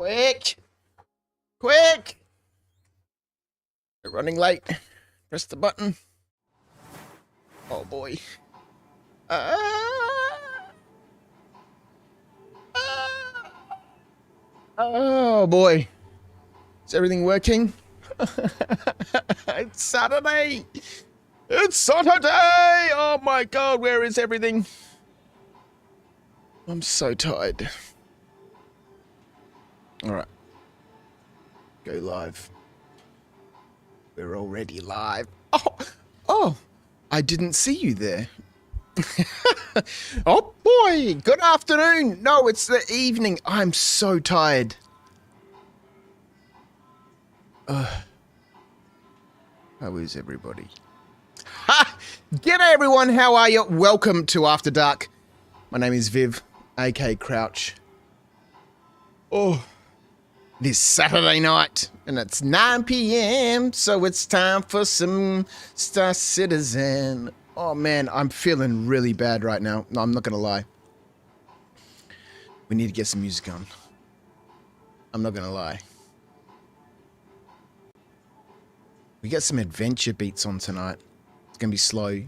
Quick! Quick! We're running late. Press the button. Oh boy. Oh boy. Is everything working? It's Saturday! It's Saturday! Oh my god, where is everything? I'm so tired. Alright. Go live. We're already live. Oh, I didn't see you there. Oh boy, good afternoon. No, it's the evening. I'm so tired. How is everybody? Ha! G'day everyone, how are you? Welcome to After Dark. My name is Viv, aka Crouch. Oh, this Saturday night, and it's 9 p.m, so it's time for some Star Citizen. Oh man, I'm feeling really bad right now. No, I'm not gonna lie. We need to get some music on. I'm not gonna lie. We get some adventure beats on tonight. It's gonna be slow.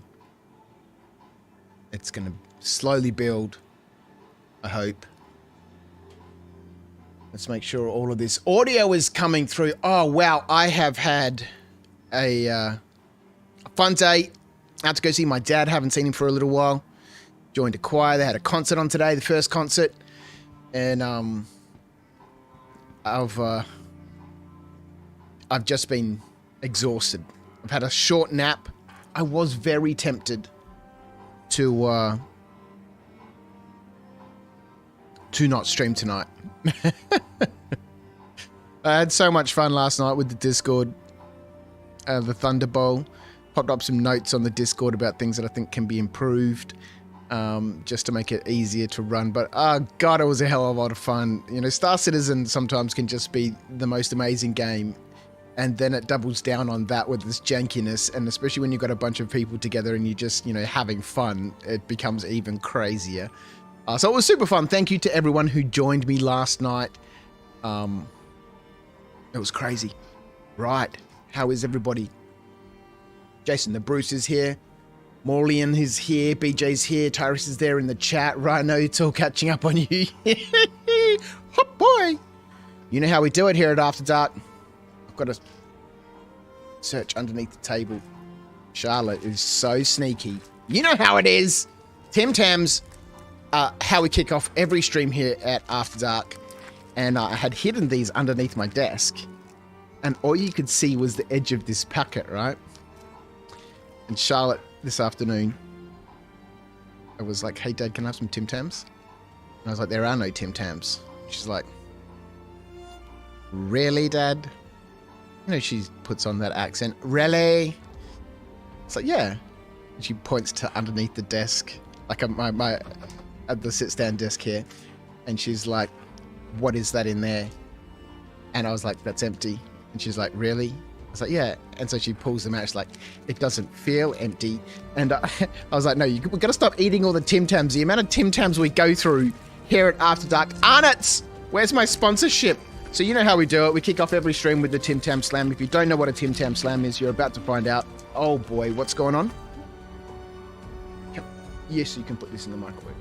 It's gonna slowly build, I hope. Let's make sure all of this audio is coming through. Oh, wow. I have had a fun day. I had to go see my dad. Haven't seen him for a little while. Joined a choir. They had a concert on today, the first concert. And I've just been exhausted. I've had a short nap. I was very tempted to not stream tonight. I had so much fun last night with the Discord, the Thunder Bowl. Popped up some notes on the Discord about things that I think can be improved, just to make it easier to run. But God, it was a hell of a lot of fun. You know, Star Citizen sometimes can just be the most amazing game, and then it doubles down on that with this jankiness, and especially when you've got a bunch of people together and you're just, you know, having fun, it becomes even crazier. So it was super fun. Thank you to everyone who joined me last night. It was crazy. Right. How is everybody? Jason the Bruce is here. Morlian is here. BJ's here. Tyrus is there in the chat. Rhino, it's all catching up on you. Hot boy. You know how we do it here at After Dark. I've got to search underneath the table. Charlotte is so sneaky. You know how it is. Tim Tams. How we kick off every stream here at After Dark. And I had hidden these underneath my desk. And all you could see was the edge of this packet, right? And Charlotte, this afternoon, I was like, hey, Dad, can I have some Tim Tams? And I was like, there are no Tim Tams. She's like, really, Dad? You know, she puts on that accent. Really? It's like, yeah. And she points to underneath the desk. Like my at the sit-stand desk here, and she's like, what is that in there? And I was like, that's empty. And she's like, really? I was like, yeah. And so she pulls them out. She's like, it doesn't feel empty. And I was like, no, we've got to stop eating all the Tim Tams. The amount of Tim Tams we go through here at After Dark. Arnott's! Where's my sponsorship? So you know how we do it. We kick off every stream with the Tim Tam Slam. If you don't know what a Tim Tam Slam is, you're about to find out. Oh boy, what's going on? Yes, you can put this in the microwave.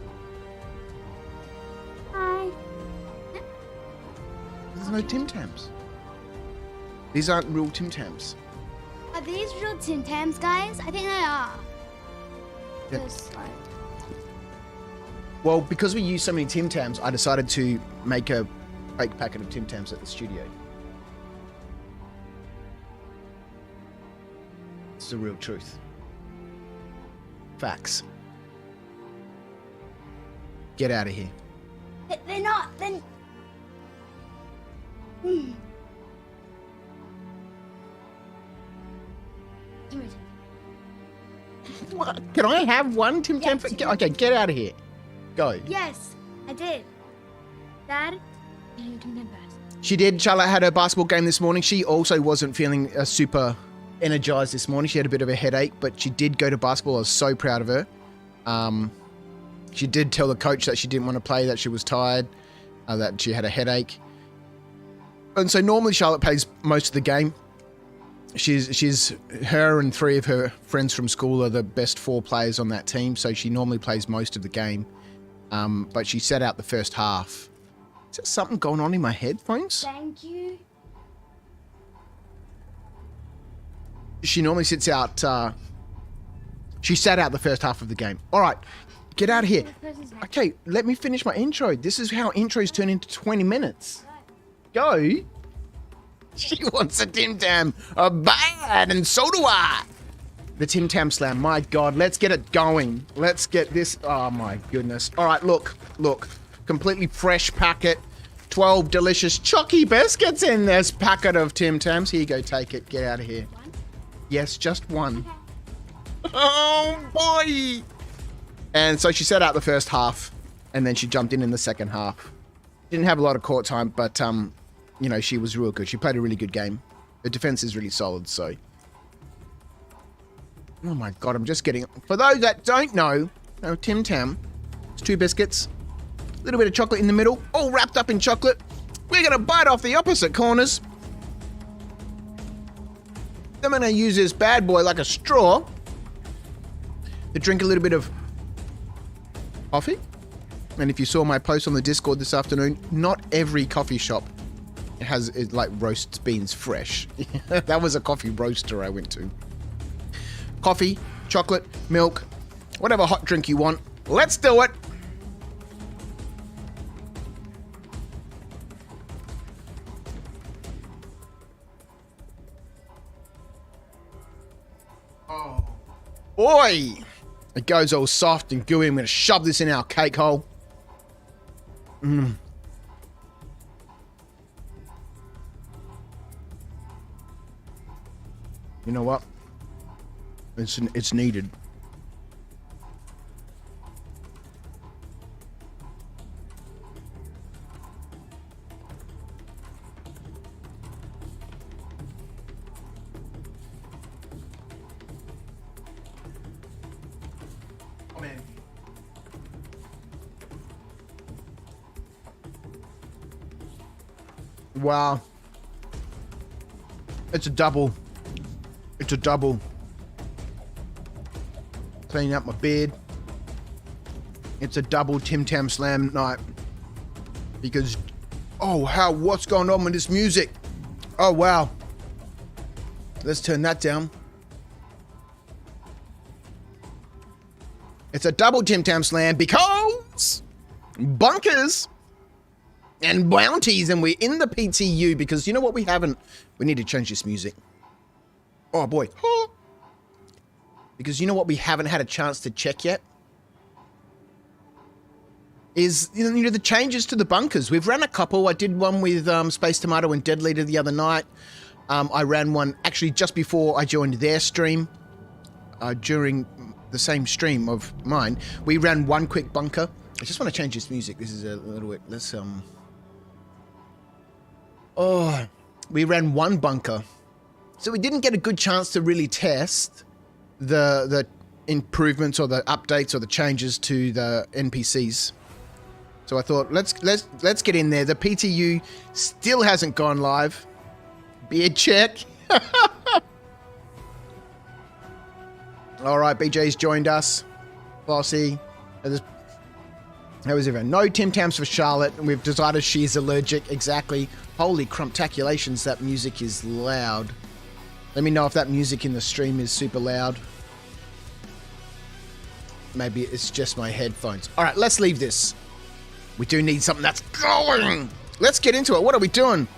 Hi. There's no Tim Tams. These aren't real Tim Tams. Are these real Tim Tams, guys? I think they are. Yep. Just like... Well, because we use so many Tim Tams, I decided to make a fake packet of Tim Tams at the studio. It's the real truth. Facts. Get out of here. They're not. Then. What? Can I have one Tim Tam? Yes, Okay, get out of here. Go. Yes, I did. Dad, you Tim Tam first. She did. Charlotte had her basketball game this morning. She also wasn't feeling super energized this morning. She had a bit of a headache, but she did go to basketball. I was so proud of her. She did tell the coach that she didn't want to play, that she was tired, that she had a headache. And so normally Charlotte plays most of the game. She's her and 3 of her friends from school are the best 4 players on that team, so she normally plays most of the game. But she set out the first half. Is there something going on in my headphones? Thank you. She normally sits out. She sat out the first half of the game. All right, get out of here. Okay, let me finish my intro. This is how intros turn into 20 minutes. Go. She wants a Tim Tam. Bad, and so do I. The Tim Tam Slam. My God, let's get it going. Let's get this. Oh, my goodness. All right, look. Completely fresh packet. 12 delicious chalky biscuits in this packet of Tim Tams. Here you go, take it. Get out of here. Yes, just one. Oh, boy. And so she set out the first half, and then she jumped in the second half. Didn't have a lot of court time, but, you know, she was real good. She played a really good game. Her defense is really solid, so. Oh, my God, I'm just getting... For those that don't know, Tim Tam, it's 2 biscuits, a little bit of chocolate in the middle, all wrapped up in chocolate. We're going to bite off the opposite corners. I'm going to use this bad boy like a straw to drink a little bit of coffee. And if you saw my post on the Discord this afternoon, not every coffee shop has it like roasts beans fresh. That was a coffee roaster I went to. Coffee, chocolate, milk, whatever hot drink you want. Let's do it. Oh boy, it goes all soft and gooey. I'm going to shove this in our cake hole. You know what? It's needed. Oh, man. Wow. It's a double. It's a double. Cleaning up my beard. It's a double Tim Tam Slam night. Because, oh, what's going on with this music? Oh, wow. Let's turn that down. It's a double Tim Tam Slam because bunkers and bounties, and we're in the PTU because you know what we haven't? We need to change this music. Oh, boy. Because you know what we haven't had a chance to check yet? Is, you know, the changes to the bunkers. We've ran a couple. I did one with Space Tomato and Dead Leader the other night. I ran one actually just before I joined their stream. During the same stream of mine, we ran one quick bunker. I just want to change this music. This is a little bit, let's, oh, we ran one bunker. So we didn't get a good chance to really test the improvements or the updates or the changes to the NPCs. So I thought, let's get in there. The PTU still hasn't gone live. Beard check. All right, BJ's joined us. Bossy. How is everyone? No Tim Tams for Charlotte. And we've decided she's allergic. Exactly. Holy crumptaculations, that music is loud. Let me know if that music in the stream is super loud. Maybe it's just my headphones. All right, let's leave this. We do need something that's going. Let's get into it. What are we doing?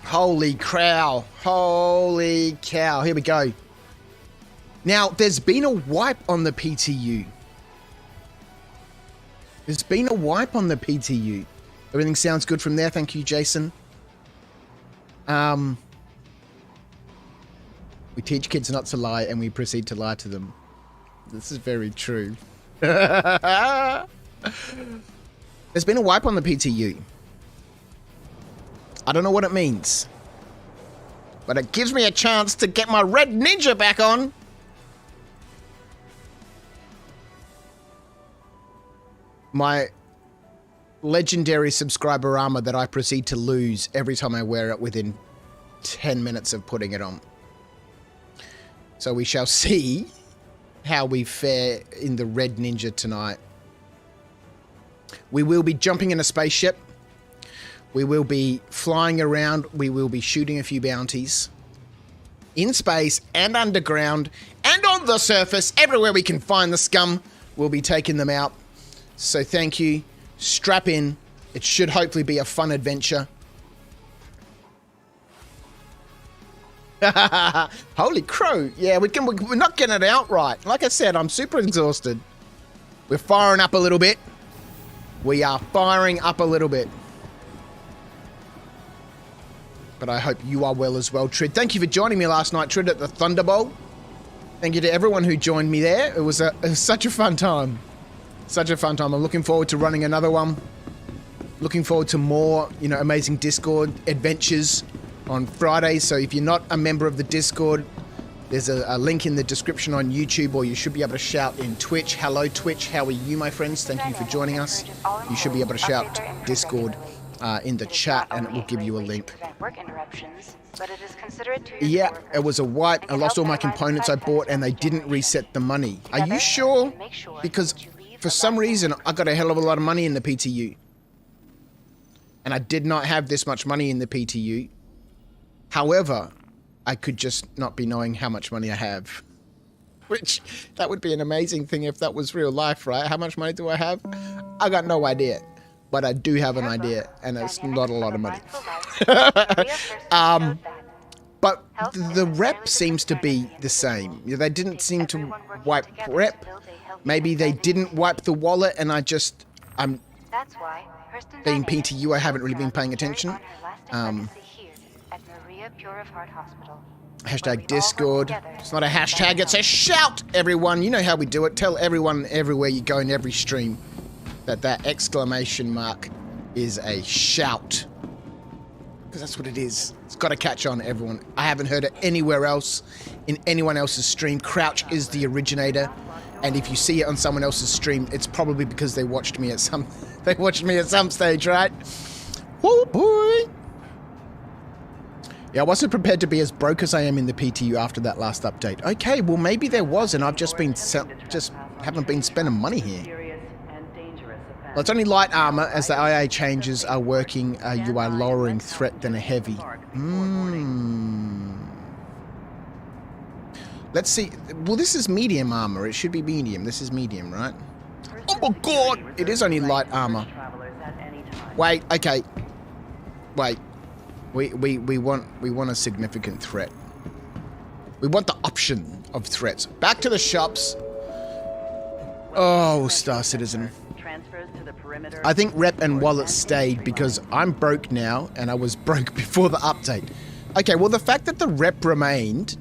Holy cow. Holy cow. Here we go. Now, there's been a wipe on the PTU. There's been a wipe on the PTU. Everything sounds good from there. Thank you, Jason. We teach kids not to lie, and we proceed to lie to them. This is very true. There's been a wipe on the PTU. I don't know what it means. But it gives me a chance to get my red ninja back on. legendary subscriber armor that I proceed to lose every time I wear it within 10 minutes of putting it on. So we shall see how we fare in the Red Ninja tonight. We will be jumping in a spaceship. We will be flying around. We will be shooting a few bounties. In space and underground and on the surface. Everywhere we can find the scum, we'll be taking them out. So thank you. Strap in. It should hopefully be a fun adventure. Holy crow. Yeah, we're not getting it out right. Like I said, I'm super exhausted. We're firing up a little bit. We are firing up a little bit. But I hope you are well as well, Trid. Thank you for joining me last night, Trid, at the Thunder Bowl. Thank you to everyone who joined me there. It was such a fun time. Such a fun time. I'm looking forward to running another one. Looking forward to more, amazing Discord adventures on Friday. So if you're not a member of the Discord, there's a link in the description on YouTube, or you should be able to shout in Twitch. Hello, Twitch. How are you, my friends? Thank you for joining us. You should be able to shout Discord in the chat, and it will give you a link. Yeah, it was a wipe. I lost all my components I bought, and they didn't reset the money. Are you sure? Because for some reason, I got a hell of a lot of money in the PTU. And I did not have this much money in the PTU. However, I could just not be knowing how much money I have. Which, that would be an amazing thing if that was real life, right? How much money do I have? I got no idea. But I do have an idea, and it's not a lot of money. But the rep seems to be the same. They didn't seem to wipe rep. Maybe they didn't wipe the wallet, and I'm being PTU, I haven't really been paying attention. Hashtag Discord. It's not a hashtag, it's a shout, everyone. You know how we do it. Tell everyone everywhere you go in every stream that exclamation mark is a shout. Because that's what it is. It's got to catch on, everyone. I haven't heard it anywhere else in anyone else's stream. Crouch is the originator. And if you see it on someone else's stream, it's probably because they watched me at some stage, right? Oh boy. Yeah, I wasn't prepared to be as broke as I am in the PTU after that last update. Okay, well maybe there was, and I've just haven't been spending money here. Well, it's only light armor. As the IA changes are working, you are lowering threat than a heavy. Let's see. Well, this is medium armor. It should be medium. This is medium, right? Oh my god! It is only light armor. Wait, okay. Wait. We want a significant threat. We want the option of threats. Back to the shops. Oh, Star Citizen. I think rep and wallet stayed because I'm broke now, and I was broke before the update. Okay, well, the fact that the rep remained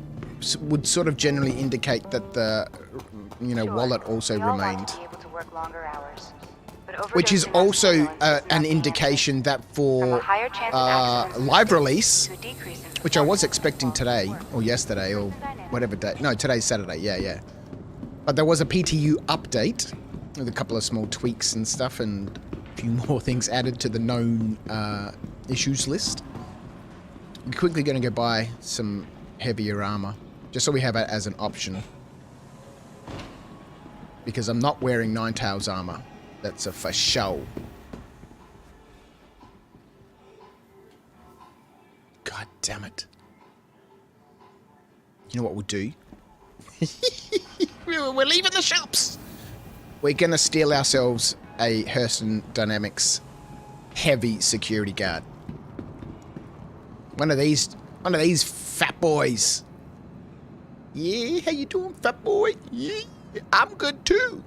would sort of generally indicate that the, wallet also remained. Which is also an indication that for live release, which I was expecting today, or yesterday, or whatever day. No, today's Saturday, yeah. But there was a PTU update with a couple of small tweaks and stuff, and a few more things added to the known issues list. I'm quickly going to go buy some heavier armor, just so we have it as an option. Because I'm not wearing Ninetales armor. That's a for show. God damn it. You know what we'll do? We're leaving the shops. We're going to steal ourselves a Hurston Dynamics heavy security guard. One of these fat boys. Yeah, how you doing, fat boy? Yeah, I'm good too.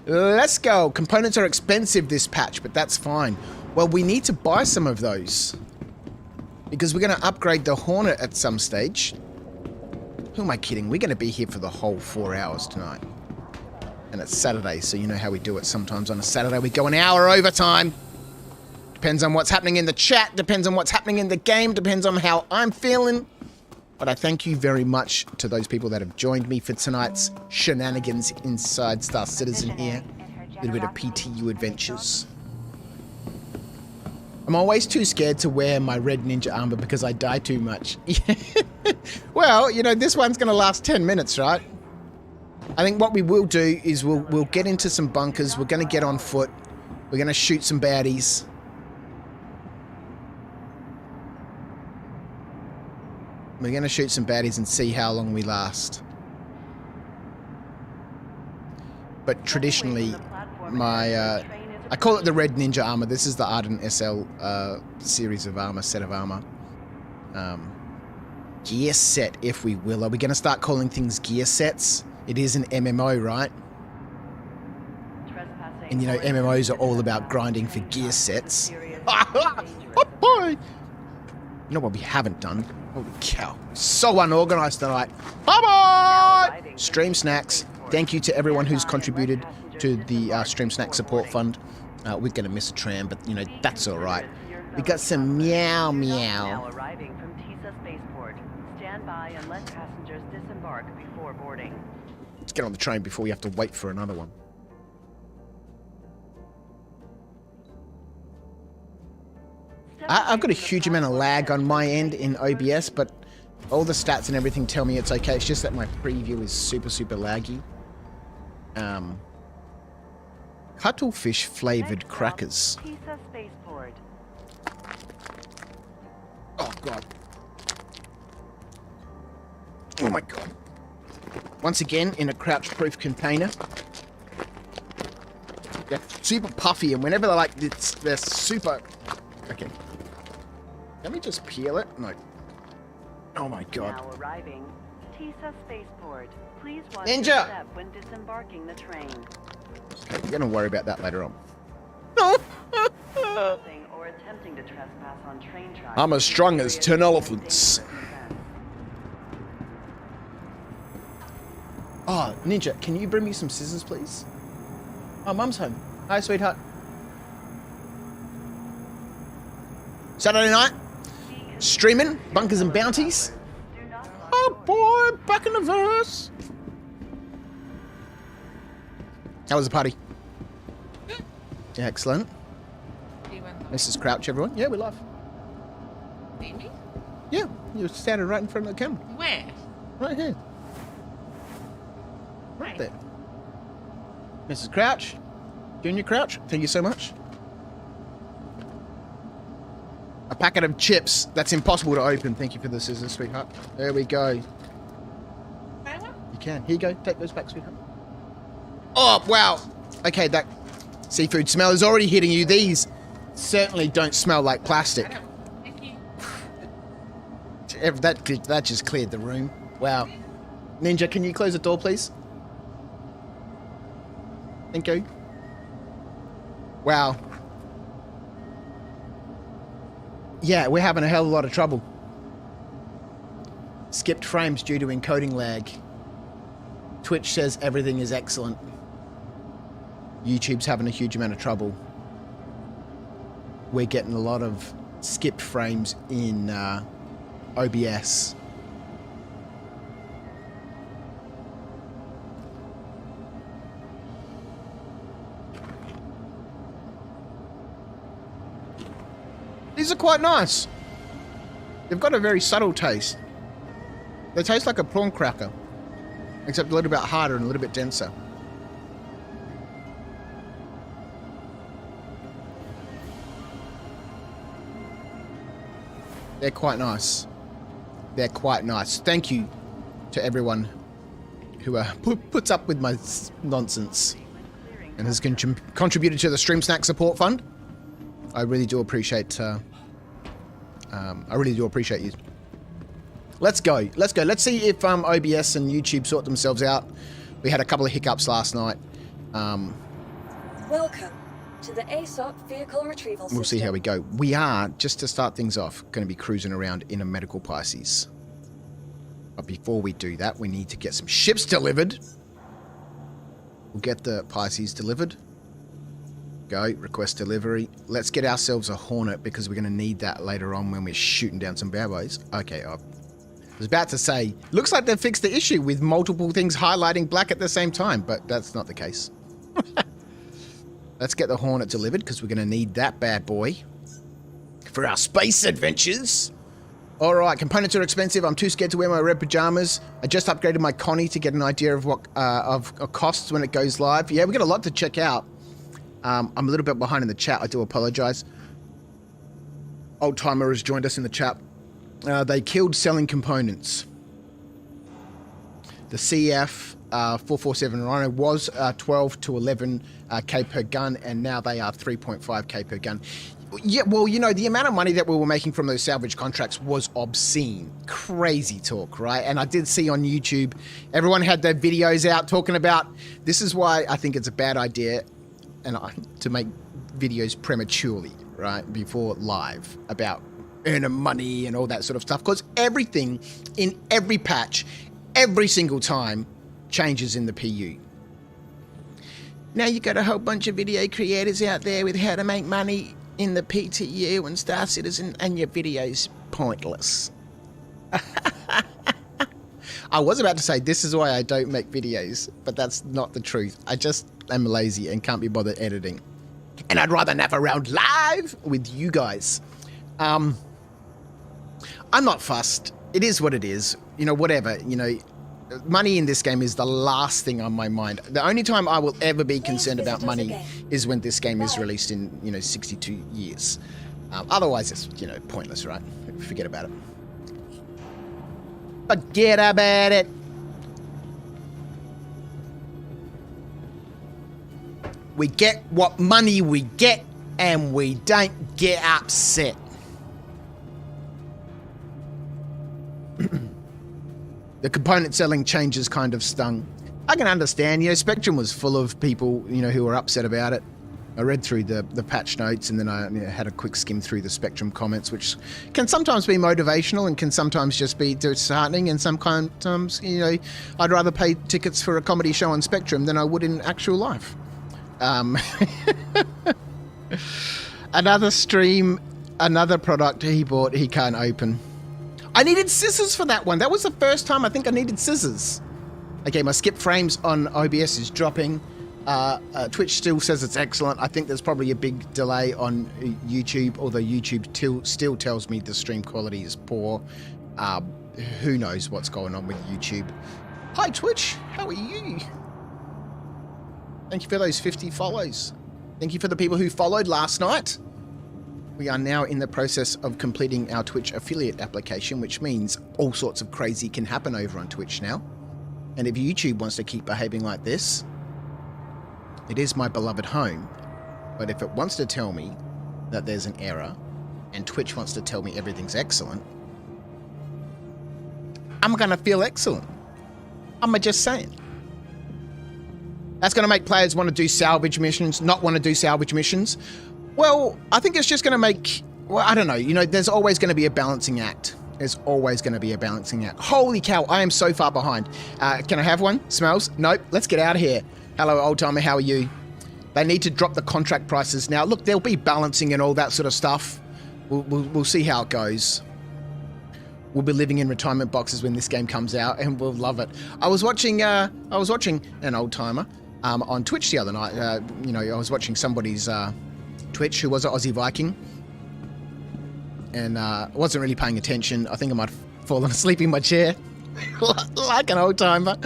Let's go. Components are expensive this patch, but that's fine. Well, we need to buy some of those. Because we're going to upgrade the Hornet at some stage. Who am I kidding? We're going to be here for the whole 4 hours tonight. And it's Saturday, so you know how we do it. Sometimes on a Saturday we go an hour overtime. Depends on what's happening in the chat. Depends on what's happening in the game. Depends on how I'm feeling. But I thank you very much to those people that have joined me for tonight's shenanigans inside Star Citizen here. A little bit of PTU adventures. I'm always too scared to wear my red ninja armor because I die too much. Well, you know, this one's going to last 10 minutes, right? I think what we will do is we'll get into some bunkers. We're going to get on foot. We're going to shoot some baddies. We're going to shoot some baddies and see how long we last. But traditionally, my... I call it the Red Ninja armor. This is the Ardent SL series of armor, set of armor. Gear set, if we will. Are we going to start calling things gear sets? It is an MMO, right? And you know, MMOs are all about grinding for gear sets. You know what we haven't done? Holy cow. So unorganized tonight. Bye-bye! Stream Snacks. Thank you to everyone who's contributed to the Stream Snack Support Fund. We're going to miss a tram, but, you know, that's all right. We got some meow meow. Arriving from Tisa Spaceport. Stand by and let passengers disembark before boarding. Let's get on the train before we have to wait for another one. I've got a huge amount of lag on my end in OBS, but all the stats and everything tell me it's okay. It's just that my preview is super, super laggy. Cuttlefish flavored crackers. Tisa Spaceport. Oh, God. Oh, my God. Once again, in a crouch-proof container. They're super puffy, and whenever they're like, they're super... Okay. Let me just peel it. No. Oh, my God. Now arriving. Tisa Spaceport. Please watch Ninja! your step when disembarking the train. Okay, we're going to worry about that later on. Or attempting to trespass on train tracks. I'm as strong as 10 elephants. Oh, Ninja, can you bring me some scissors, please? Oh, Mum's home. Hi, sweetheart. Saturday night, streaming, Bunkers and Bounties. Oh boy, back in the verse. How was the party? Excellent. Mrs. Crouch, everyone. Yeah, we're live. See me? Yeah, you're standing right in front of the camera. Where? Right here. Right there. Mrs. Crouch. Junior Crouch, thank you so much. A packet of chips. That's impossible to open. Thank you for the scissors, sweetheart. There we go. You can. Here you go. Take those back, sweetheart. Oh, wow. Okay, that seafood smell is already hitting you. These certainly don't smell like plastic. Thank you. That just cleared the room. Wow. Ninja, can you close the door, please? Thank you. Wow. Yeah, we're having a hell of a lot of trouble. Skipped frames due to encoding lag. Twitch says everything is excellent. YouTube's having a huge amount of trouble. We're getting a lot of skipped frames in OBS. These are quite nice. They've got a very subtle taste. They taste like a prawn cracker, except a little bit harder and a little bit denser. They're quite nice. They're quite nice. Thank you to everyone who puts up with my nonsense and has contributed to the Stream Snack Support Fund. I really do appreciate. I really do appreciate you. Let's go. Let's go. Let's see if OBS and YouTube sort themselves out. We had a couple of hiccups last night. Welcome to the ASOP vehicle retrieval system. We'll see how we go. We are, just to start things off, going to be cruising around in a medical Pisces. But before we do that, we need to get some ships delivered. We'll get the Pisces delivered. Go, request delivery. Let's get ourselves a Hornet because we're going to need that later on when we're shooting down some bad boys. Okay, I was about to say, looks like they've fixed the issue with multiple things highlighting black at the same time, but that's not the case. Let's get the Hornet delivered because we're going to need that bad boy. for our space adventures. All right, components are expensive. I'm too scared to wear my red pajamas. I just upgraded my Connie to get an idea of what of costs when it goes live. Yeah, we got a lot to check out. I'm a little bit behind in the chat. I do apologize. Old Timer has joined us in the chat. They killed selling components. The CF 447 Rhino was 12 to 11 K per gun, and now they are 3.5 K per gun. Yeah, well, you know, the amount of money that we were making from those salvage contracts was obscene. Crazy talk, right? And I did see on YouTube, everyone had their videos out talking about, this is why I think it's a bad idea to make videos prematurely, right, before live, about earning money and all that sort of stuff. Because everything in every patch, every single time, changes in the PU. Now you got a whole bunch of video creators out there with how to make money in the PTU and Star Citizen, and your video's pointless. I was about to say this is why I don't make videos, but that's not the truth. I just am lazy and can't be bothered editing. And I'd rather nap around live with you guys. I'm not fussed. It is what it is. You know, whatever, you know, money in this game is the last thing on my mind. The only time I will ever be concerned about money is when this game is released in, you know, 62 years. Otherwise, it's, you know, pointless, right? Forget about it. Forget about it. We get what money we get, and we don't get upset. The component selling changes kind of stung. I can understand, you know, Spectrum was full of people, you know, who were upset about it. I read through the patch notes, and then I had a quick skim through the Spectrum comments, which can sometimes be motivational and can sometimes just be disheartening, and sometimes, you know, I'd rather pay tickets for a comedy show on Spectrum than I would in actual life. Another stream, another product he bought he can't open. I needed scissors for that one. That was the first time I think I needed scissors. Okay, my skip frames on OBS is dropping. Twitch still says it's excellent. I think there's probably a big delay on YouTube, although YouTube still tells me the stream quality is poor. Who knows what's going on with YouTube. Hi Twitch, how are you? Thank you for those 50 follows. Thank you for the people who followed last night. We are now in the process of completing our Twitch affiliate application, which means all sorts of crazy can happen over on Twitch now. And if YouTube wants to keep behaving like this, it is my beloved home. But if it wants to tell me that there's an error, and Twitch wants to tell me everything's excellent, I'm gonna feel excellent. I'm just saying. That's gonna make players want to do salvage missions, not want to do salvage missions. Well, I think it's just going to make, well, I don't know. You know, there's always going to be a balancing act. There's always going to be a balancing act. Holy cow, I am so far behind. Can I have one? Smells? Nope. Let's get out of here. Hello, old timer. How are you? They need to drop the contract prices now. Look, there'll be balancing and all that sort of stuff. We'll see how it goes. We'll be living in retirement boxes when this game comes out, and we'll love it. I was watching an old timer on Twitch the other night. You know, I was watching somebody's Twitch who was an Aussie Viking, and I wasn't really paying attention. I think I might have fallen asleep in my chair like an old timer,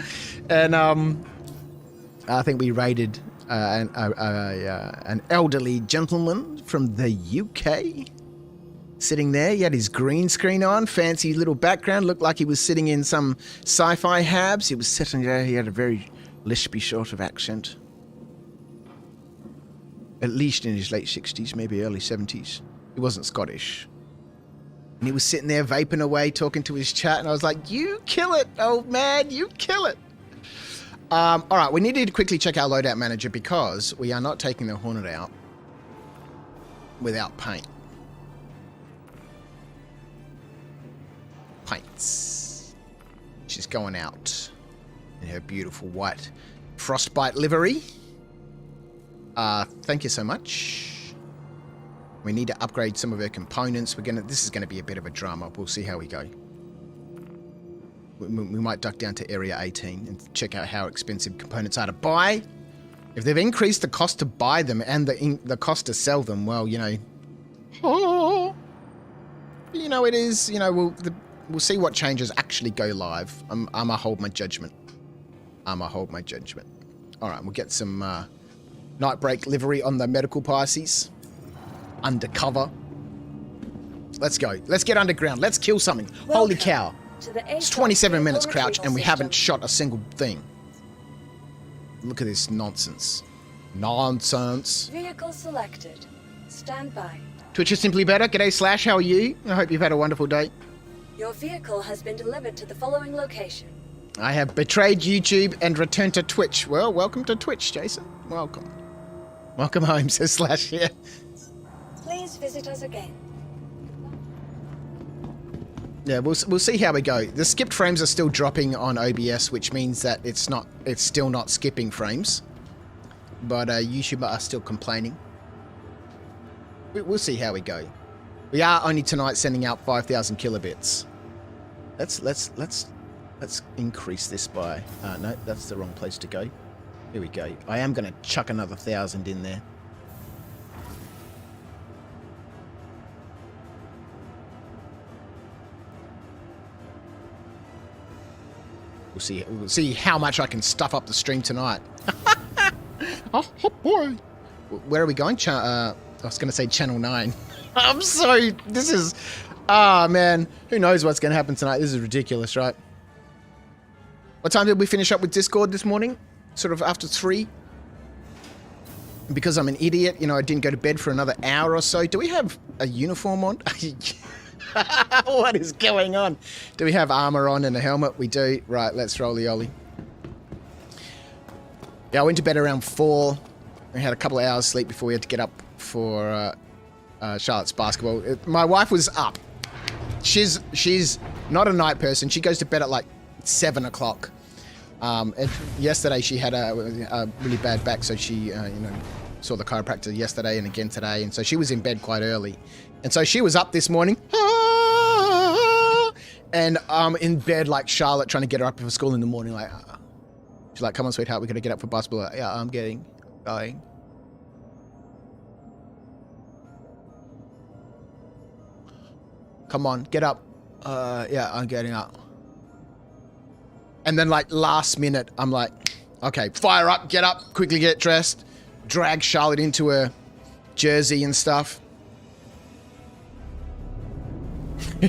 and I think we raided an elderly gentleman from the UK sitting there. He had his green screen on, fancy little background, looked like he was sitting in some sci-fi habs. He was sitting there, he had a very lispy sort of accent. At least in his late 60s, maybe early 70s. He wasn't Scottish. And he was sitting there vaping away, talking to his chat, and I was like, you kill it, old man, you kill it. All right, we need to quickly check our loadout manager because we are not taking the Hornet out without paint. Paints. She's going out in her beautiful white frostbite livery. Thank you so much. We need to upgrade some of her components. This is gonna be a bit of a drama. We'll see how we go. We might duck down to Area 18 and check out how expensive components are to buy. If they've increased the cost to buy them and the cost to sell them, well, you know, You know, it is. You know, we'll see what changes actually go live. I'ma hold my judgment. All right, we'll get some Nightbreak livery on the medical Pisces. Undercover. Let's go. Let's get underground. Let's kill something. Holy cow. It's 27 minutes, Crouch, and we haven't shot a single thing. Look at this nonsense. Nonsense. Vehicle selected. Stand by. Twitch is simply better. G'day, Slash. How are you? I hope you've had a wonderful day. Your vehicle has been delivered to the following location. I have betrayed YouTube and returned to Twitch. Well, welcome to Twitch, Jason. Welcome. Welcome home, says Slash here. Please visit us again. Yeah, we'll see how we go. The skipped frames are still dropping on OBS, which means that it's still not skipping frames. But YouTube are still complaining. We'll see how we go. We are only tonight sending out 5,000 kilobits. Let's increase this by. No, that's the wrong place to go. Here we go. I am going to chuck another 1,000 in there. We'll see how much I can stuff up the stream tonight. Oh boy. Where are we going? I was going to say Channel 9. I'm sorry. This is... man. Who knows what's going to happen tonight? This is ridiculous, right? What time did we finish up with Discord this morning? Sort of after 3? Because I'm an idiot, you know, I didn't go to bed for another hour or so. Do we have a uniform on? What is going on? Do we have armor on and a helmet? We do. Right, let's roll the ollie. Yeah, I went to bed around 4. We had a couple of hours sleep before we had to get up for Charlotte's basketball. My wife was up. She's not a night person. She goes to bed at like 7 o'clock. And yesterday she had a really bad back, so she saw the chiropractor yesterday and again today, and so she was in bed quite early. And so she was up this morning. And I'm in bed like Charlotte, trying to get her up for school in the morning. Like, she's like, "Come on, sweetheart, we got to get up for basketball." Like, yeah, I'm going. Come on, get up. Yeah, I'm getting up. And then like last minute, I'm like, okay, fire up, get up, quickly get dressed, drag Charlotte into her jersey and stuff. We're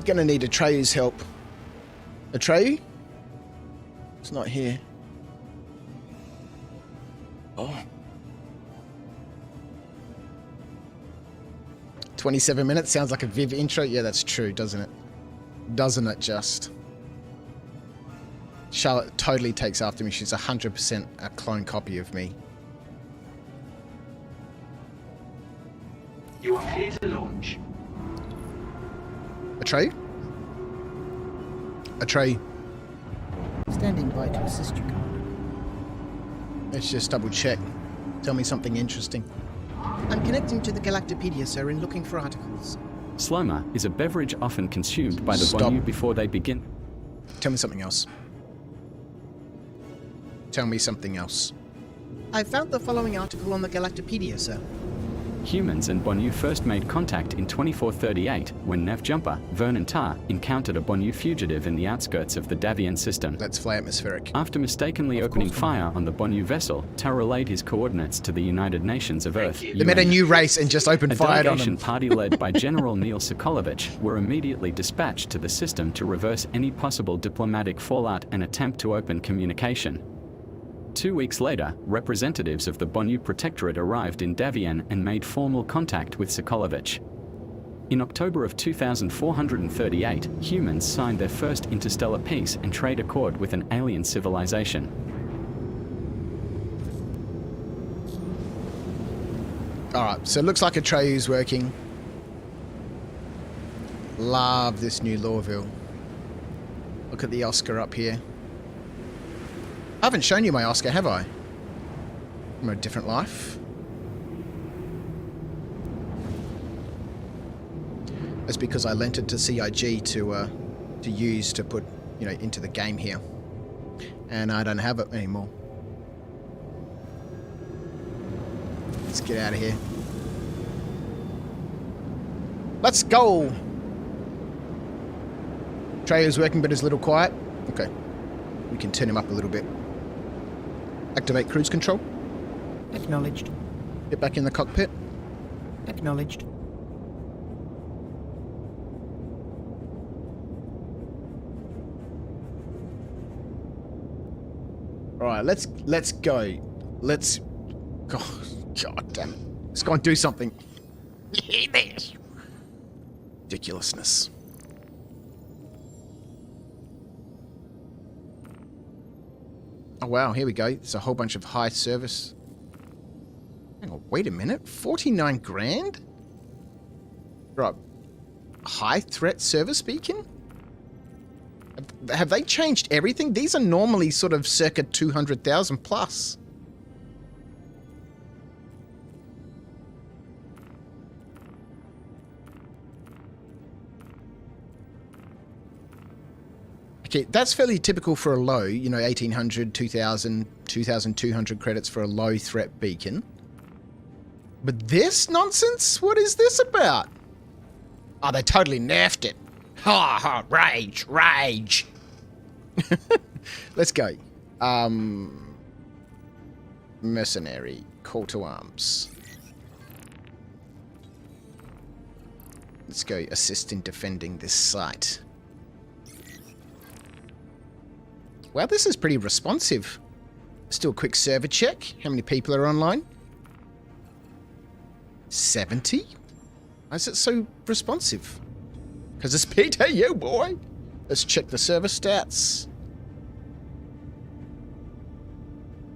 gonna need Atreyu's help. Atreyu? It's not here. Oh. 27 minutes sounds like a Viv intro. Yeah, that's true, doesn't it? Doesn't it just? Charlotte totally takes after me. She's 100% a clone copy of me. You are clear to launch. Atreyu? Atreyu. Standing by to assist you, Commander. Let's just double check. Tell me something interesting. I'm connecting to the Galactopedia, sir, and looking for articles. Sloma is a beverage often consumed by the Bonyu before they begin. Tell me something else. Tell me something else. I found the following article on the Galactopedia, sir. Humans and Bonyu first made contact in 2438 when Nav Jumper, Vernon Tar, encountered a Bonyu fugitive in the outskirts of the Davian system. Let's fly atmospheric. After mistakenly opening fire on the Bonyu vessel, Tar relayed his coordinates to the United Nations of Earth. They met a new race and just opened fire on them. A delegation party led by General Neil Sokolovich were immediately dispatched to the system to reverse any possible diplomatic fallout and attempt to open communication. 2 weeks later, representatives of the Bonyu Protectorate arrived in Davian and made formal contact with Sokolovich. In October of 2438, humans signed their first interstellar peace and trade accord with an alien civilization. Alright, so it looks like Atreyu's working. Love this new Lorville. Look at the Oscar up here. I haven't shown you my Oscar, have I? From a different life. That's because I lent it to CIG to use to put, into the game here. And I don't have it anymore. Let's get out of here. Let's go. Treyo's working, but is a little quiet. Okay. We can turn him up a little bit. Activate cruise control. Acknowledged. Get back in the cockpit. Acknowledged. All right, let's go. Let's go. God damn it. Let's go and do something. Ridiculousness. Oh wow, here we go. There's a whole bunch of high service. Hang on, wait a minute. 49 grand? Right. High threat service beacon? Have they changed everything? These are normally sort of circa 200,000 plus. Okay, that's fairly typical for a low, you know, 1,800, 2,000, 2,200 credits for a low threat beacon. But this nonsense? What is this about? Oh, they totally nerfed it. Ha ha, rage, rage. Let's go. Mercenary, call to arms. Let's go assist in defending this site. Well, this is pretty responsive. Let's do a quick server check. How many people are online? 70? Why is it so responsive? Because it's PTU, boy. Let's check the server stats.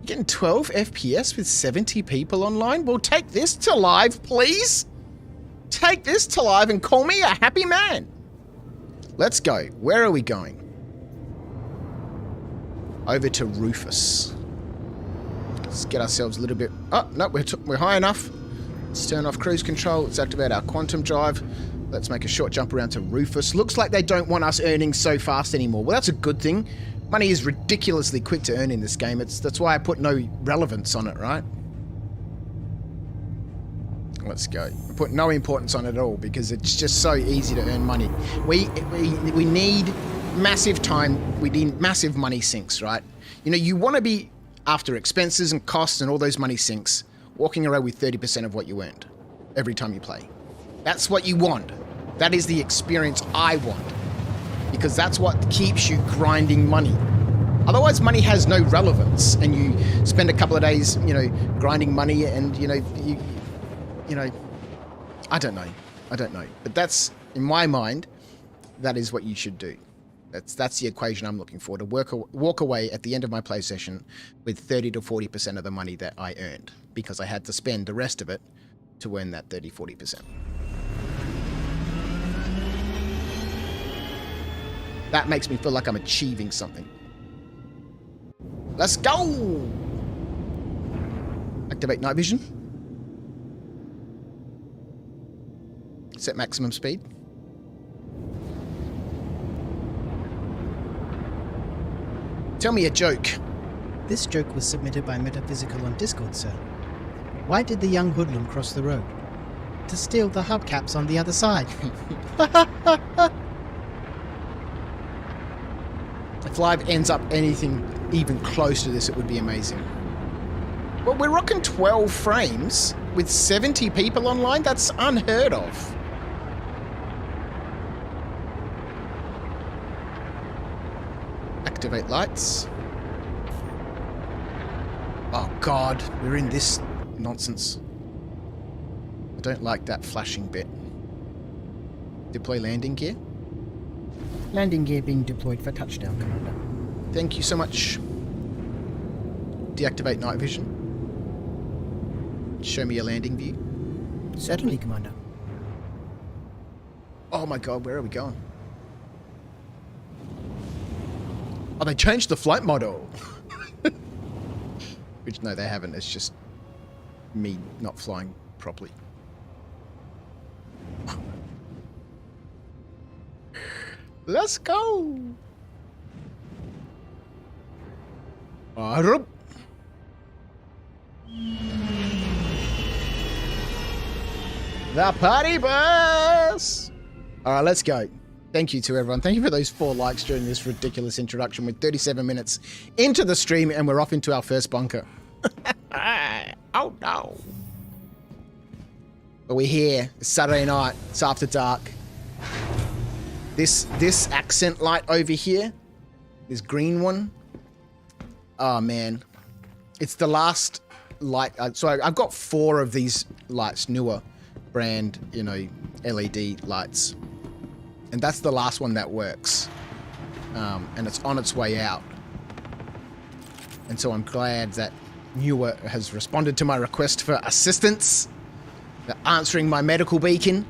Getting 12 FPS with 70 people online? Well, take this to live, please. Take this to live and call me a happy man. Let's go. Where are we going? Over to Rufus. Let's get ourselves a little bit... Oh, no, we're high enough. Let's turn off cruise control. Let's activate our quantum drive. Let's make a short jump around to Rufus. Looks like they don't want us earning so fast anymore. Well, that's a good thing. Money is ridiculously quick to earn in this game. That's why I put no relevance on it, right? Let's go. I put no importance on it at all because it's just so easy to earn money. We need massive time. We need massive money sinks, right? You know, you want to be, after expenses and costs and all those money sinks, walking around with 30% of what you earned every time you play. That's what you want. That is the experience I want. Because that's what keeps you grinding money. Otherwise, money has no relevance, and you spend a couple of days, you know, grinding money, and you know, I don't know. But that's, in my mind, that is what you should do. That's the equation I'm looking for, to walk away at the end of my play session with 30 to 40% of the money that I earned, because I had to spend the rest of it to earn that 30-40%. That makes me feel like I'm achieving something. Let's go! Activate night vision. Set maximum speed. Tell me a joke. This joke was submitted by Metaphysical on Discord, sir. Why did the young hoodlum cross the road? To steal the hubcaps on the other side. If live ends up anything even close to this, it would be amazing. Well, we're rocking 12 frames with 70 people online. That's unheard of. Activate lights. Oh God, we're in this nonsense. I don't like that flashing bit. Deploy landing gear. Landing gear being deployed for touchdown, Commander. Thank you so much. Deactivate night vision. Show me a landing view. Certainly, Commander. Oh my God, where are we going? Oh, they changed the flight model. Which, no, they haven't. It's just me not flying properly. Let's go. Arrup. The party bus! All right, let's go. Thank you to everyone. Thank you for those 4 likes during this ridiculous introduction. We're 37 minutes into the stream and we're off into our first bunker. Oh no. But we're here. It's Saturday night. It's after dark. This accent light over here, this green one. Oh man. It's the last light. So I've got 4 of these lights, newer brand, you know, LED lights. And that's the last one that works. And it's on its way out. And so I'm glad that Newer has responded to my request for assistance. They're answering my medical beacon.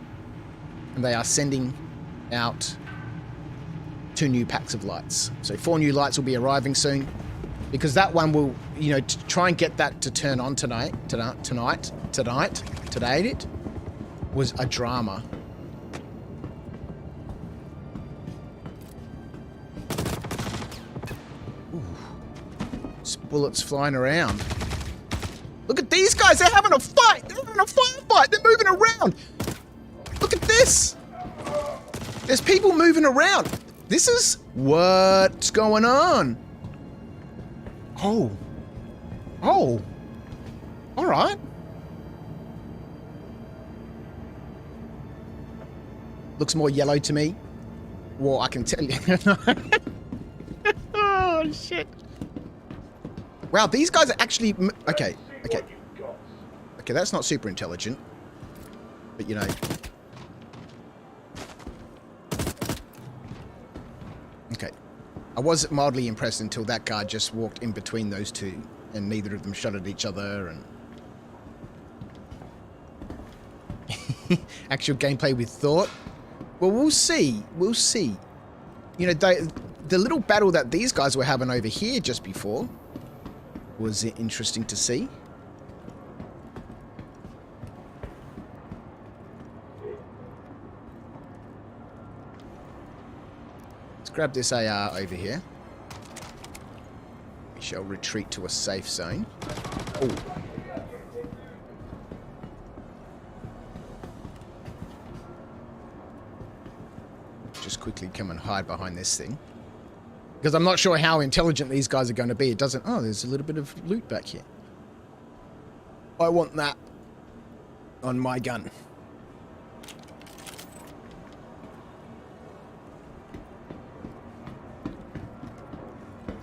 And they are sending out 2 new packs of lights. So 4 new lights will be arriving soon. Because that one will, you know, to try and get that to turn on today, it was a drama. Bullets flying around. Look at these guys. They're having a fight. They're having a firefight. They're moving around. Look at this. There's people moving around. This is what's going on. Oh. Oh. All right. Looks more yellow to me. Well, I can tell you. Oh, shit. Wow, these guys are actually... Okay, okay. Okay, that's not super intelligent. But, you know... Okay. I was mildly impressed until that guy just walked in between those 2. And neither of them shot at each other, and... Actual gameplay with thought? Well, we'll see. We'll see. You know, the little battle that these guys were having over here just before... was it interesting to see? Let's grab this AR over here. We shall retreat to a safe zone. Oh. Just quickly come and hide behind this thing. Because I'm not sure how intelligent these guys are going to be. It doesn't... Oh, there's a little bit of loot back here. I want that on my gun.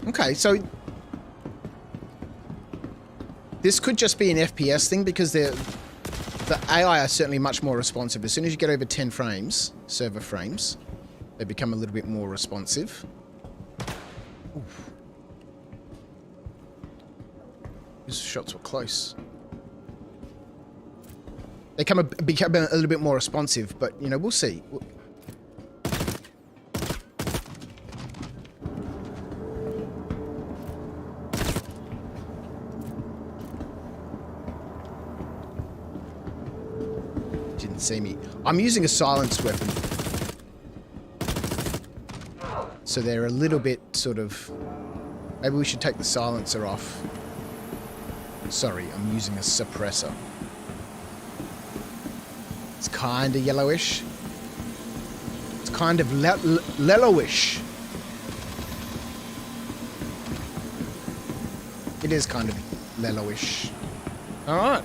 Okay, so... This could just be an FPS thing because the AI are certainly much more responsive. As soon as you get over 10 frames, server frames, they become a little bit more responsive. Oof. These shots were close. They become a little bit more responsive, but, you know, we'll see. Didn't see me. I'm using a silenced weapon. So they're a little bit sort of... Maybe we should take the silencer off. Sorry, I'm using a suppressor. It's kind of yellowish. It's kind of yellowish. It is kind of yellowish. Alright.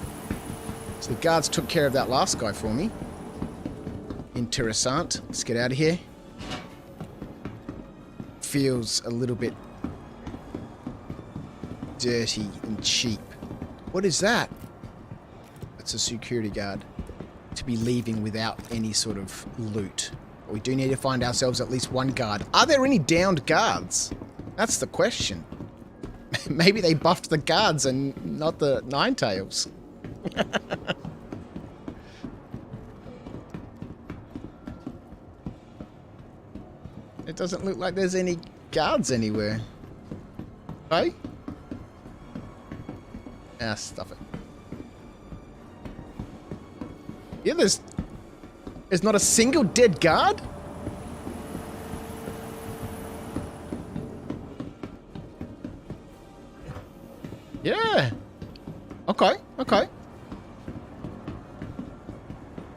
So the guards took care of that last guy for me. Interessant. Let's get out of here. Feels a little bit dirty and cheap. What is that? It's a security guard. To be leaving without any sort of loot. But we do need to find ourselves at least one guard. Are there any downed guards? That's the question. Maybe they buffed the guards and not the Ninetails. It doesn't look like there's any guards anywhere. Hey? Ah, stuff it. Yeah, there's not a single dead guard? Yeah. Okay, okay.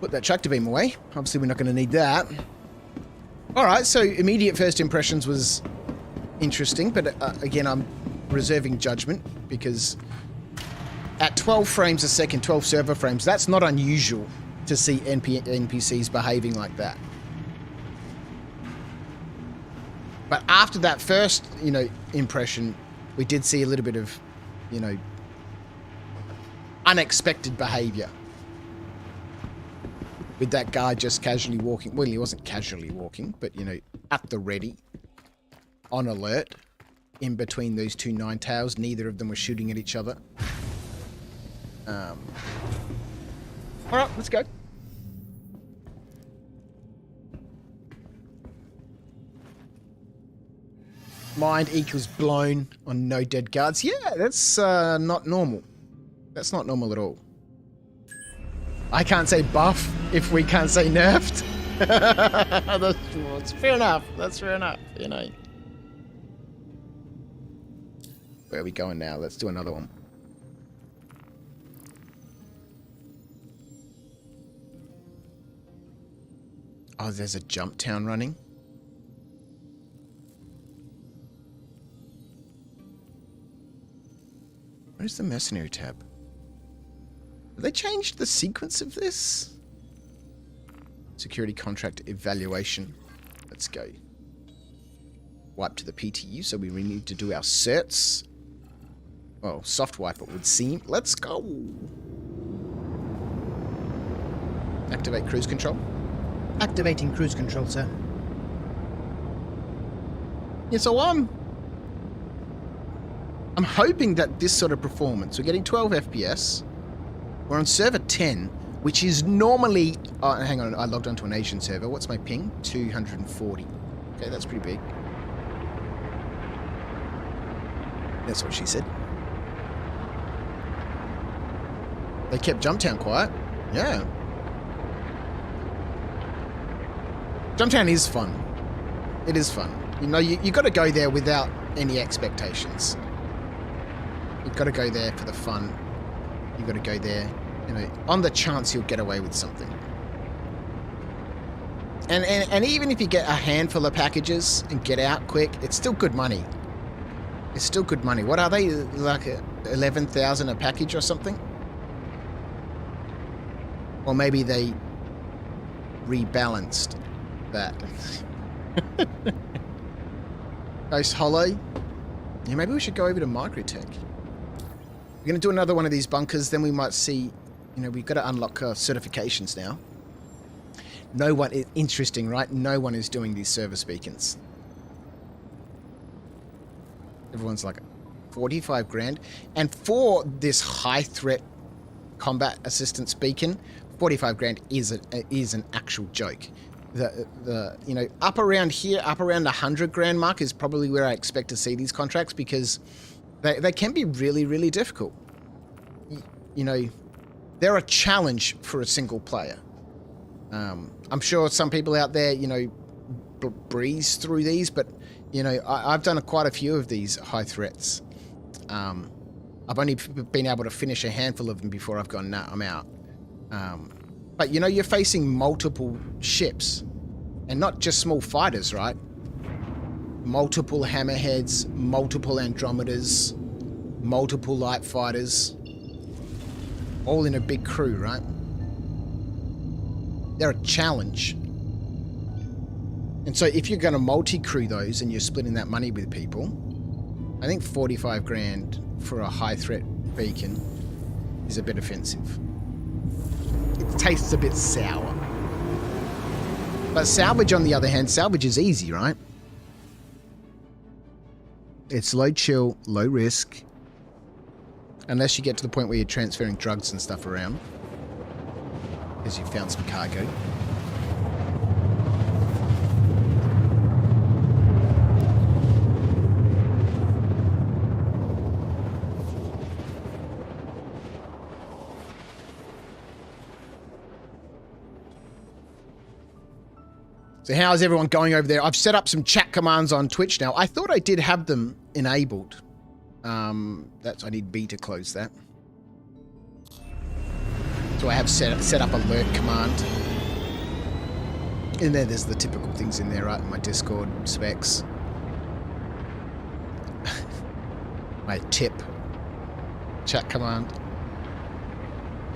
Put that tractor beam away. Obviously, we're not going to need that. All right, so immediate first impressions was interesting, but again, I'm reserving judgment because at 12 frames a second, 12 server frames, that's not unusual to see NPCs behaving like that. But after that first, impression, we did see a little bit of, unexpected behavior. With that guy just casually walking. Well, he wasn't casually walking, but, at the ready. On alert. In between those two nine-tails. Neither of them were shooting at each other. Alright, let's go. Mind equals blown on no dead guards. Yeah, that's not normal. That's not normal at all. I can't say buff if we can't say nerfed. That's fair enough. That's fair enough, Where are we going now? Let's do another one. Oh, there's a jump town running. Where's the mercenary tab? Have they changed the sequence of this? Security contract evaluation. Let's go. Wipe to the PTU, so we need to do our certs. Well, soft wipe it would seem. Let's go. Activate cruise control. Activating cruise control, sir. Yeah, so I'm hoping that this sort of performance, we're getting 12 FPS. We're on server 10, which is normally... Oh, hang on, I logged onto an Asian server. What's my ping? 240. Okay, that's pretty big. That's what she said. They kept Jumptown quiet. Yeah. Jumptown is fun. It is fun. You got to go there without any expectations. You've got to go there for the fun. You've got to go there, on the chance you'll get away with something. And even if you get a handful of packages and get out quick, it's still good money. It's still good money. What are they, like 11,000 a package or something? Or maybe they rebalanced that. Ghost Hollow. Yeah, maybe we should go over to Microtech. We're going to do another one of these bunkers, then we might see, we've got to unlock certifications now. No one, interesting, right? No one is doing these service beacons. Everyone's like 45 grand. And for this high threat combat assistance beacon, 45 grand is an actual joke. The up around here, up around the 100 grand mark is probably where I expect to see these contracts because they can be really, really difficult. They're a challenge for a single player. I'm sure some people out there, breeze through these, but, I've done quite a few of these high threats. I've only been able to finish a handful of them before I've gone, nah, I'm out. But, you're facing multiple ships and not just small fighters, right? Multiple hammerheads, multiple Andromedas, multiple light fighters, all in a big crew, right? They're a challenge. And so if you're going to multi-crew those and you're splitting that money with people, I think 45 grand for a high threat beacon is a bit offensive. It tastes a bit sour. But salvage, on the other hand, salvage is easy, right? It's low chill, low risk. Unless you get to the point where you're transferring drugs and stuff around. Because you've found some cargo. So how's everyone going over there? I've set up some chat commands on Twitch now. I thought I did have them enabled. I need B to close that. So I have set up alert command. And then there's the typical things in there, right? My Discord specs. My tip chat command.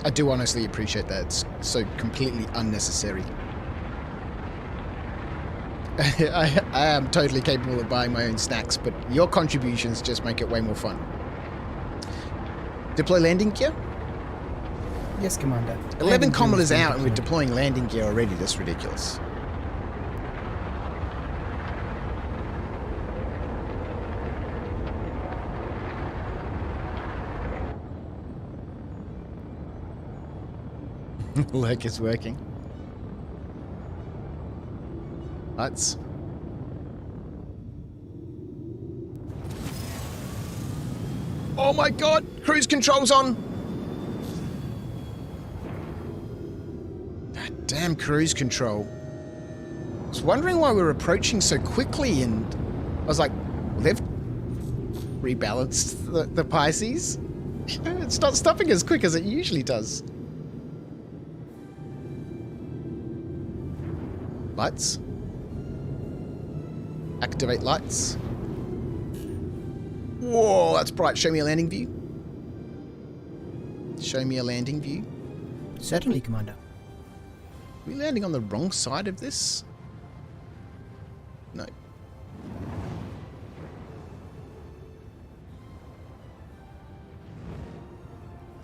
I do honestly appreciate that. It's so completely unnecessary. I am totally capable of buying my own snacks, but your contributions just make it way more fun. Deploy landing gear? Yes, Commander. 11 kilometers out and we're deploying landing gear already. That's ridiculous. Lurk is working. Lights. Oh my god! Cruise control's on! That damn cruise control. I was wondering why we were approaching so quickly, and I was like, well, they've rebalanced the Pisces. It's not stopping as quick as it usually does. Lights. Activate lights. Whoa, that's bright. Show me a landing view. Show me a landing view. Certainly, Commander. Are we landing on the wrong side of this? No.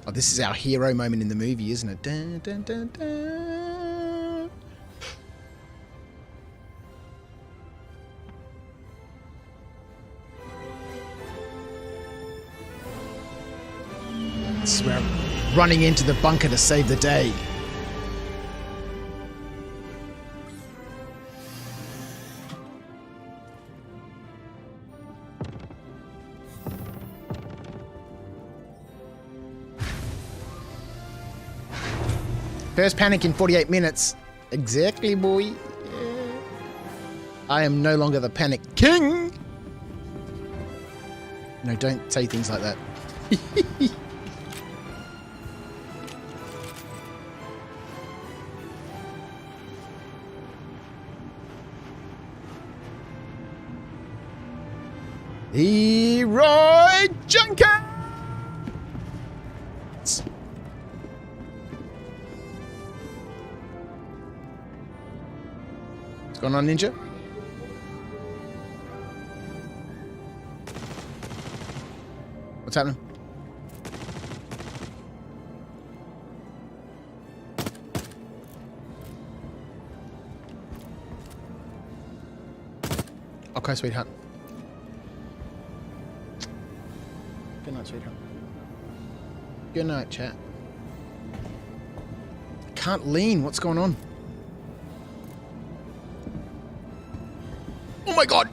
Oh, this is our hero moment in the movie, isn't it? Dun, dun, dun, dun. So we're running into the bunker to save the day. First panic in 48 minutes. Exactly, boy. Yeah. I am no longer the panic king. No, don't say things like that. Leroy Jenkins! What's going on, Ninja? What's happening? Okay, sweetheart. Good night, sweetheart. Good night, chat. I can't lean. What's going on? Oh my god!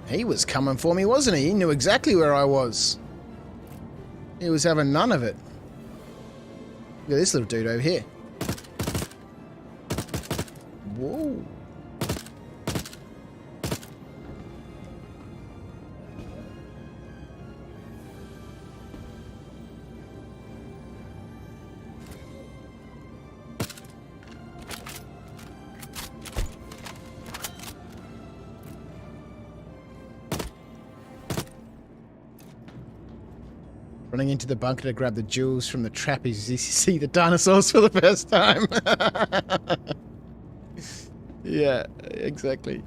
He was coming for me, wasn't he? He knew exactly where I was. He was having none of it. Look at this little dude over here. Whoa. Running into the bunker to grab the jewels from the trappies. You see the dinosaurs for the first time. Yeah, exactly.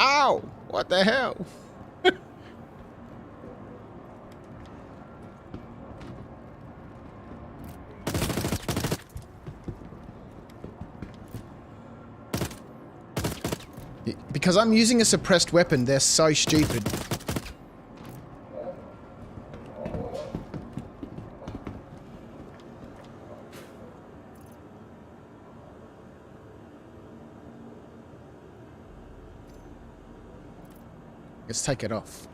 Ow! What the hell? Because I'm using a suppressed weapon, they're so stupid. Let's take it off.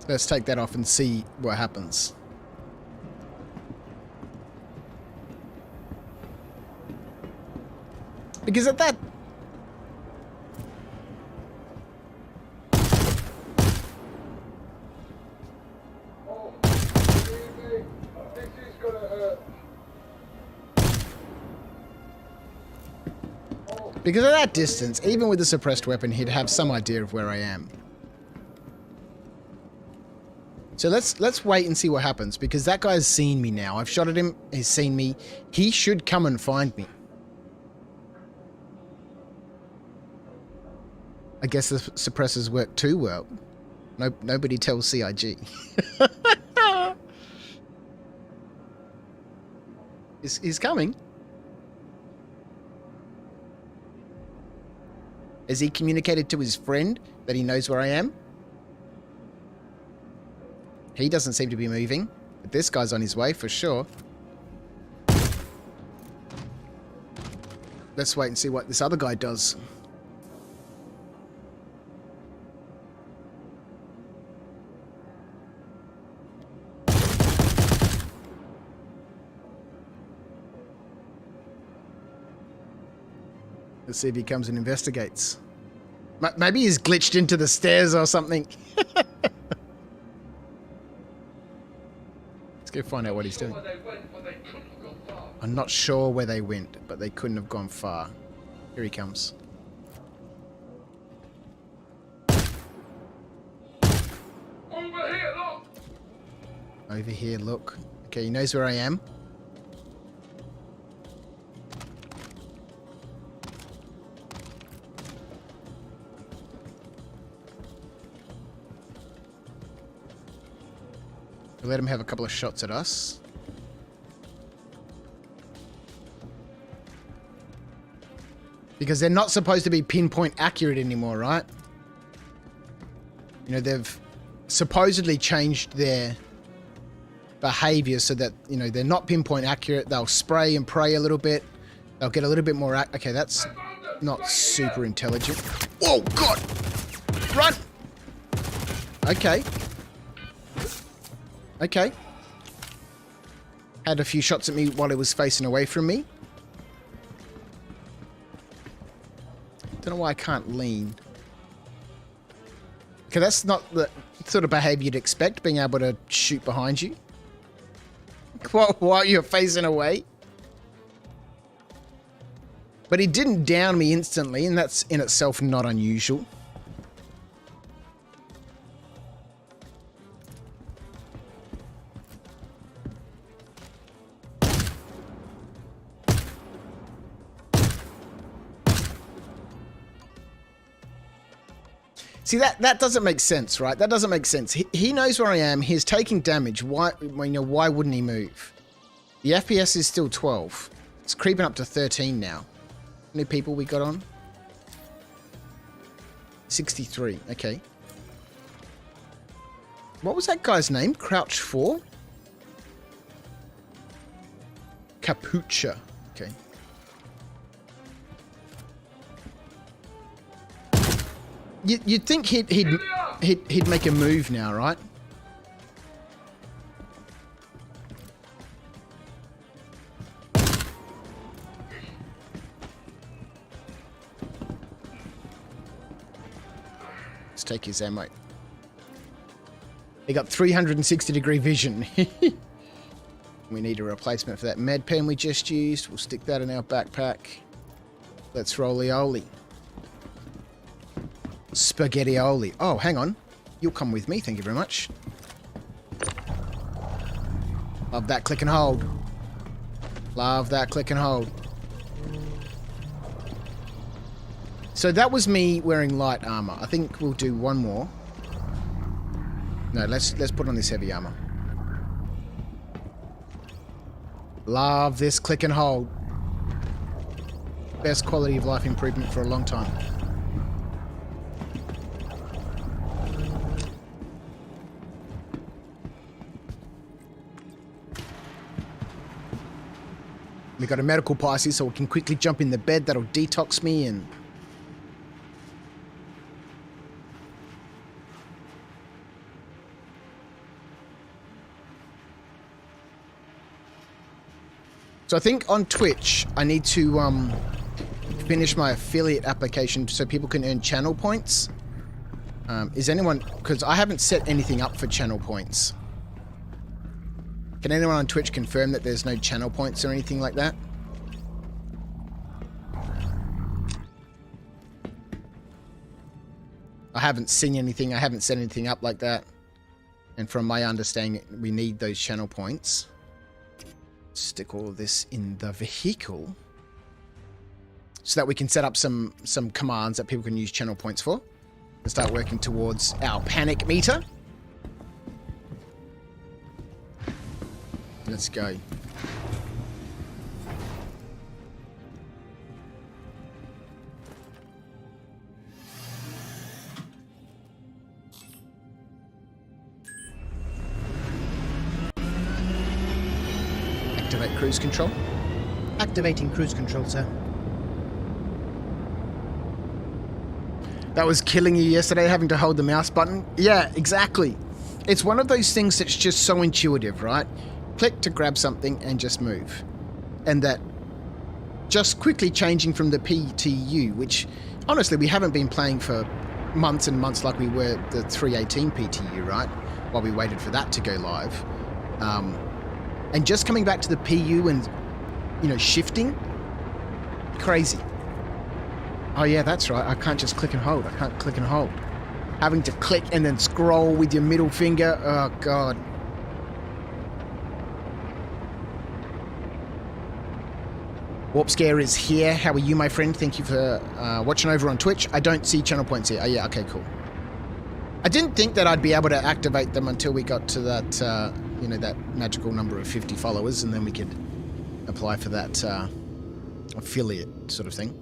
Let's take that off and see what happens. Because at that... Because at that distance, even with a suppressed weapon, he'd have some idea of where I am. So let's wait and see what happens, because that guy's seen me now. I've shot at him, he's seen me. He should come and find me. I guess the suppressors work too well. Nobody tells CIG. He's coming. Has he communicated to his friend that he knows where I am? He doesn't seem to be moving, but this guy's on his way for sure. Let's wait and see what this other guy does. Let's see if he comes and investigates. Maybe he's glitched into the stairs or something. Let's go find out what he's doing. I'm not sure where they went, but they couldn't have gone far. Here he comes. Over here, look. Okay, he knows where I am. We'll let him have a couple of shots at us. Because they're not supposed to be pinpoint accurate anymore, right? You know, they've supposedly changed their behavior so that, you know, they're not pinpoint accurate. They'll spray and pray a little bit. They'll get a little bit more... Okay, that's not super intelligent. Whoa, God! Run! Okay. Okay. Had a few shots at me while he was facing away from me. Don't know why I can't lean. Okay, that's not the sort of behavior you'd expect, being able to shoot behind you while you're facing away. But he didn't down me instantly, and that's in itself not unusual. See, that doesn't make sense, right? That doesn't make sense. He knows where I am. He's taking damage. Why, you know, why wouldn't he move? The FPS is still 12. It's creeping up to 13 now. How many people we got on? 63. Okay. What was that guy's name? Crouch 4? Capucha. Okay. You'd think he'd make a move now, right? Let's take his ammo. He got 360-degree vision. We need a replacement for that med pen we just used. We'll stick that in our backpack. Let's roll-y-oly. Spaghetti-oli. Oh, hang on. You'll come with me, thank you very much. Love that click and hold. Love that click and hold. So that was me wearing light armor. I think we'll do one more. No, let's put on this heavy armor. Love this click and hold. Best quality of life improvement for a long time. We got a medical Pisces, so we can quickly jump in the bed. That'll detox me and... So I think on Twitch, I need to finish my affiliate application so people can earn channel points. Is anyone... Because I haven't set anything up for channel points. Can anyone on Twitch confirm that there's no channel points or anything like that? I haven't seen anything. I haven't set anything up like that. And from my understanding, we need those channel points. Stick all of this in the vehicle so that we can set up some commands that people can use channel points for and start working towards our panic meter. Let's go. Activate cruise control. Activating cruise control, sir. That was killing you yesterday, having to hold the mouse button. Yeah, exactly. It's one of those things that's just so intuitive, right? Click to grab something and just move. And that just quickly changing from the PTU, which honestly we haven't been playing for months and months like we were the 318 PTU, right? While we waited for that to go live. And just coming back to the PU and, you know, shifting. Crazy. Oh yeah, that's right. I can't just click and hold. I can't click and hold. Having to click and then scroll with your middle finger. Oh God. Warp Scare is here. How are you, my friend? Thank you for watching over on Twitch. I don't see channel points here. Oh yeah, okay, cool. I didn't think that I'd be able to activate them until we got to that, you know, that magical number of 50 followers, and then we could apply for that affiliate sort of thing.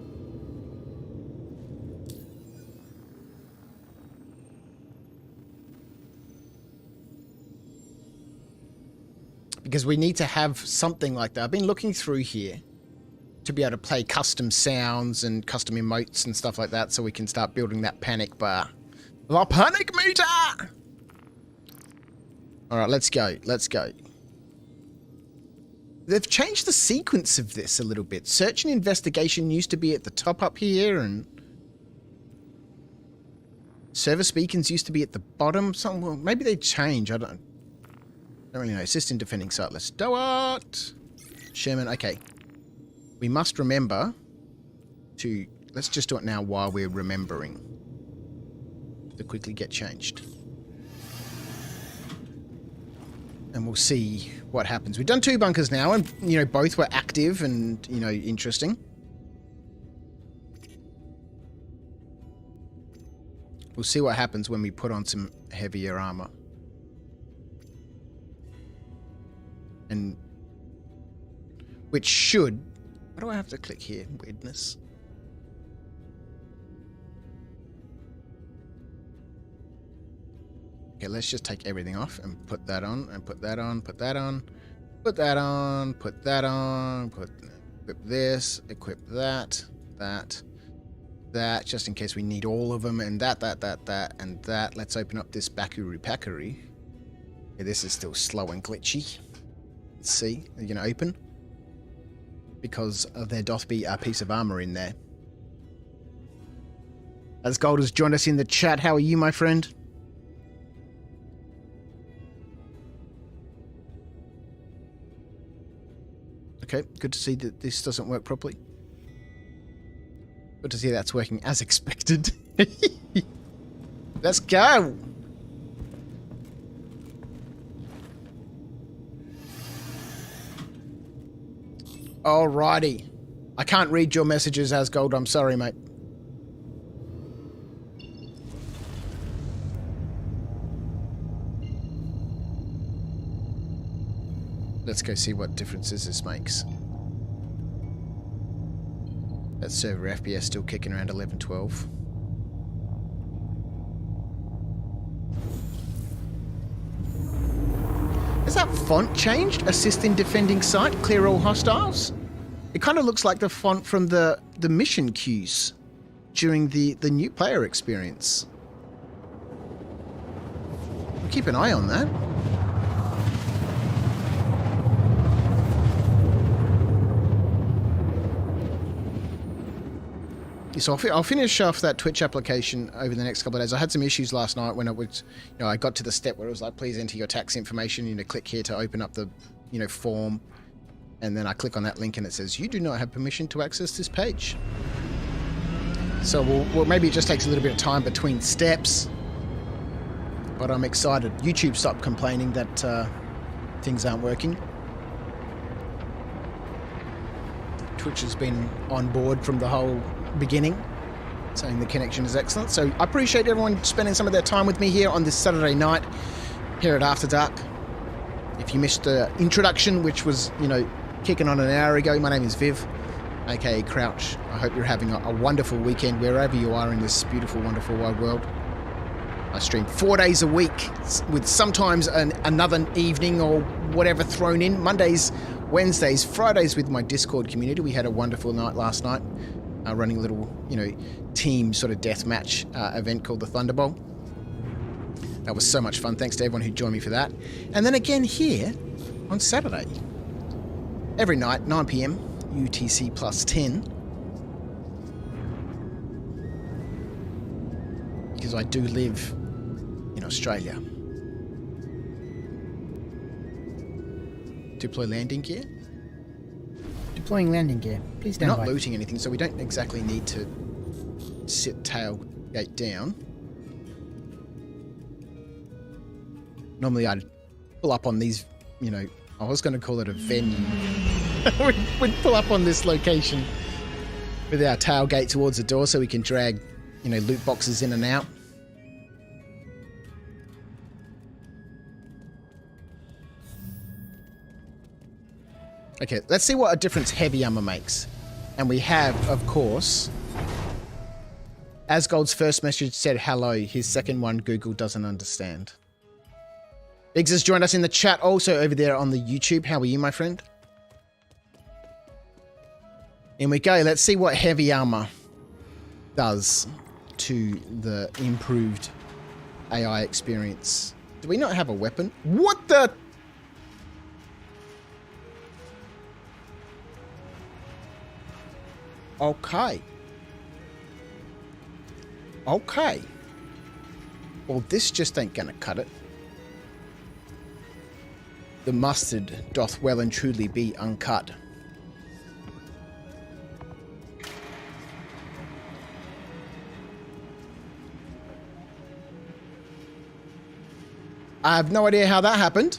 Because we need to have something like that. I've been looking through here to be able to play custom sounds and custom emotes and stuff like that so we can start building that panic bar. The panic meter! Alright, let's go. Let's go. They've changed the sequence of this a little bit. Search and investigation used to be at the top up here, and service beacons used to be at the bottom. Well, maybe they change. I don't really know. Assist in defending site. Let's do it. Sherman, okay. We must remember to... Let's just do it now while we're remembering to quickly get changed. And we'll see what happens. We've done 2 bunkers now, and, you know, both were active and, you know, interesting. We'll see what happens when we put on some heavier armor. And... which should... Why do I have to click here? Weirdness. Okay, let's just take everything off and put that on, and put that on, put that on, put that on, put that on, equip this, equip that, that, just in case we need all of them, and that, and that. Let's open up this Bakuru Pakuru. Okay, this is still slow and glitchy. Let's see, are you going to open? Because there doth be a piece of armor in there. As Gold has joined us in the chat, how are you, my friend? Okay, good to see that this doesn't work properly. Good to see that's working as expected. Let's go! Alrighty. I can't read your messages, Asgold. I'm sorry, mate. Let's go see what differences this makes. That server FPS still kicking around 1112. Has that font changed? Assist in defending site, clear all hostiles? It kind of looks like the font from the mission queues during the new player experience. We'll keep an eye on that. So I'll finish off that Twitch application over the next couple of days. I had some issues last night when it was, I got to the step where it was like, please enter your tax information. Click here to open up the, form. And then I click on that link and it says, you do not have permission to access this page. So well, maybe it just takes a little bit of time between steps. But I'm excited. YouTube stopped complaining that things aren't working. Twitch has been on board from the whole beginning, saying the connection is excellent. So I appreciate everyone spending some of their time with me here on this Saturday night here at After Dark. If you missed the introduction, which was, kicking on an hour ago, my name is Viv, aka Crouch. I hope you're having a wonderful weekend wherever you are in this beautiful, wonderful wide world. I stream 4 days a week with sometimes another evening or whatever thrown in. Mondays, Wednesdays, Fridays with my Discord community. We had a wonderful night last night, running a little, team sort of deathmatch event called the Thunder Bowl. That was so much fun. Thanks to everyone who joined me for that. And then again here on Saturday. Every night, 9 p.m, UTC plus 10. Because I do live in Australia. Deploy landing gear. Deploying landing gear. Please stand We're not by. looting anything, so we don't exactly need to sit tailgate down. Normally I'd pull up on these, I was going to call it a venue. We'd pull up on this location with our tailgate towards the door so we can drag, loot boxes in and out. Okay, let's see what a difference heavy armor makes. And we have, of course, Asgold's first message said hello. His second one, Google doesn't understand. Biggs has joined us in the chat also over there on the YouTube. How are you, my friend? In we go. Let's see what heavy armor does to the improved AI experience. Do we not have a weapon? What the... Okay. Okay. Well, this just ain't gonna cut it. The mustard doth well and truly be uncut. I have no idea how that happened.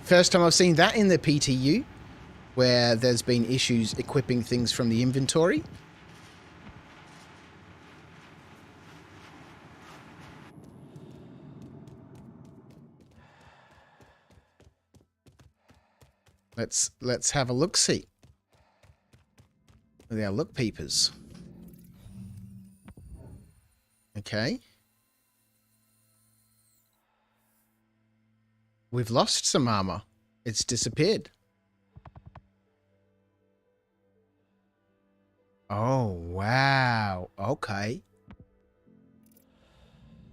First time I've seen that in the PTU, where there's been issues equipping things from the inventory. Let's have a look-see with our look peepers. Okay. We've lost some armor. It's disappeared. Oh, wow. Okay.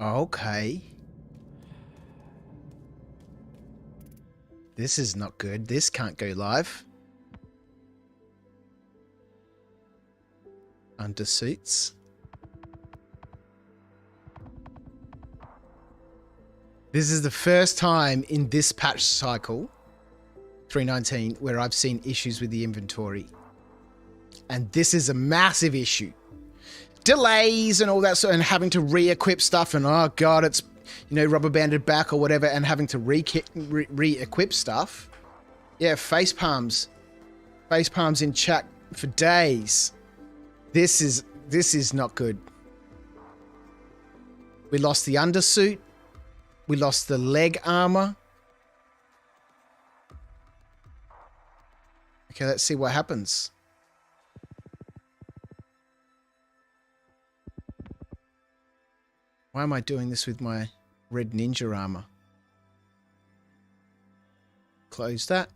Okay. This is not good. This can't go live. Undersuits. This is the first time in this patch cycle, 319, where I've seen issues with the inventory. And this is a massive issue. Delays and all that sort, and having to re-equip stuff, and oh god, it's, rubber banded back or whatever, and having to re-equip stuff. Yeah, face palms in chat for days. This is not good. We lost the undersuit. We lost the leg armor. Okay, let's see what happens. Why am I doing this with my red ninja armor? Close that.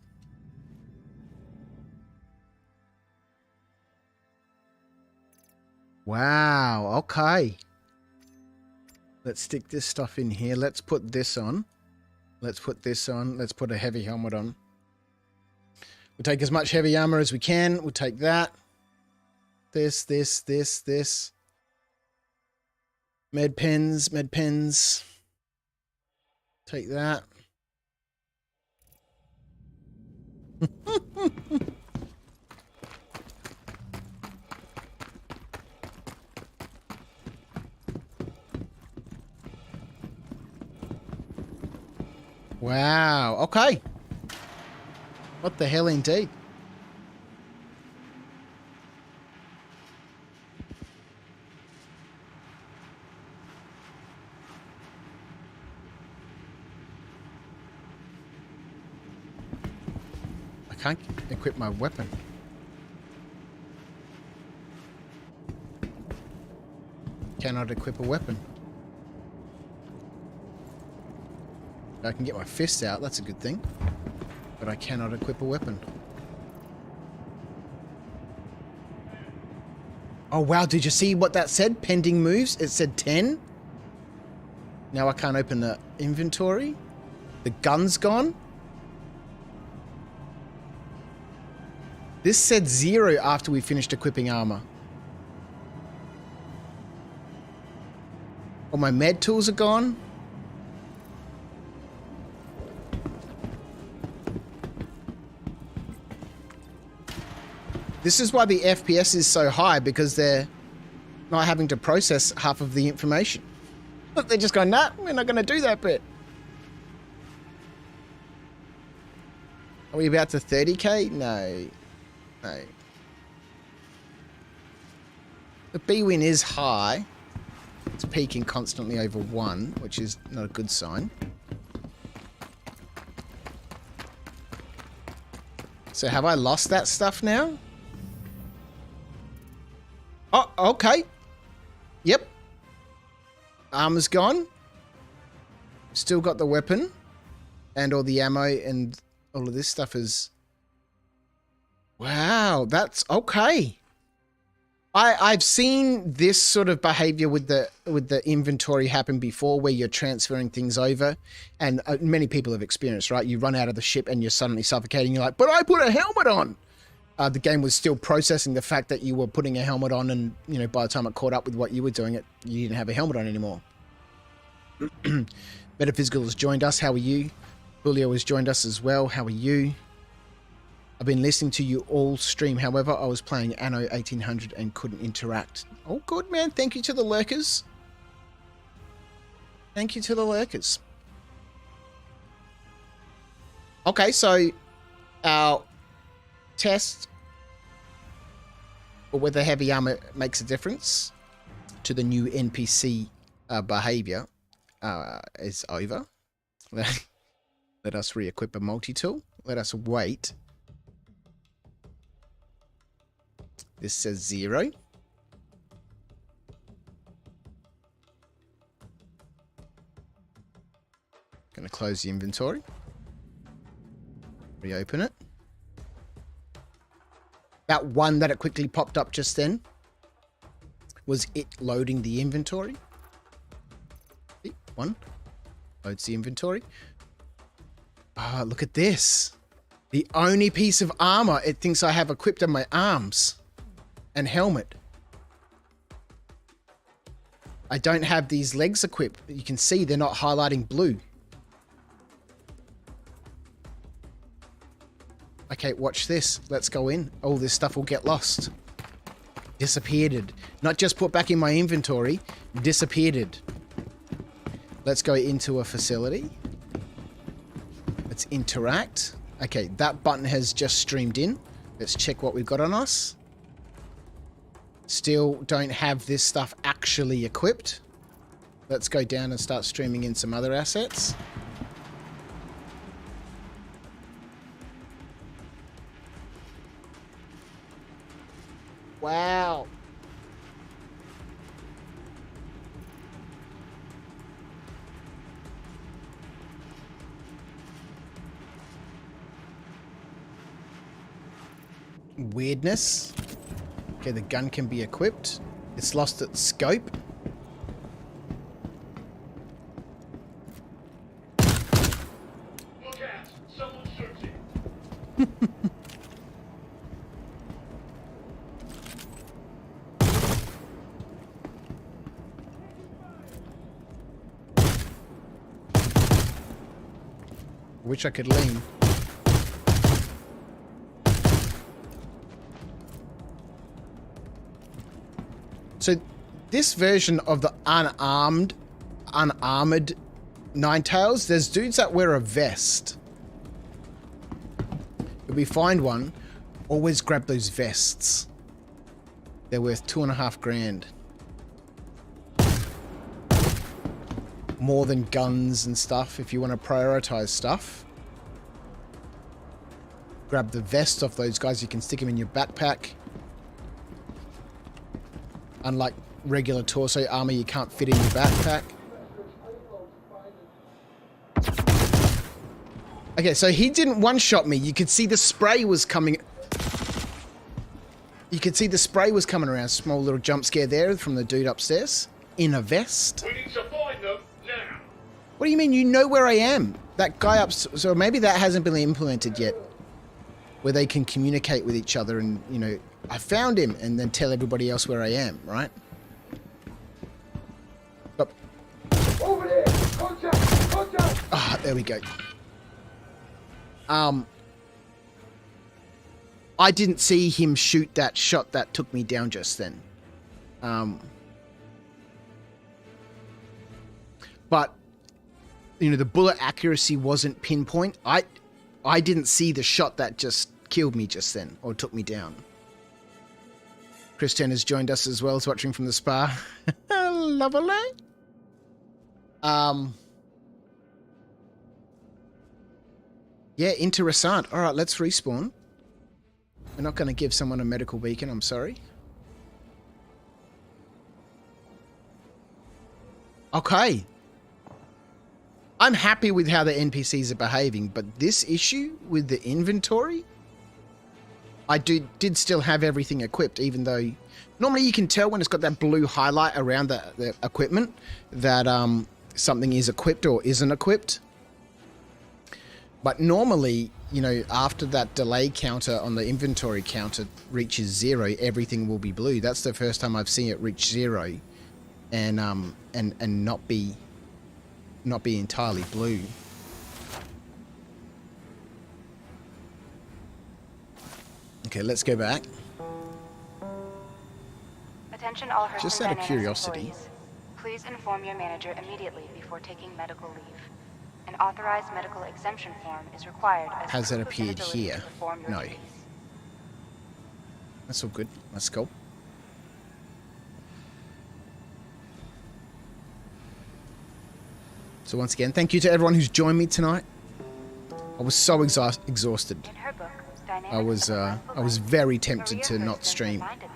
Wow, okay. Let's stick this stuff in here. Let's put this on. Let's put this on. Let's put a heavy helmet on. We'll take as much heavy armor as we can. We'll take that. This. Med pens. Take that. Wow. Okay. What the hell indeed. I can't equip my weapon. Cannot equip a weapon. I can get my fists out, that's a good thing. But I cannot equip a weapon. Oh wow, did you see what that said? Pending moves? It said 10. Now I can't open the inventory. The gun's gone. This said 0 after we finished equipping armor. All my med tools are gone. This is why the FPS is so high, because they're not having to process half of the information. Look, they're just going, nah, we're not going to do that bit. Are we about to 30k? No. No. The B-win is high. It's peaking constantly over 1, which is not a good sign. So have I lost that stuff now? Oh, okay. Yep. Armor's gone. Still got the weapon. And all the ammo and all of this stuff is... Wow, that's okay. I've seen this sort of behavior with the inventory happen before, where you're transferring things over, and many people have experienced, right? You run out of the ship and you're suddenly suffocating. You're like, but I put a helmet on. The game was still processing the fact that you were putting a helmet on, and you know, by the time it caught up with what you were doing, you didn't have a helmet on anymore. Metaphysical has joined us. How are you? Julio has joined us as well. How are you? I've been listening to you all stream. However, I was playing Anno 1800 and couldn't interact. Oh, good, man. Thank you to the lurkers. Thank you to the lurkers. Okay, so our test for whether heavy armor makes a difference to the new NPC behavior is over. Let us re-equip a multi-tool. Let us wait. This says 0. Gonna close the inventory. Reopen it. That one that it quickly popped up just then was it loading the inventory. See, 1 loads the inventory. Ah, look at this. The only piece of armor it thinks I have equipped are my arms and helmet. I don't have these legs equipped. You can see they're not highlighting blue. Okay, watch this. Let's go in. All this stuff will get lost. Disappeared. Not just put back in my inventory. Disappeared. Let's go into a facility. Let's interact. Okay, that button has just streamed in. Let's check what we've got on us. Still don't have this stuff actually equipped. Let's go down and start streaming in some other assets. Wow. Weirdness. Okay, the gun can be equipped. It's lost its scope. Look out! Someone's searching. I wish I could lean. So this version of the unarmored Ninetales, there's dudes that wear a vest. If we find one, always grab those vests. They're worth 2.5 grand. More than guns and stuff. If you want to prioritize stuff, grab the vest off those guys. You can stick them in your backpack. Unlike regular torso armor, you can't fit in your backpack. Okay, so he didn't one-shot me. You could see the spray was coming. You could see the spray was coming around. Small little jump scare there from the dude upstairs in a vest. We need to find them now. What do you mean? You know where I am? That guy up. So maybe that hasn't been implemented yet, where they can communicate with each other and, you know, I found him, and then tell everybody else where I am, right? But Over there. Contact. Contact. ah, there we go. I didn't see him shoot that shot that took me down just then. But you know, the bullet accuracy wasn't pinpoint. I didn't see the shot that just killed me just then, or took me down. Christian has joined us as well, is watching from the spa. Lovely. Yeah, interessant. All right, let's respawn. We're not going to give someone a medical beacon, I'm sorry. Okay. I'm happy with how the NPCs are behaving, but this issue with the inventory, I did still have everything equipped, even though normally you can tell when it's got that blue highlight around the equipment that something is equipped or isn't equipped. But normally, you know, after that delay counter on the inventory counter reaches 0, everything will be blue. That's the first time I've seen it reach 0 and not be entirely blue. Okay, let's go back. Attention all Hearst Just out of Dynamics curiosity. employees. Please inform your manager immediately before taking medical leave. An authorized medical exemption form is required as Has that proof of appeared inability here? to perform your No. duties. That's all good. Let's go. So once again, thank you to everyone who's joined me tonight. I was so exhausted. In her book, I was very tempted to not stream. reminded us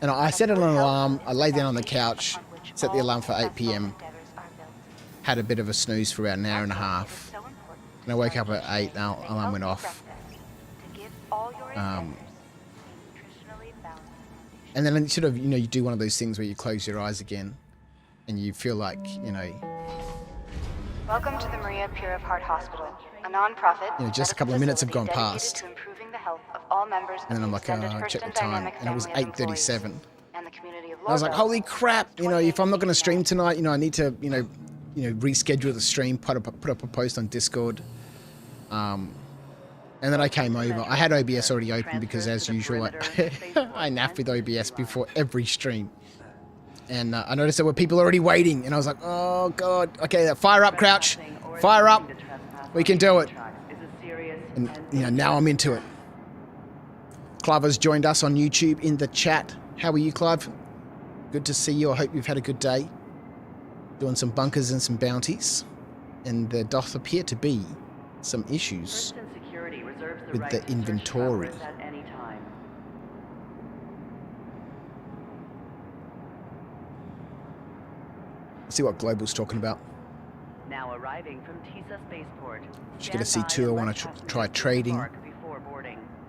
And I set an that alarm. I lay down on the foundation couch, on which set the all alarm for 8 successful p.m. endeavors are built. Had a bit of a snooze for about an hour and a half. So important And I woke up at 8, and our alarm went off. to give all your endeavors a nutritionally balanced foundation. And then sort of, you know, you do one of those things where you close your eyes again, and you feel like, you know, Welcome to the Maria Pure of Heart Hospital, a non-profit. You know, just a medical couple of minutes have facility gone dedicated past. to improving the health of all members and then of I'm the like, oh, extended I'll Hearst check the and time, Dynamic and it was family of 8:37. employees and the community of I was like, Lowbrow. holy crap, you know, if I'm not going to stream tonight, you know, I need to, you know, reschedule the stream, put up a post on Discord. And then I came over. I had OBS already open because, as usual, I naff with OBS before every stream. And I noticed there were people already waiting, and I was like, oh, God. Okay, fire up, Crouch. Fire up. We can do it. And, you know, now I'm into it. Clive has joined us on YouTube in the chat. How are you, Clive? Good to see you. I hope you've had a good day. Doing some bunkers and some bounties. And there doth appear to be some issues with the inventory. Let's see what Global's talking about. Now arriving from Tisa Spaceport. She's going to see two. I want to try trading.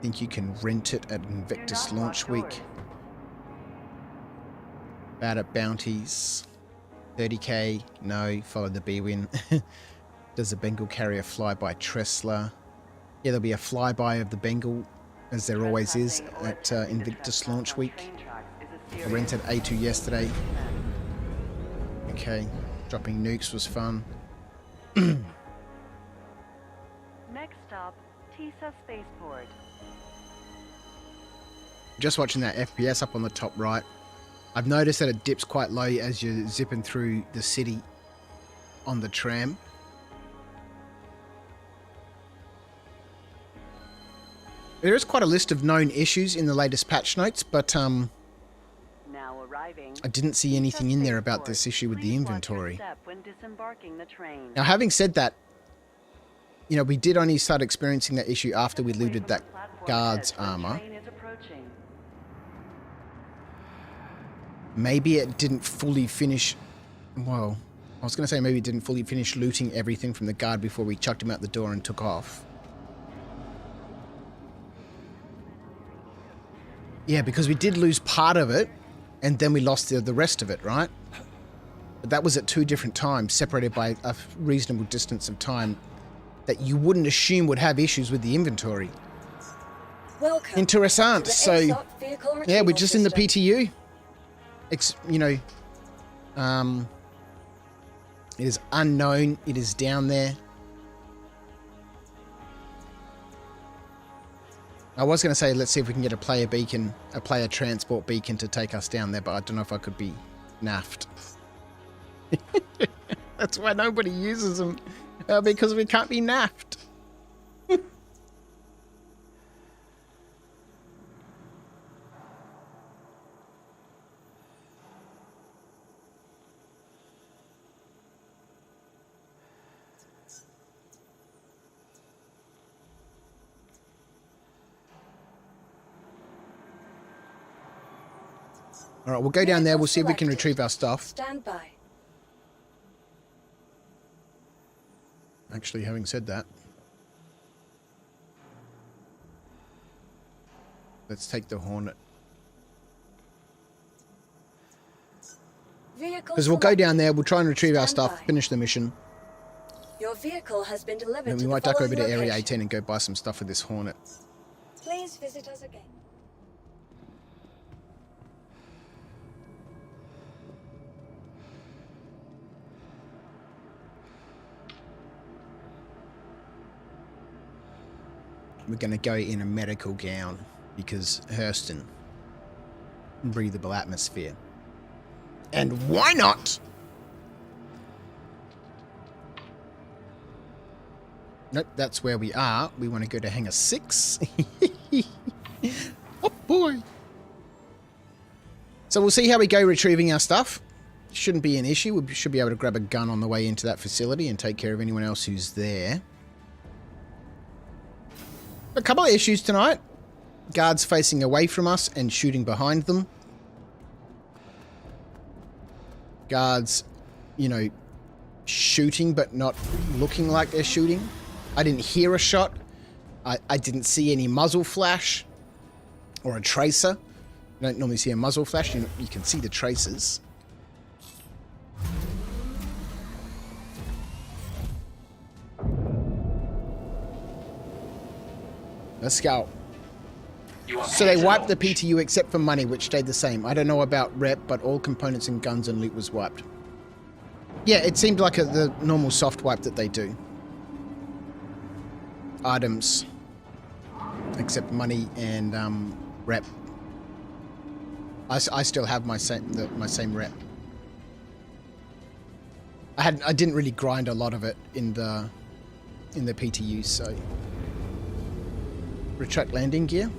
Think you can rent it at Invictus Launch Week. Bad at Bounties. 30k. No. Follow the B-Win. Does the Bengal carry a flyby Tressler? Yeah, there'll be a flyby of the Bengal, as there always is at Invictus Launch Week. I rented A2 yesterday. Okay. Dropping nukes was fun. Next stop, Tisa Spaceport. Just watching that FPS up on the top right. I've noticed that it dips quite low as you're zipping through the city on the tram. There is quite a list of known issues in the latest patch notes, but Now arriving. I didn't see anything in there about this issue with the Please watch your inventory. step when disembarking the train. Now, having said that, you know, we did only start experiencing that issue after we Step away looted from that the platform guard's edge when the armor. train is approaching. Maybe it didn't fully finish... Well, I was going to say maybe it didn't fully finish looting everything from the guard before we chucked him out the door and took off. Yeah, because we did lose part of it, and then we lost the rest of it, right? But that was at 2 different times, separated by a reasonable distance of time that you wouldn't assume would have issues with the inventory. Welcome. Interessant. to the So, EXOT vehicle yeah, we're retrieval just in the system. PTU. It is unknown. It is down there. I was going to say, let's see if we can get a player beacon, a player transport beacon to take us down there, but I don't know if I could be naffed. That's why nobody uses them, because we can't be naffed. All right, we'll go down there. We'll see if we can retrieve our stuff. Stand by. Actually, having said that, let's take the Hornet. Because we'll go down there, we'll try and retrieve our stuff, finish the mission, Your vehicle has been delivered then to we the might duck over following to Area location. 18 and go buy some stuff with this Hornet. Please visit us again. We're going to go in a medical gown because Hurston, breathable atmosphere. And why not? Nope, that's where we are. We want to go to Hangar 6. Oh boy. So we'll see how we go retrieving our stuff. Shouldn't be an issue. We should be able to grab a gun on the way into that facility and take care of anyone else who's there. A couple of issues tonight. Guards facing away from us and shooting behind them. Guards, you know, shooting but not looking like they're shooting. I didn't hear a shot. I didn't see any muzzle flash or a tracer. You don't normally see a muzzle flash. You can see the tracers. Let's go. So they wiped the PTU except for money, which stayed the same. I don't know about rep, but all components and guns and loot was wiped. Yeah, it seemed like the normal soft wipe that they do. Items, except money and rep. I still have my same rep. I didn't really grind a lot of it in the PTU, so. Retract landing gear.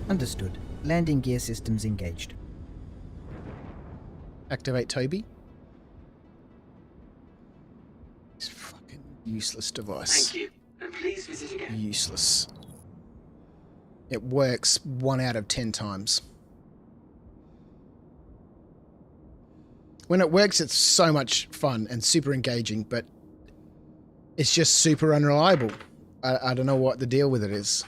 Understood. Landing gear systems engaged. Activate Toby. This fucking useless device. Thank you, and please visit again. Useless. It works 1 out of 10 times. When it works, it's so much fun and super engaging, but it's just super unreliable. I don't know what the deal with it is.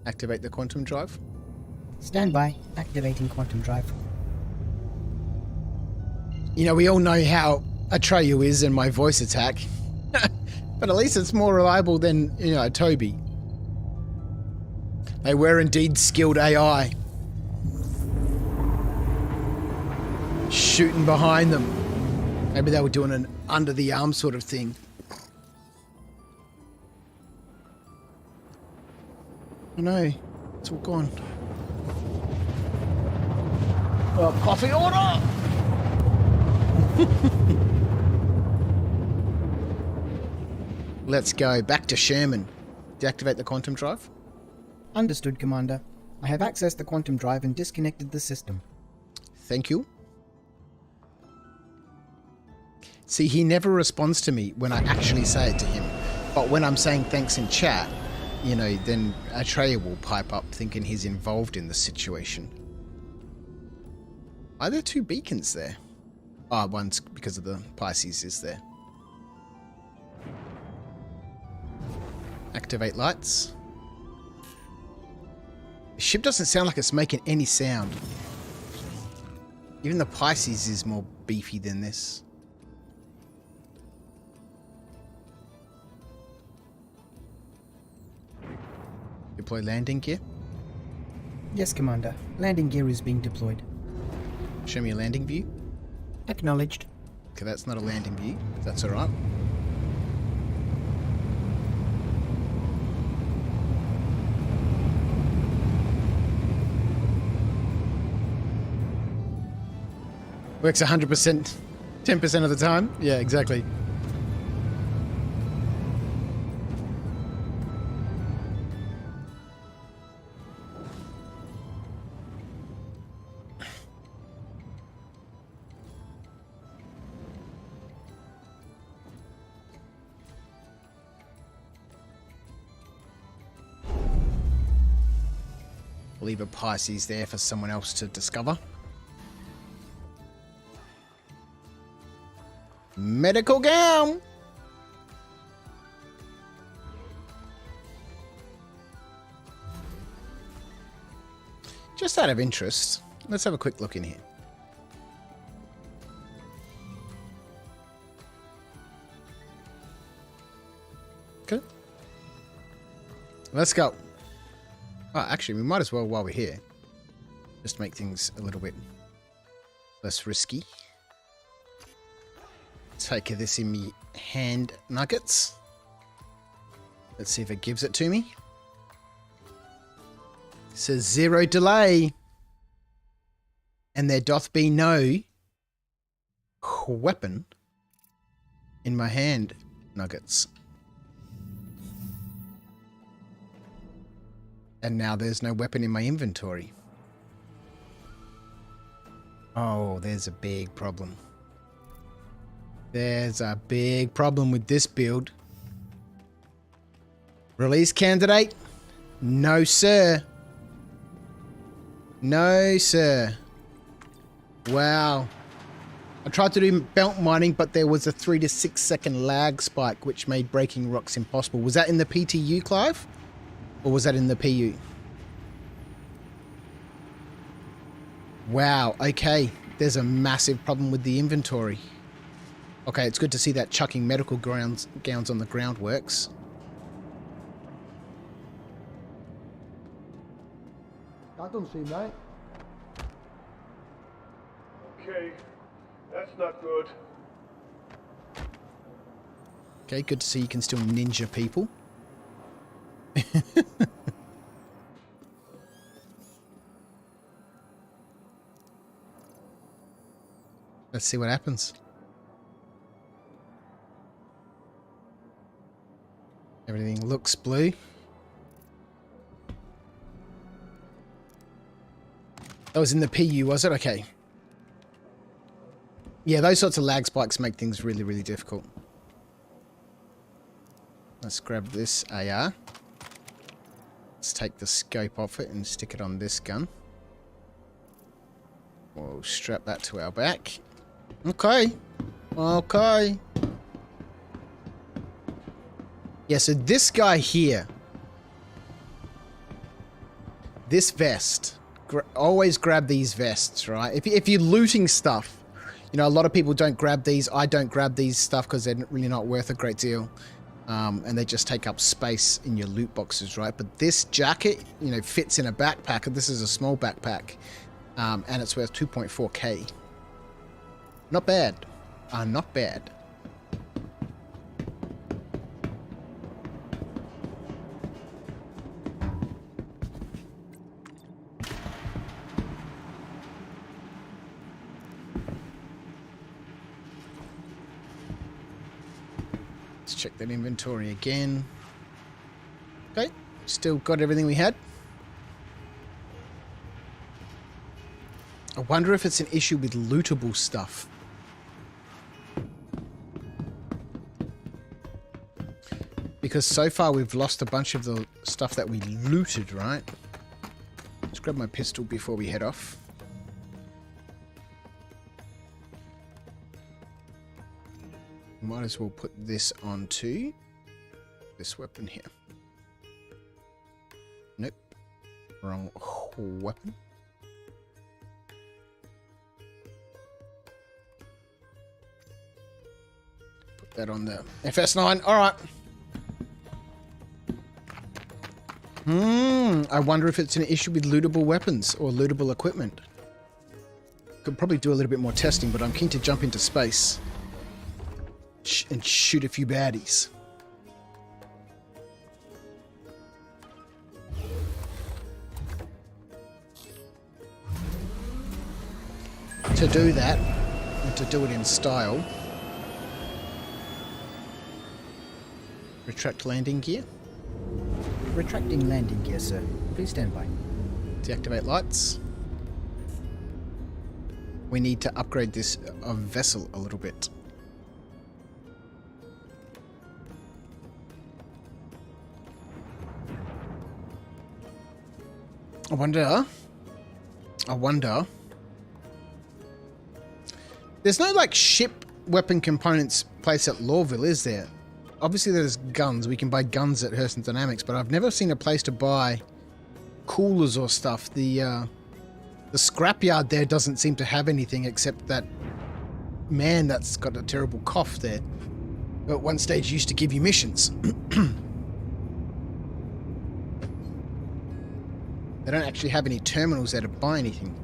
Activate the quantum drive. Stand by. Activating quantum drive. You know, we all know how Atreyu is in my voice attack. But at least it's more reliable than, you know, Toby. They were indeed skilled AI. Shooting behind them. Maybe they were doing an under the arm sort of thing. I know. It's all gone. Coffee order! Let's go back to Sherman. Deactivate the quantum drive. Understood, Commander. I have accessed the quantum drive and disconnected the system. Thank you. See, he never responds to me when I actually say it to him. But when I'm saying thanks in chat, you know, then Atreya will pipe up thinking he's involved in the situation. Are there 2 beacons there? Ah, one's because of the Pisces is there. Activate lights. The ship doesn't sound like it's making any sound. Even the Pisces is more beefy than this. Deploy landing gear. Yes, Commander. Landing gear is being deployed. Show me a landing view. Acknowledged. Okay, that's not a landing view. That's alright. Works 100%, 10% of the time. Yeah, exactly. Leave a Pisces there for someone else to discover. Medical gown! Just out of interest, let's have a quick look in here. Okay. Let's go. Oh, actually, we might as well while we're here. Just make things a little bit less risky. Take this in me hand nuggets. Let's see if it gives it to me. It says 0 delay. And there doth be no weapon in my hand nuggets. And now there's no weapon in my inventory. Oh, there's a big problem. There's a big problem with this build. Release candidate? No, sir. No, sir. Wow. I tried to do belt mining, but there was a 3 to 6 second lag spike, which made breaking rocks impossible. Was that in the PTU, Clive? Or was that in the PU? Wow, okay. There's a massive problem with the inventory. Okay, it's good to see that chucking medical gowns on the ground works. That doesn't seem right. Okay, that's not good. Okay, good to see you can still ninja people. Let's see what happens. Everything looks blue. That was in the PU, was it? Okay. Yeah, those sorts of lag spikes make things really, really difficult. Let's grab this AR. Let's take the scope off it and stick it on this gun. We'll strap that to our back. Okay. Okay. Yeah, so this guy here. This vest. Always grab these vests, right? If you're looting stuff, you know, a lot of people don't grab these. I don't grab these stuff because they're really not worth a great deal. And they just take up space in your loot boxes, right? But this jacket, you know, fits in a backpack. This is a small backpack. And it's worth 2.4k. Not bad. are not bad. Let's check that inventory again. Okay, still got everything we had. I wonder if it's an issue with lootable stuff. Because so far we've lost a bunch of the stuff that we looted, right? Let's grab my pistol before we head off. Might as well put this onto this weapon here. Nope. Wrong weapon. Put that on the FS9. Alright. I wonder if it's an issue with lootable weapons or lootable equipment. Could probably do a little bit more testing, but I'm keen to jump into space and shoot a few baddies. To do that, and to do it in style, retract landing gear. Retracting landing gear, sir. Please stand by. Deactivate lights. We need to upgrade this vessel a little bit. I wonder. There's no like ship weapon components place at Lawville, is there? Obviously there's guns. We can buy guns at Hurston Dynamics, but I've never seen a place to buy coolers or stuff. The scrapyard there doesn't seem to have anything except that man that's got a terrible cough there. But at one stage used to give you missions. They don't actually have any terminals there to buy anything.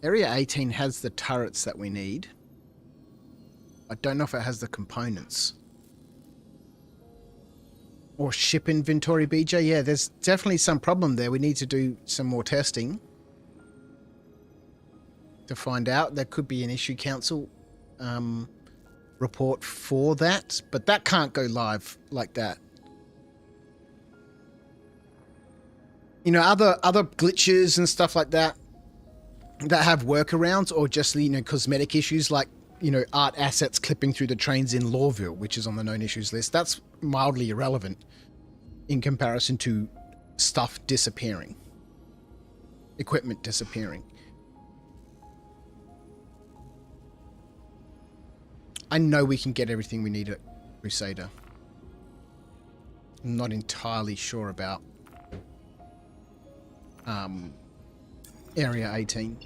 Area 18 has the turrets that we need. I don't know if it has the components. Or ship inventory, BJ. Yeah, there's definitely some problem there. We need to do some more testing to find out. There could be an issue council report for that, but that can't go live like that. You know, other glitches and stuff like that that have workarounds, or just, you know, cosmetic issues like, you know, art assets clipping through the trains in Lawville, which is on the known issues list. That's mildly irrelevant in comparison to stuff disappearing, equipment disappearing. I know we can get everything we need at Crusader. I'm not entirely sure about Area 18.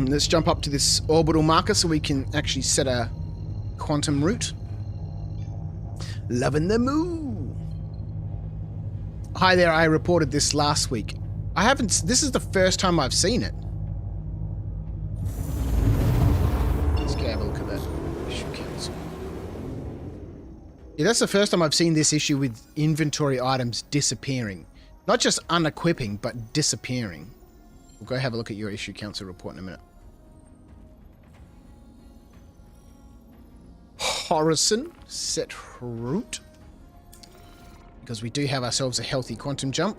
Let's jump up to this orbital marker so we can actually set a quantum route. Loving the move. Hi there, I reported this last week. I haven't, this is the first time I've seen it. Let's go have a look at that issue council. Yeah, that's the first time I've seen this issue with inventory items disappearing. Not just unequipping, but disappearing. We'll go have a look at your issue council report in a minute. Horizon, set route. Because we do have ourselves a healthy quantum jump.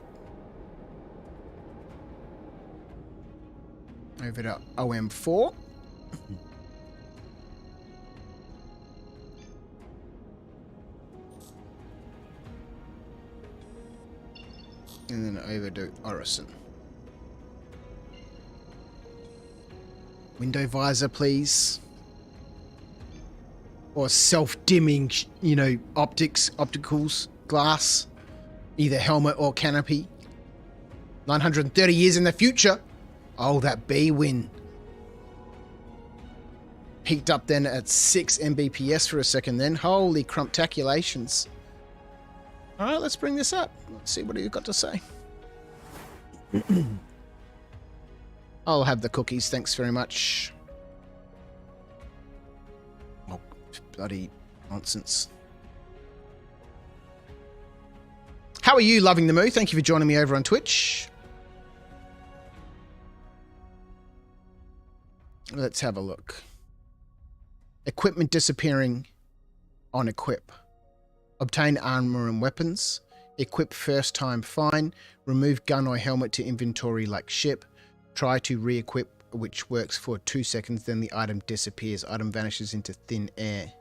Over to OM4. And then over to Orison. Window visor, please. Or self-dimming, you know, opticals, glass. Either helmet or canopy. 930 years in the future. Oh, that B win. Peaked up then at 6 Mbps for a second then. Holy crumptaculations. All right, let's bring this up. Let's see what you've got to say. I'll have the cookies, thanks very much. Oh, bloody nonsense. How are you, Loving the Moo? Thank you for joining me over on Twitch. Let's have a look. Equipment disappearing on equip. Obtain armor and weapons. Equip first time fine. Remove gun or helmet to inventory like ship. Try to re-equip, which works for 2 seconds, then the item disappears. Item vanishes into thin air.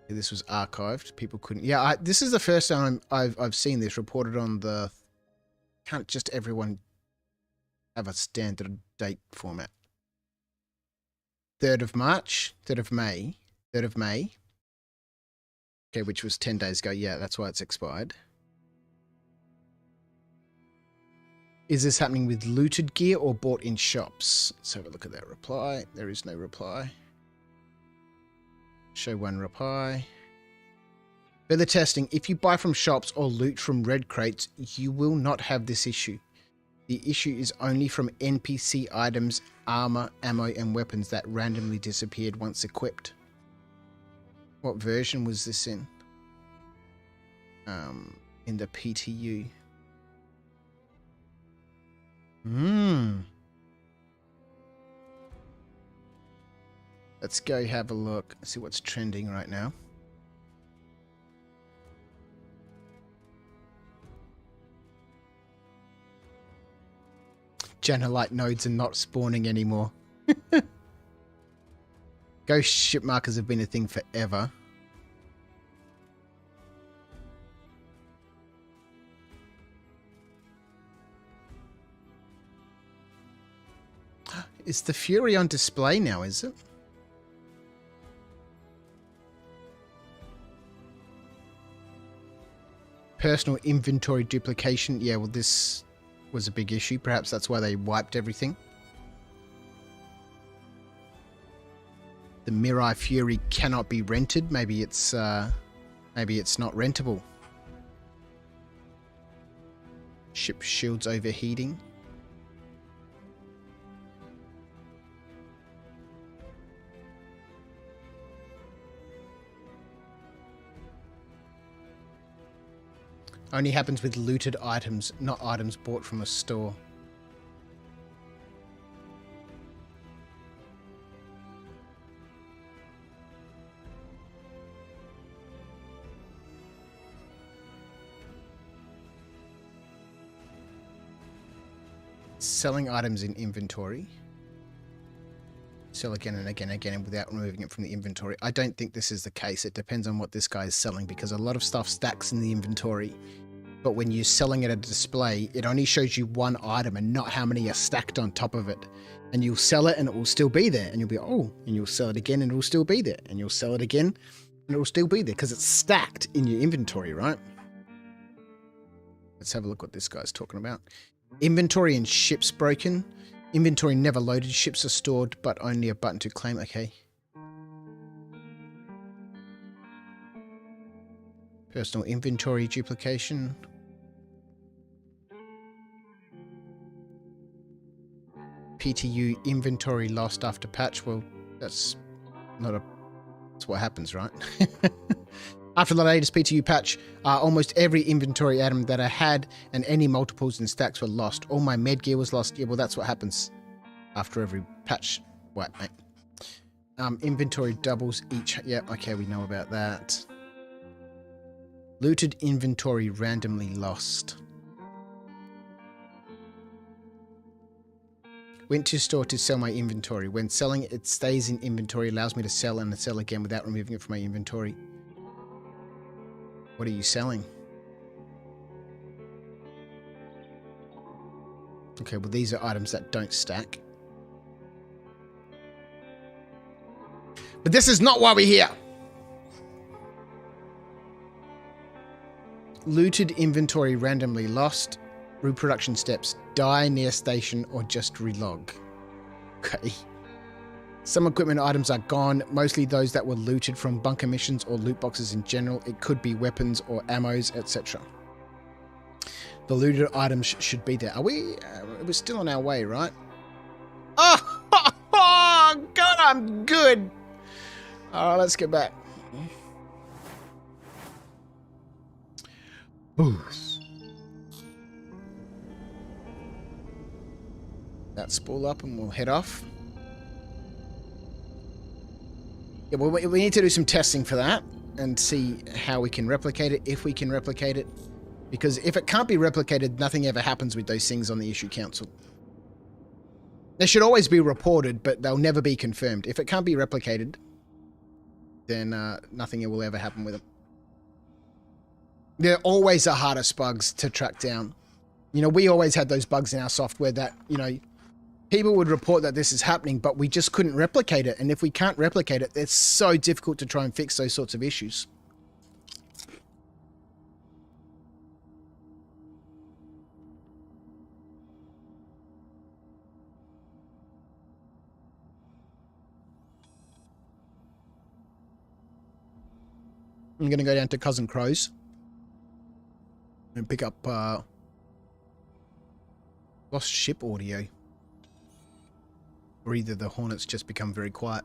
This was archived. People couldn't... Yeah, this is the first time I've seen this reported on the... Can't just everyone have a standard date format. 3rd of March? 3rd of May? 3rd of May? Okay, which was 10 days ago. Yeah, that's why it's expired. Is this happening with looted gear or bought in shops? Let's have a look at that reply. There is no reply. Show one reply. Further testing. If you buy from shops or loot from red crates, you will not have this issue. The issue is only from NPC items, armor, ammo, and weapons that randomly disappeared once equipped. What version was this in? In the PTU. Let's go have a look. See what's trending right now. Janolite nodes are not spawning anymore. Ghost ship markers have been a thing forever. Is the Fury on display now, is it? Personal inventory duplication. Yeah, well, this was a big issue. Perhaps that's why they wiped everything. The Mirai Fury cannot be rented. Maybe it's not rentable. Ship shields overheating. Only happens with looted items, not items bought from a store. Selling items in inventory. Sell again and again and again without removing it from the inventory. I don't think this is the case. It depends on what this guy is selling, because a lot of stuff stacks in the inventory. But when you're selling at a display, it only shows you one item and not how many are stacked on top of it. And you'll sell it and it will still be there. And you'll be, oh, and you'll sell it again and it will still be there. And you'll sell it again and it will still be there because it's stacked in your inventory, right? Let's have a look what this guy's talking about. Inventory and ships broken. Inventory never loaded. Ships are stored, but only a button to claim. Okay. Personal inventory duplication. PTU inventory lost after patch. Well, that's what happens, right? After the latest PTU patch, almost every inventory item that I had and any multiples and stacks were lost. All my med gear was lost. Yeah, well, that's what happens after every patch. What, mate? Inventory doubles each. Yeah, okay, we know about that. Looted inventory randomly lost. Went to store to sell my inventory. When selling, it stays in inventory, allows me to sell and sell again without removing it from my inventory. What are you selling? Okay, well, these are items that don't stack. But this is not why we're here. Looted inventory randomly lost. Reproduction steps. Die near station or just relog. Okay. Some equipment items are gone, mostly those that were looted from bunker missions or loot boxes in general. It could be weapons or ammos, etc. The looted items should be there. Are we? We're still on our way, right? Oh, God, I'm good. All right, let's get back. Booth. That spool up and we'll head off. Yeah, well, we need to do some testing for that and see how we can replicate it, if we can replicate it. Because if it can't be replicated, nothing ever happens with those things on the issue council. They should always be reported, but they'll never be confirmed. If it can't be replicated, then nothing will ever happen with them. They're always the hardest bugs to track down. You know, we always had those bugs in our software that, you know, people would report that this is happening, but we just couldn't replicate it. And if we can't replicate it, it's so difficult to try and fix those sorts of issues. I'm going to go down to Cousin Crow's and pick up lost ship audio. Or either the Hornets just become very quiet.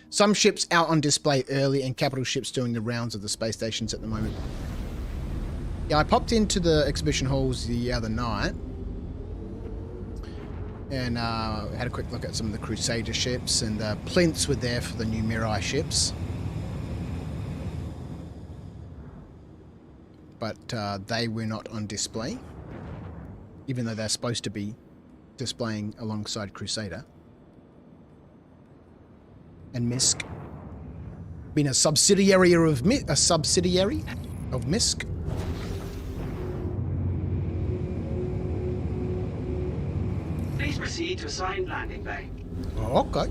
Some ships out on display early and capital ships doing the rounds of the space stations at the moment. Yeah, I popped into the exhibition halls the other night and had a quick look at some of the Crusader ships, and the plinths were there for the new Mirai ships. But they were not on display, even though they're supposed to be displaying alongside Crusader. And Misk, being a subsidiary of Misk. Please proceed to assigned landing bay. Oh, okay.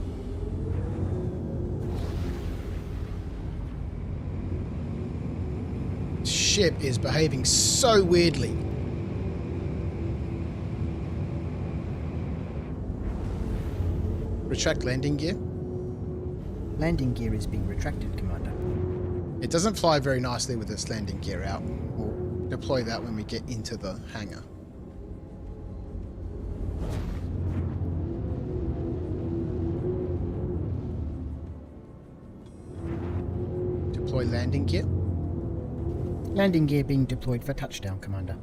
Ship is behaving so weirdly. Retract landing gear. Landing gear is being retracted, Commander. It doesn't fly very nicely with its landing gear out. We'll deploy that when we get into the hangar. Deploy landing gear. Landing gear being deployed for touchdown, Commander.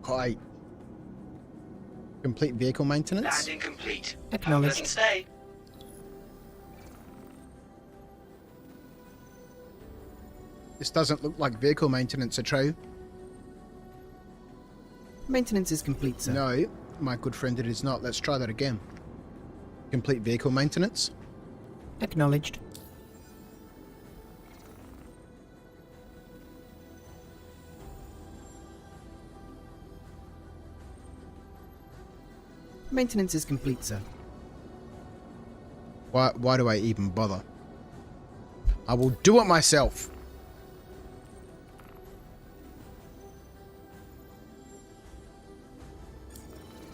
Hi. Complete vehicle maintenance. Landing complete. Acknowledged. Pleasant stay. This doesn't look like vehicle maintenance, Atro. Maintenance is complete, sir. No, my good friend, it is not. Let's try that again. Complete vehicle maintenance. Acknowledged. Maintenance is complete, sir. Why do I even bother? I will do it myself.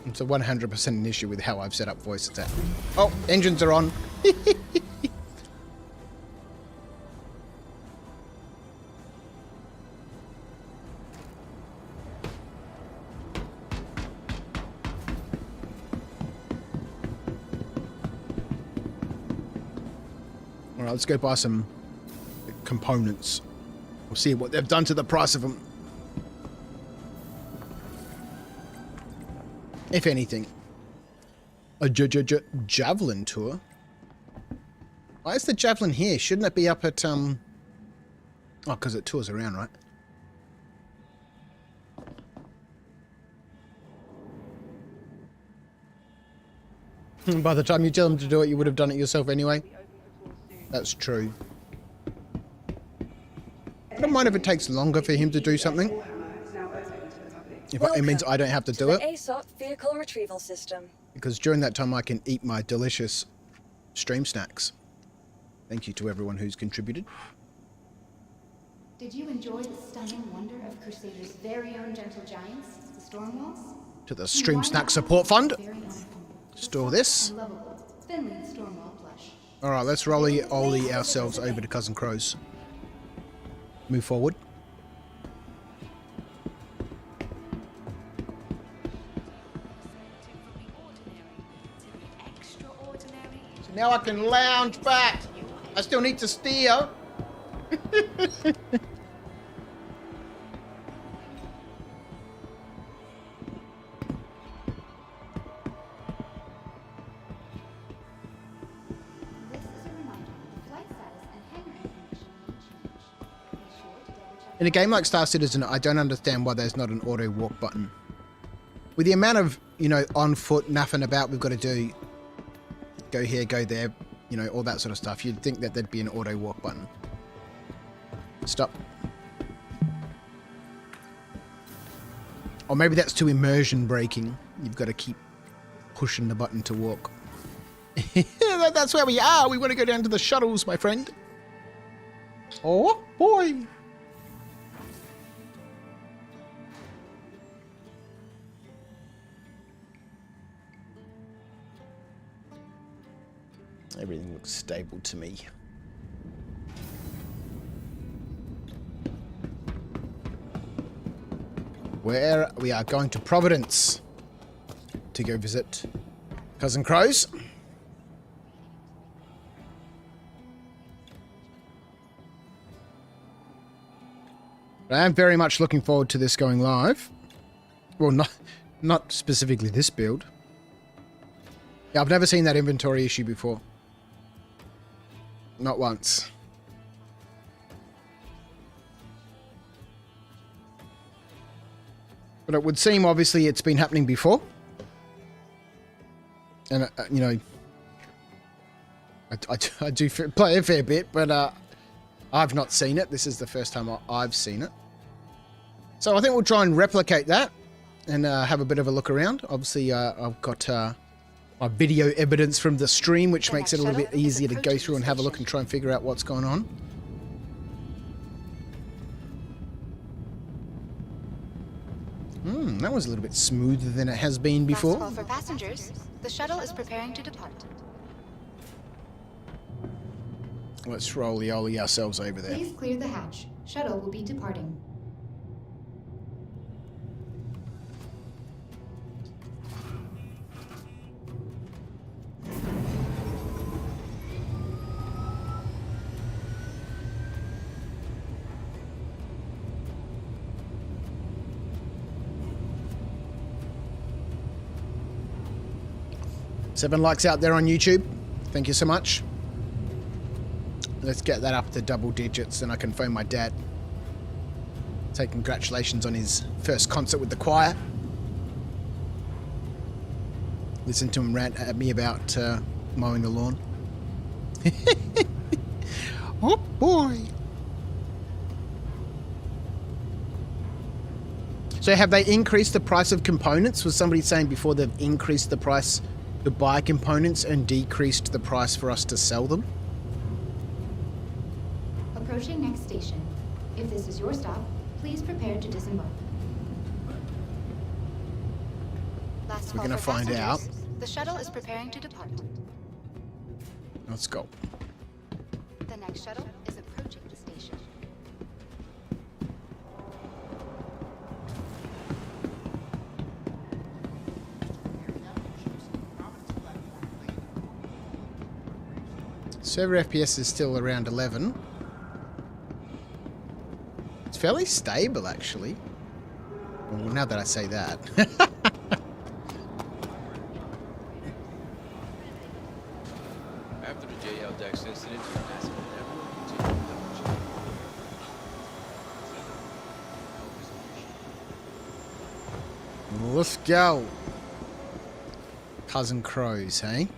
It's a 100% an issue with how I've set up voice attack. Oh, engines are on. Alright, let's go buy some components. We'll see what they've done to the price of them. If anything. A Javelin tour? Why is the Javelin here? Shouldn't it be up at, Oh, because it tours around, right? By the time you tell them to do it, you would have done it yourself anyway. That's true. I don't mind if it takes longer for him to do something. If it means I don't have to do it. ASOP vehicle retrieval system. Because during that time I can eat my delicious stream snacks. Thank you to everyone who's contributed. Did you enjoy the stunning wonder of Crusader's very own gentle giants? storm walls. To the Stream Snack Support Fund. Store this. Finley the storm wall plush. Alright, let's rolly ollie ourselves over to Cousin Crow's. Move forward. So now I can lounge back. I still need to steer. In a game like Star Citizen, I don't understand why there's not an auto walk button. With the amount of, you know, on foot, naffing about we've got to do, go here, go there, you know, all that sort of stuff, you'd think that there'd be an auto walk button. Stop. Or maybe that's too immersion breaking. You've got to keep pushing the button to walk. That's where we are. We want to go down to the shuttles, my friend. Oh, boy. Everything looks stable to me. Where we are going to Providence to go visit Cousin Crows. But I am very much looking forward to this going live. Well, not specifically this build. Yeah, I've never seen that inventory issue before. Not once. But it would seem, obviously, it's been happening before. And, you know, I do play a fair bit, but I've not seen it. This is the first time I've seen it. So I think we'll try and replicate that and have a bit of a look around. Obviously, I've got my video evidence from the stream, which makes it a little bit easier to go through and have a look and try and figure out what's going on. That was a little bit smoother than it has been before. Last call for passengers. The shuttle is preparing to depart. Let's rolly-ollie ourselves over there. Please clear the hatch. Shuttle will be departing. Seven likes out there on YouTube. Thank you so much. Let's get that up to double digits, and I can phone my dad. Say congratulations on his first concert with the choir. Listen to him rant at me about mowing the lawn. Oh boy. So have they increased the price of components? Was somebody saying before they've increased the price to buy components and decreased the price for us to sell them? Approaching next station. If this is your stop, please prepare to disembark. Last We're call gonna for find out. passengers. The shuttle is preparing to depart. Let's go. The next shuttle is approaching the station. Server FPS is still around 11. It's fairly stable, actually. Well, now that I say that. After the JL Dex incident, Let's go. Cousin Crows, hey?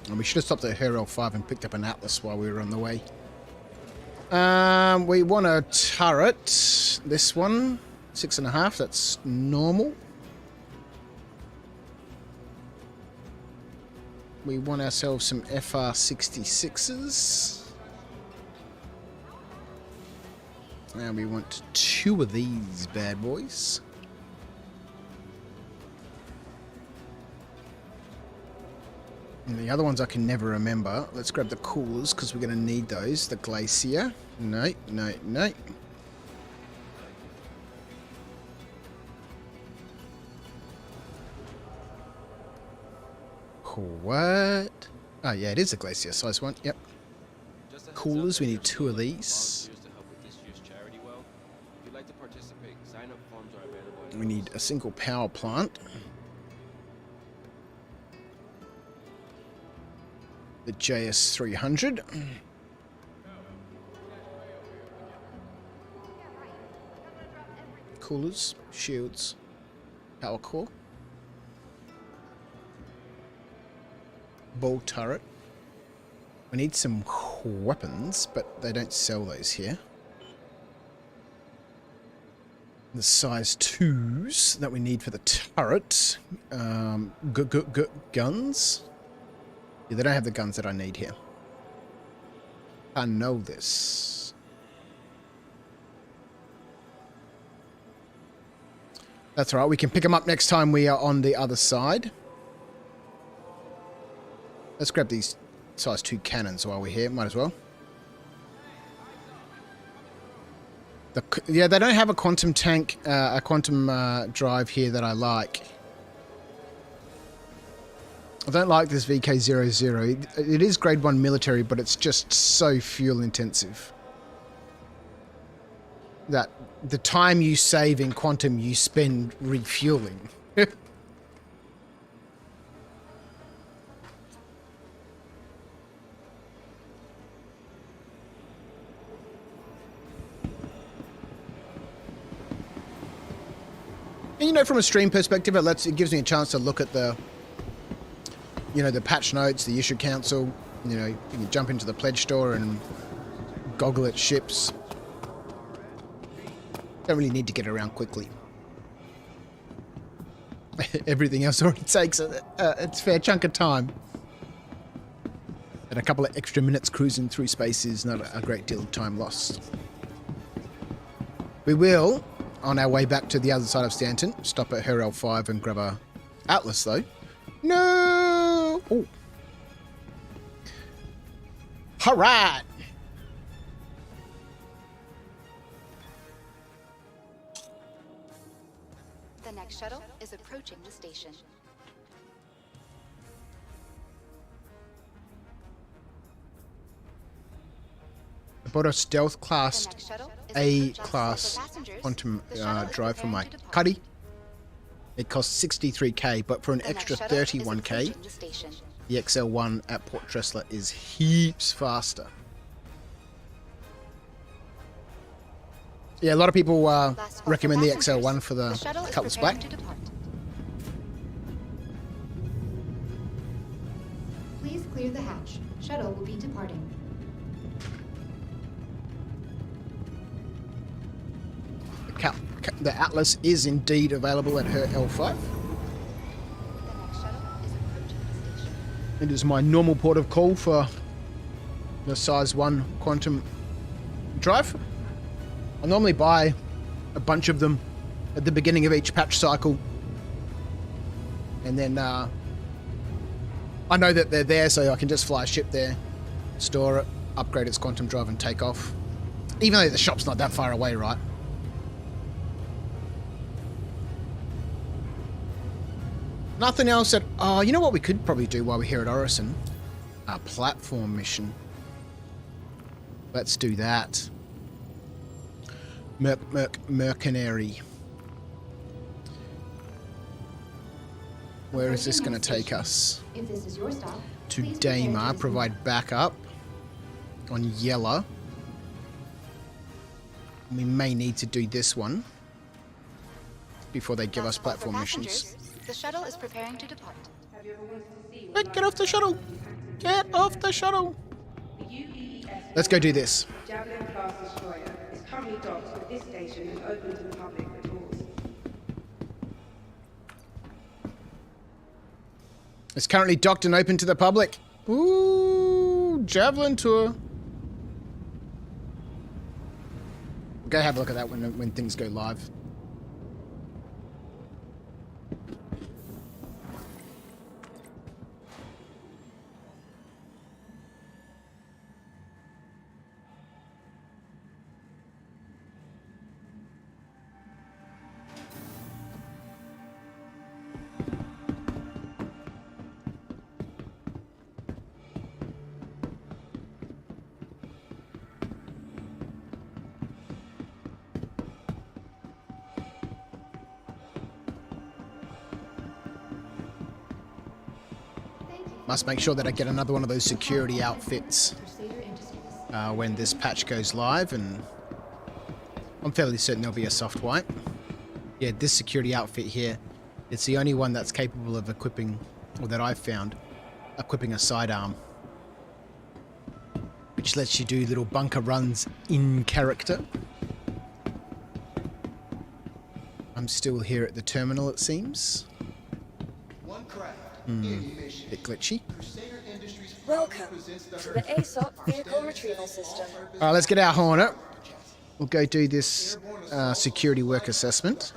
And we should have stopped at Herald 5 and picked up an Atlas while we were on the way. We want a turret. This one, 6.5. That's normal. We want ourselves some FR66s. And we want 2 of these bad boys. And the other ones I can never remember. Let's grab the coolers because we're going to need those. The glacier. No, no, no. What? Oh, yeah, it is a glacier size one. Yep. Coolers, we need 2 of these. We need a single power plant. The JS300. Coolers, shields, power core. Ball turret. We need some weapons, but they don't sell those here. The size 2s that we need for the turret. Guns. Yeah, they don't have the guns that I need here. I know this. That's all right. We can pick them up next time we are on the other side. Let's grab these size 2 cannons while we're here. Might as well. Yeah, they don't have a quantum tank, a quantum drive here that I like. I don't like this VK00. It is grade 1 military, but it's just so fuel intensive. That the time you save in quantum, you spend refueling. And, you know, from a stream perspective, it gives me a chance to look at the, you know, the patch notes, the issue council. You know, you can jump into the pledge store and goggle at ships. Don't really need to get around quickly. Everything else already takes a fair chunk of time. And a couple of extra minutes cruising through space is not a great deal of time lost. We will, on our way back to the other side of Stanton, stop at her L5 and grab a Atlas, though. No! Oh. All right. The next shuttle is approaching the station. I bought a stealth class A class quantum drive for my Cuddy. It costs 63k, but for an extra 31k, the XL1 at Port Tressler is heaps faster. Yeah, a lot of people recommend the XL1 for the Cutlass Black. Please clear the hatch. Shuttle will be departing. The Atlas is indeed available at her L5. It is my normal port of call for the size 1 quantum drive. I normally buy a bunch of them at the beginning of each patch cycle. And then I know that they're there, so I can just fly a ship there, store it, upgrade its quantum drive and take off. Even though the shop's not that far away, right? Nothing else that... Oh, you know what we could probably do while we're here at Orison? A platform mission. Let's do that. Mercenary. Where is this going to take us? If this is your stop, to please prepare Daymar, to provide backup on Yella. We may need to do this one before they give us platform missions. The shuttle is preparing to depart. Wait, get off the shuttle! Get off the shuttle! Let's go do this. Javelin class destroyer is currently docked at this station and open to the public for tours. It's currently docked and open to the public. Ooh, Javelin tour. Go have a look at that when things go live. Must make sure that I get another one of those security outfits when this patch goes live, and I'm fairly certain there'll be a soft wipe. Yeah, this security outfit here, it's the only one that's capable of equipping, or that I've found, equipping a sidearm, which lets you do little bunker runs in character. I'm still here at the terminal, it seems. Bit glitchy. Welcome to the ASOP vehicle retrieval system. Alright, let's get our Hornet. We'll go do this security work assessment.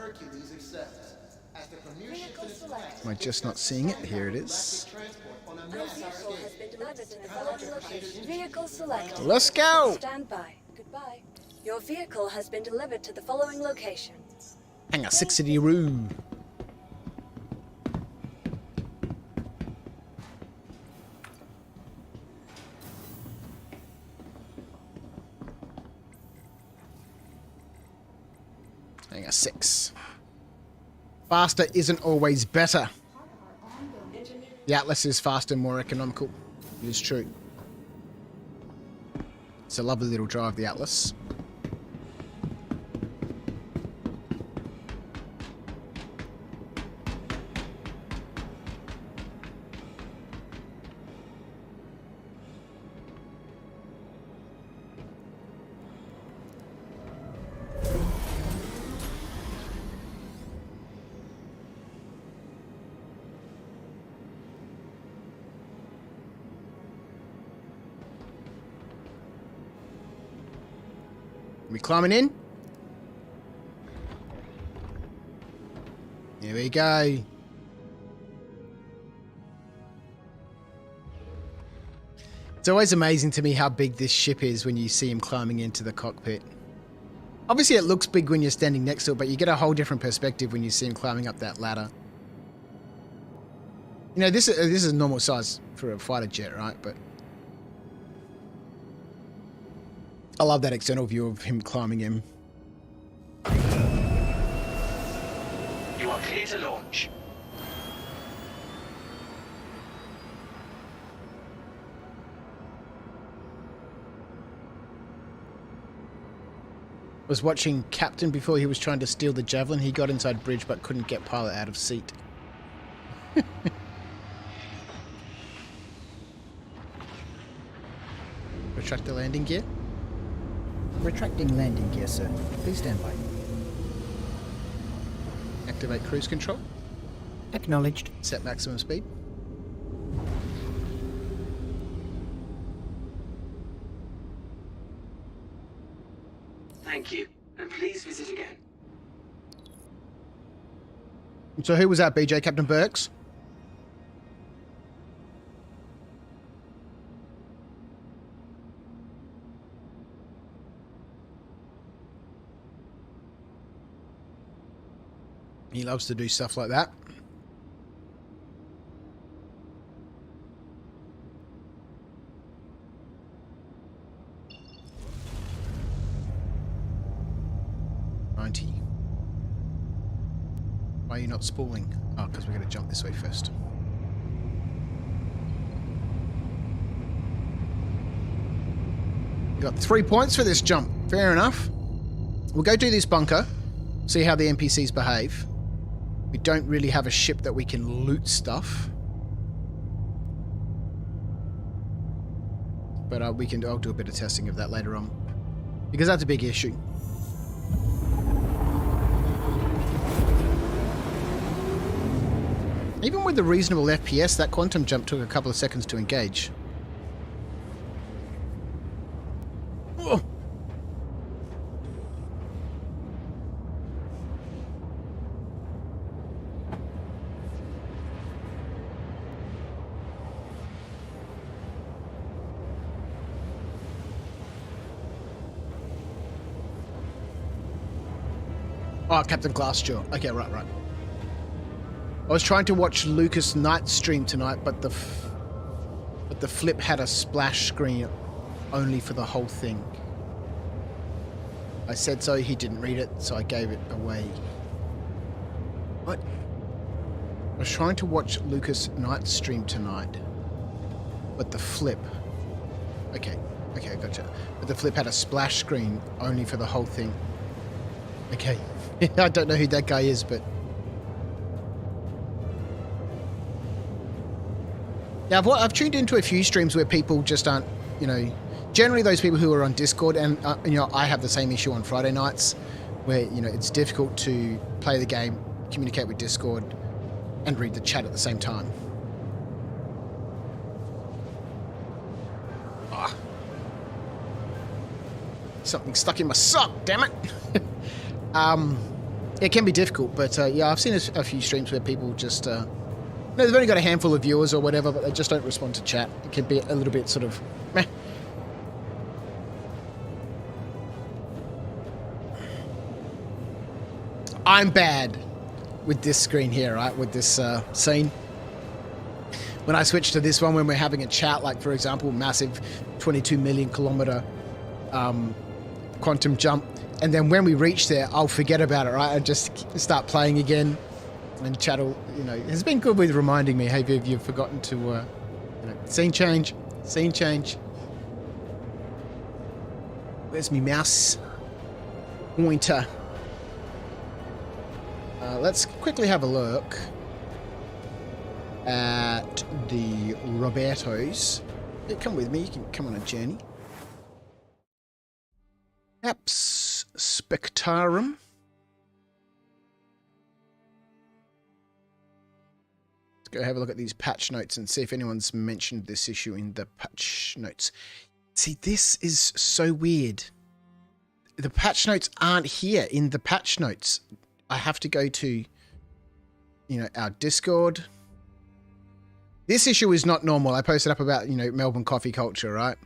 Am I just not seeing it? Here it is. Vehicle selected. Let's go! Stand by. Goodbye. Your vehicle has been delivered to the following location. Hang on, 60 room. Hang on, 6. Faster isn't always better. The Atlas is faster and more economical. It is true. It's a lovely little drive, the Atlas. We climbing in? Here we go. It's always amazing to me how big this ship is when you see him climbing into the cockpit. Obviously it looks big when you're standing next to it, but you get a whole different perspective when you see him climbing up that ladder. You know, this is normal size for a fighter jet, right? But I love that external view of him climbing in. You are clear to launch. Was watching Captain before he was trying to steal the Javelin. He got inside bridge but couldn't get pilot out of seat. Retract the landing gear. Retracting landing gear, sir. Please stand by. Activate cruise control. Acknowledged. Set maximum speed. Thank you, and please visit again. So who was that, BJ? Captain Burks? He loves to do stuff like that. Why are you not spooling? Oh, because we're going to jump this way first. You got 3 points for this jump. Fair enough. We'll go do this bunker. See how the NPCs behave. We don't really have a ship that we can loot stuff. But I'll do a bit of testing of that later on. Because that's a big issue. Even with the reasonable FPS, that quantum jump took a couple of seconds to engage. Oh. Oh, Captain Glassjaw. Okay, right. I was trying to watch Lucas Knight's stream tonight, but the flip had a splash screen only for the whole thing. I said so, he didn't read it, so I gave it away. What? I was trying to watch Lucas Knight's stream tonight, but the flip... Okay, gotcha. But the flip had a splash screen only for the whole thing. Okay. I don't know who that guy is, but... Yeah, I've tuned into a few streams where people just aren't, you know... Generally those people who are on Discord, and, you know, I have the same issue on Friday nights, where, you know, it's difficult to play the game, communicate with Discord, and read the chat at the same time. Ah. Something stuck in my sock, damn it! It can be difficult, but yeah, I've seen a few streams where people just, you know, they've only got a handful of viewers or whatever, but they just don't respond to chat. It can be a little bit sort of meh. I'm bad with this screen here, right? With this scene. When I switch to this one, when we're having a chat, like for example, massive 22 million kilometer quantum jump. And then when we reach there, I'll forget about it, right? I just start playing again, and chat will, you know, it's been good with reminding me, hey, Viv, you've forgotten to, you know, scene change. Where's me mouse pointer? Let's quickly have a look at the Robertos. Yeah, come with me, you can come on a journey. Apps Spectarum. Let's go have a look at these patch notes and see if anyone's mentioned this issue in the patch notes. See, this is so weird. The patch notes aren't here in the patch notes. I have to go to, you know, our Discord. This issue is not normal. I posted up about, you know, Melbourne coffee culture, right?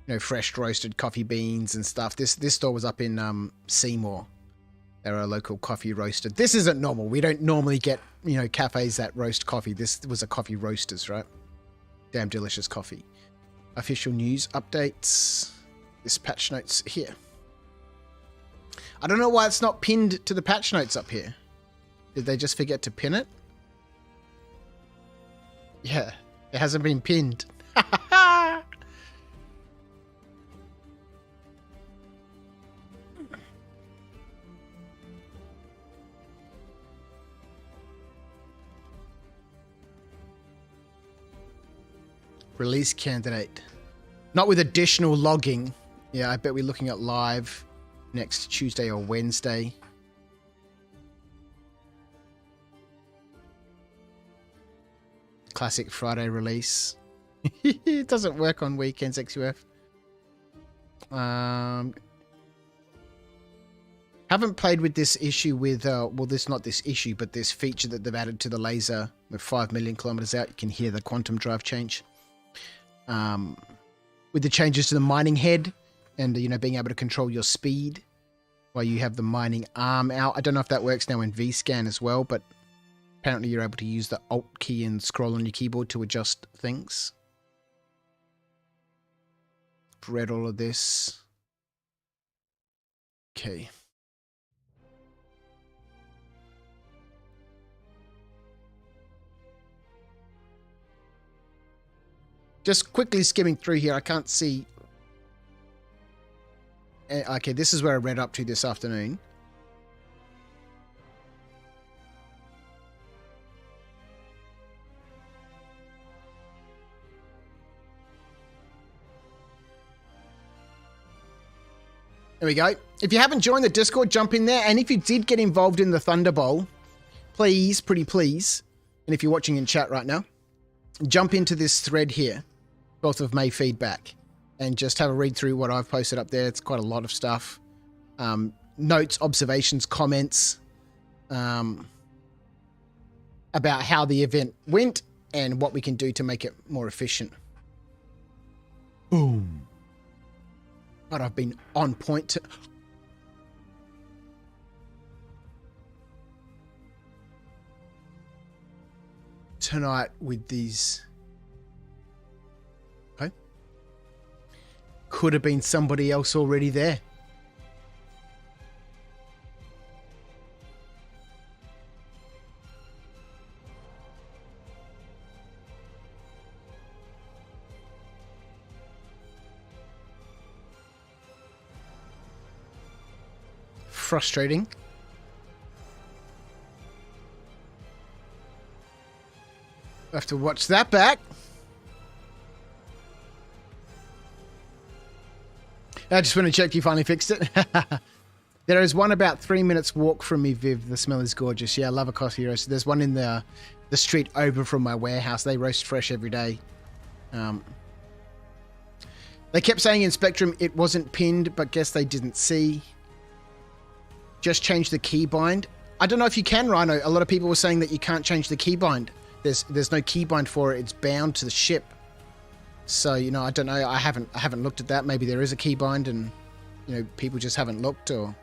You know, fresh roasted coffee beans and stuff. This store was up in Seymour. They're a local coffee roaster. This isn't normal. We don't normally get, you know, cafes that roast coffee. This was a coffee roasters, right? Damn delicious coffee. Official news updates. This patch notes here. I don't know why it's not pinned to the patch notes up here. Did they just forget to pin it? Yeah, it hasn't been pinned. Release candidate. Not with additional logging. Yeah, I bet we're looking at live next Tuesday or Wednesday. Classic Friday release. It doesn't work on weekends, XUF. Haven't played with this issue with, well, this not this issue, but this feature that they've added to the laser with 5 million kilometers out. You can hear the quantum drive change. With the changes to the mining head and, you know, being able to control your speed while you have the mining arm out. I don't know if that works now in VScan as well, but apparently you're able to use the Alt key and scroll on your keyboard to adjust things. Read all of this. Okay. Just quickly skimming through here, I can't see. Okay, this is where I read up to this afternoon. There we go. If you haven't joined the Discord, jump in there. And if you did get involved in the Thunder Bowl, please, pretty please, and if you're watching in chat right now, jump into this thread here, 12th of May feedback, and just have a read through what I've posted up there. It's quite a lot of stuff. Notes, observations, comments about how the event went and what we can do to make it more efficient. Boom. But I've been on point to... tonight with these. Okay. Could have been somebody else already there. Frustrating. I have to watch that back. I just want to check you finally fixed it. There is one about 3 minutes walk from me, Viv. The smell is gorgeous. Yeah, I love a coffee roast. There's one in the street over from my warehouse. They roast fresh every day. They kept saying in Spectrum it wasn't pinned, but guess they didn't see. Just change the keybind. I don't know if you can, Rhino. A lot of people were saying that you can't change the keybind. There's no keybind for it. It's bound to the ship. So, you know, I don't know. I haven't looked at that. Maybe there is a keybind and, you know, people just haven't looked or...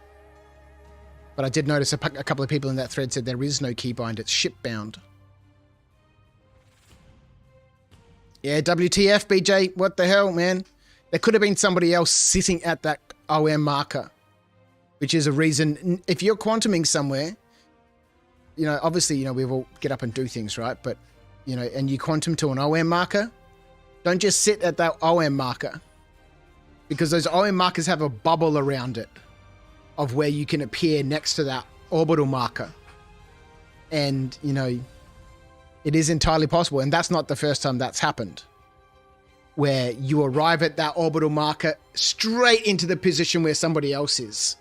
But I did notice a couple of people in that thread said there is no keybind. It's ship bound. Yeah, WTF, BJ. What the hell, man? There could have been somebody else sitting at that OM marker, which is a reason. If you're quantuming somewhere, you know, obviously, you know, we will get up and do things, right? But, you know, and you quantum to an OM marker, don't just sit at that OM marker, because those OM markers have a bubble around it of where you can appear next to that orbital marker. And, you know, it is entirely possible. And that's not the first time that's happened, where you arrive at that orbital marker straight into the position where somebody else is.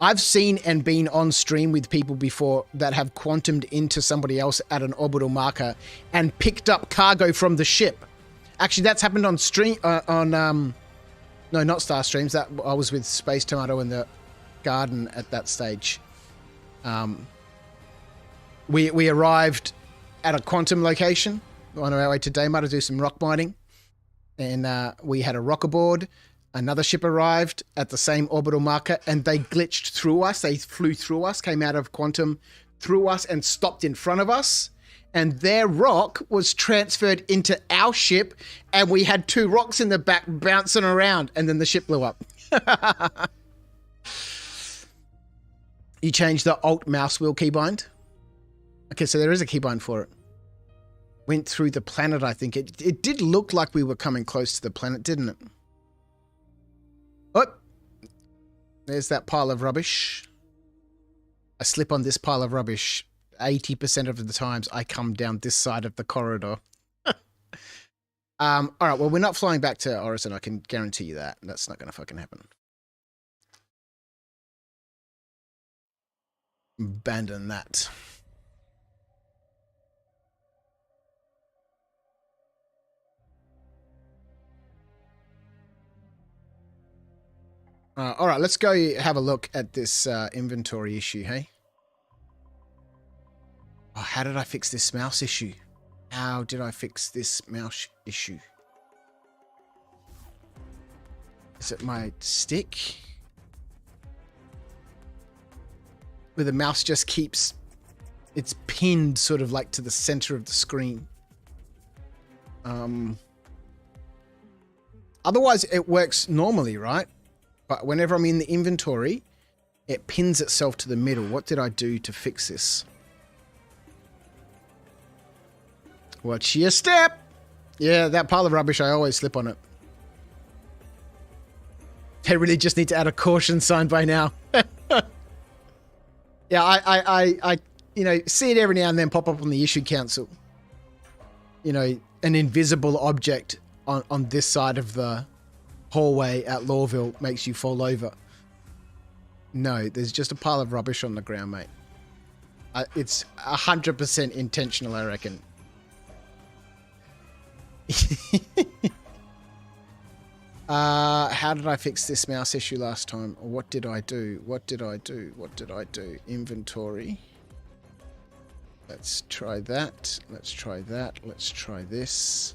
I've seen and been on stream with people before that have quantumed into somebody else at an orbital marker and picked up cargo from the ship. Actually, that's happened on stream, no, not Star Streams. That I was with Space Tomato in the garden at that stage. We arrived at a quantum location on our way to Daymar to do some rock mining. And we had a rock aboard. Another ship arrived at the same orbital marker and they glitched through us. They flew through us, came out of quantum, through us and stopped in front of us. And their rock was transferred into our ship and we had two rocks in the back bouncing around and then the ship blew up. You changed the Alt mouse wheel keybind? Okay, so there is a keybind for it. Went through the planet, I think. It did look like we were coming close to the planet, didn't it? Oh, there's that pile of rubbish. I slip on this pile of rubbish 80% of the times I come down this side of the corridor. All right, well, we're not flying back to Orison. I can guarantee you that. That's not going to fucking happen. Abandon that. All right, let's go have a look at this inventory issue, hey? Oh, how did I fix this mouse issue? How did I fix this mouse issue? Is it my stick? Where the mouse just keeps... It's pinned sort of like to the center of the screen. Otherwise, it works normally, right? But whenever I'm in the inventory, it pins itself to the middle. What did I do to fix this? Watch your step! Yeah, that pile of rubbish, I always slip on it. They really just need to add a caution sign by now. Yeah, I you know, see it every now and then pop up on the issue council. You know, an invisible object on this side of the hallway at Lawville makes you fall over. No, there's just a pile of rubbish on the ground, mate. It's 100% intentional, I reckon. How did I fix this mouse issue last time? What did I do? What did I do? What did I do? Inventory. Let's try that. Let's try that. Let's try this.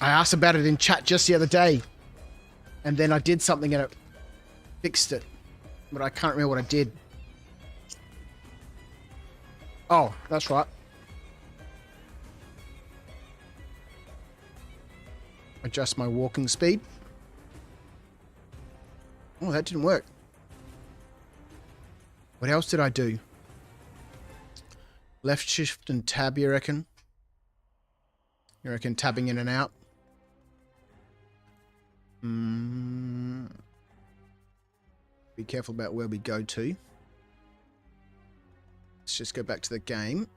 I asked about it in chat just the other day. And then I did something and it fixed it. But I can't remember what I did. Oh, that's right. Adjust my walking speed. Oh, that didn't work. What else did I do? Left shift and tab, you reckon? You reckon tabbing in and out? Be careful about where we go to. Let's just go back to the game.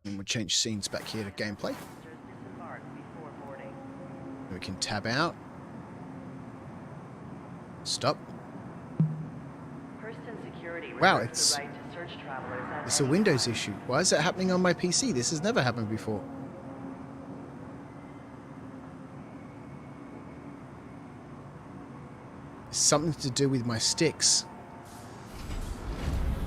And we'll change scenes back here to gameplay. We can tab out. Stop. Wow, it's a Windows issue. Why is that happening on my PC? This has never happened before. Something to do with my sticks.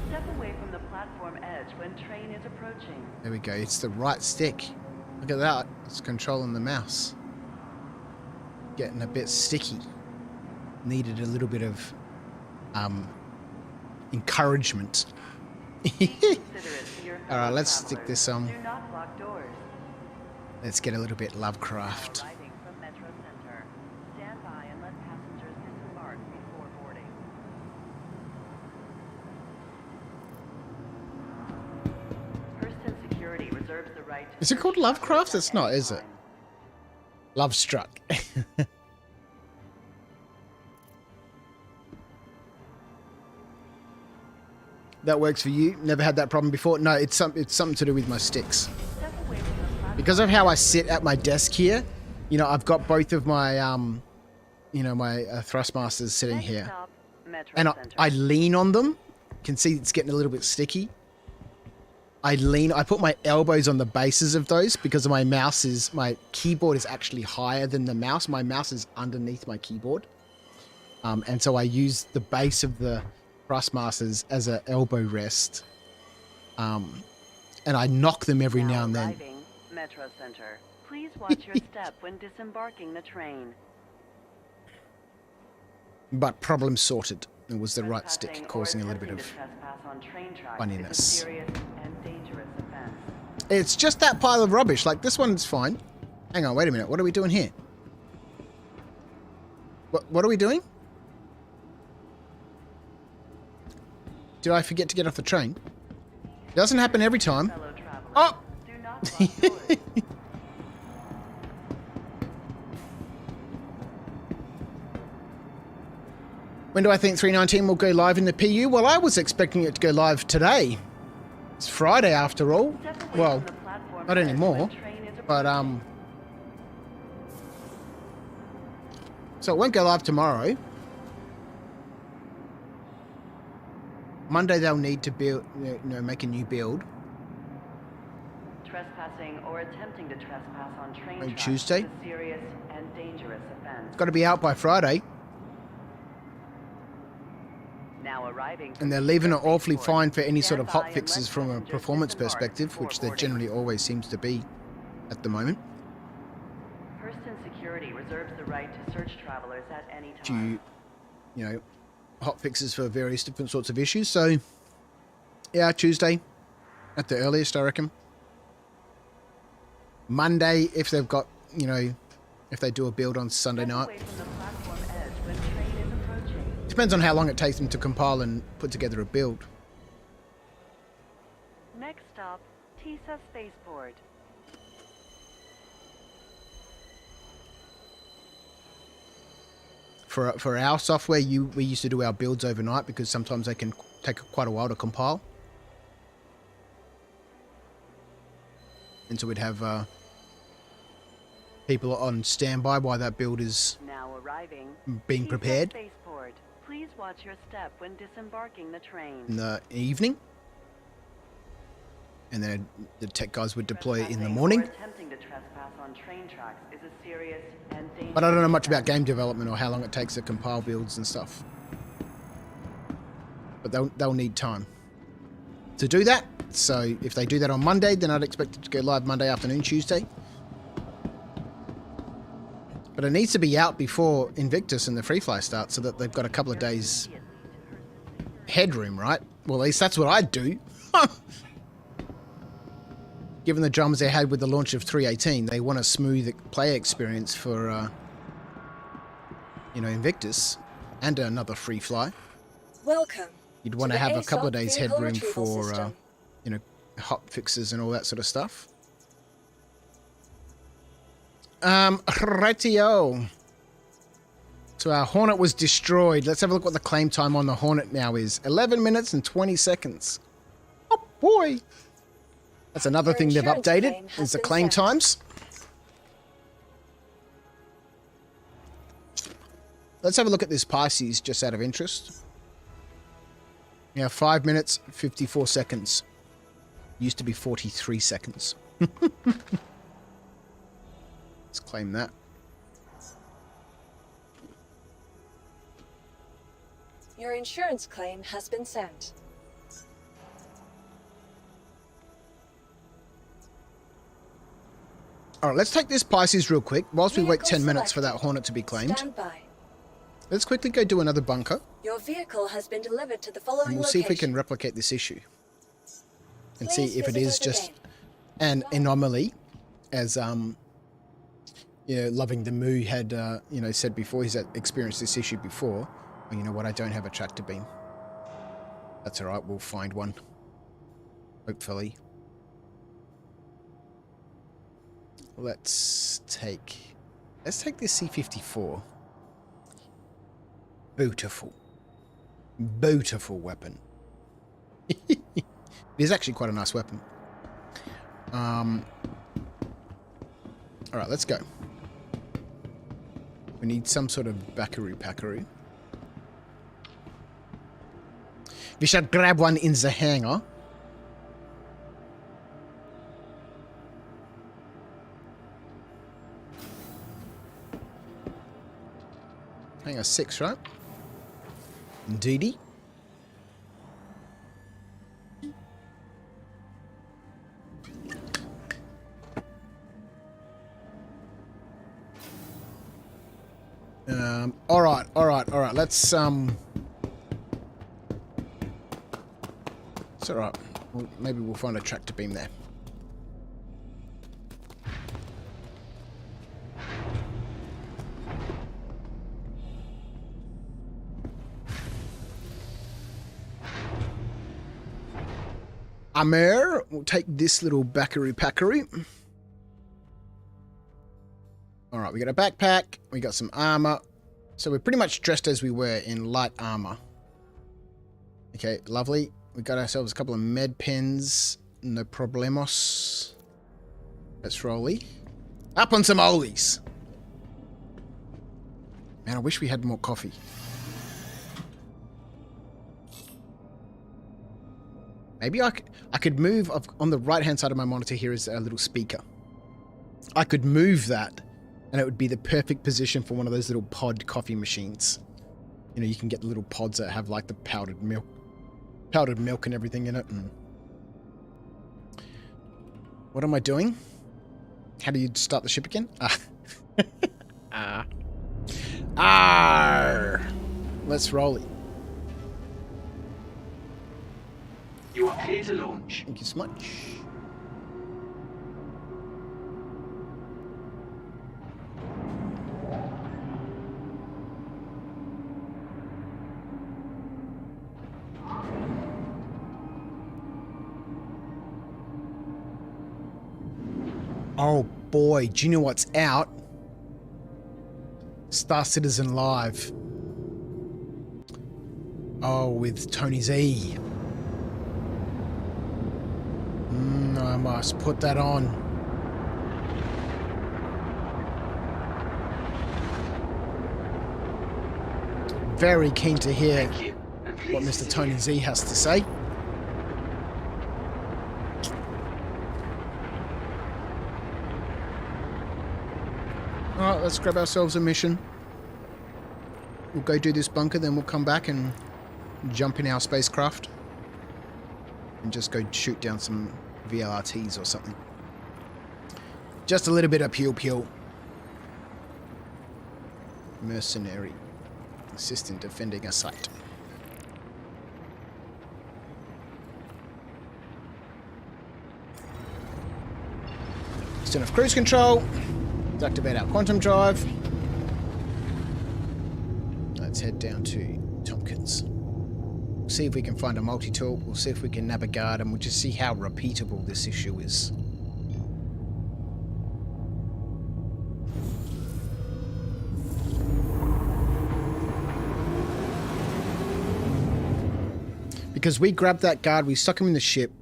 Step away from the platform edge when train is approaching. There we go. It's the right stick. Look at that. It's controlling the mouse. Getting a bit sticky. Needed a little bit of encouragement. Alright, let's stick this on. Let's get a little bit Lovecraft. Is it called Lovecraft? It's not, is it? Lovestruck. That works for you? Never had that problem before? No, it's something to do with my sticks. Because of how I sit at my desk here, you know, I've got both of my, you know, my thrustmasters sitting here. And I lean on them. You can see it's getting a little bit sticky. I put my elbows on the bases of those because my keyboard is actually higher than the mouse. My mouse is underneath my keyboard. And so I use the base of the thrustmasters as an elbow rest. And I knock them every now and then. Metro Center. Please watch your step when disembarking the train. But problem sorted. It was the right stick causing a little bit of funniness. It's just that pile of rubbish. Like, this one's fine. Hang on, wait a minute. What are we doing here? What are we doing? Did I forget to get off the train? It doesn't happen every time. Oh! When do I think 319 will go live in the PU? Well, I was expecting it to go live today. It's Friday after all. Well, not anymore. But, so it won't go live tomorrow. Monday they'll need to build, you know, make a new build. Trespassing or attempting to trespass on train tracks Tuesday. is a serious and dangerous offense. It's got to be out by Friday. Now arriving. And they're leaving it awfully fine for any sort of hot fixes from a performance perspective, which there generally always seems to be at the moment. Hurston Security reserves the right to search travelers at any time. You know, hot fixes for various different sorts of issues. So, yeah, Tuesday at the earliest, I reckon. Monday, if they've got, you know, if they do a build on Sunday night. Depends on how long it takes them to compile and put together a build. Next stop, TISA Spaceport. For our software, we used to do our builds overnight because sometimes they can take quite a while to compile. And so we'd have people on standby while that build is now arriving, being prepared. Spaceport. Please watch your step when disembarking the train. In the evening. And then the tech guys would deploy it in the morning. Attempting to trespass on train tracks is a serious and dangerous. But I don't know much about game development or how long it takes to compile builds and stuff. But they'll need time to do that. So if they do that on Monday, then I'd expect it to go live Monday afternoon, Tuesday. But it needs to be out before Invictus and the Free Fly start so that they've got a couple of days headroom, right? Well, at least that's what I'd do. Given the dramas they had with the launch of 318, they want a smooth player experience for, Invictus and another free fly. Welcome. You'd want to have a couple of days headroom for, hot fixes and all that sort of stuff. Rightio. So our Hornet was destroyed. Let's have a look what the claim time on the Hornet now is. 11 minutes and 20 seconds. Oh, boy. That's another thing they've updated, is the claim times. Let's have a look at this Pisces, just out of interest. Yeah, 5 minutes, 54 seconds. Used to be 43 seconds. Let's claim that. Your insurance claim has been sent. All right, let's take this Pisces real quick whilst we wait 10 minutes for that Hornet to be claimed. Stand by. Let's quickly go do another bunker. Your vehicle has been delivered to the following And we'll see if we can replicate this issue. And see if it is just an anomaly, as Loving the Moo had said before. He's experienced this issue before. Well, you know what? I don't have a tractor beam. That's all right. We'll find one. Hopefully. Let's take this C-54. Beautiful. Beautiful weapon. It is actually quite a nice weapon. Alright, let's go. We need some sort of Backaroo. We should grab one in the hangar. Hangar 6, right? Indeedy. All right. Let's It's all right. Maybe we'll find a tractor beam there. Amer, we'll take this little Backaroo. All right, we got a backpack. We got some armor. So we're pretty much dressed as we were in light armor. Okay, lovely. We got ourselves a couple of med pens. No problemos. Let's rolly. Up on some ollies. Man, I wish we had more coffee. Maybe I could move on the right-hand side of my monitor. Here is a little speaker. I could move that, and it would be the perfect position for one of those little pod coffee machines. You know, you can get the little pods that have like the powdered milk and everything in it. And what am I doing? How do you start the ship again? Let's roll it. You are clear to launch. Thank you so much. Oh boy, do you know what's out? Star Citizen Live. Oh, with Tony Z. I must put that on. Very keen to hear what Mr. Tony Z has to say. Alright, let's grab ourselves a mission. We'll go do this bunker, then we'll come back and jump in our spacecraft. And just go shoot down some VLRTs or something. Just a little bit of pew-pew. Mercenary. Assist in defending a site. Turn off cruise control. Activate our quantum drive. Let's head down to Tompkins. We'll see if we can find a multi-tool. We'll see if we can nab a guard, and we'll just see how repeatable this issue is. Because we grabbed that guard, we stuck him in the ship,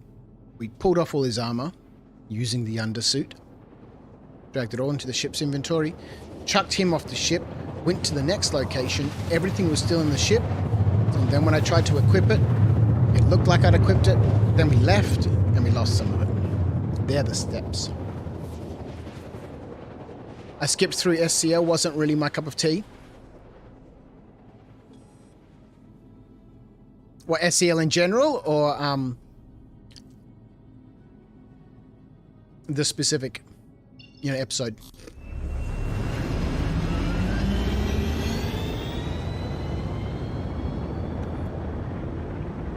we pulled off all his armor using the undersuit, dragged it all into the ship's inventory, chucked him off the ship, went to the next location, everything was still in the ship, and then when I tried to equip it, it looked like I'd equipped it, then we left, and we lost some of it. They're the steps. I skipped through SCL, wasn't really my cup of tea. What, SCL in general, or the specific, episode?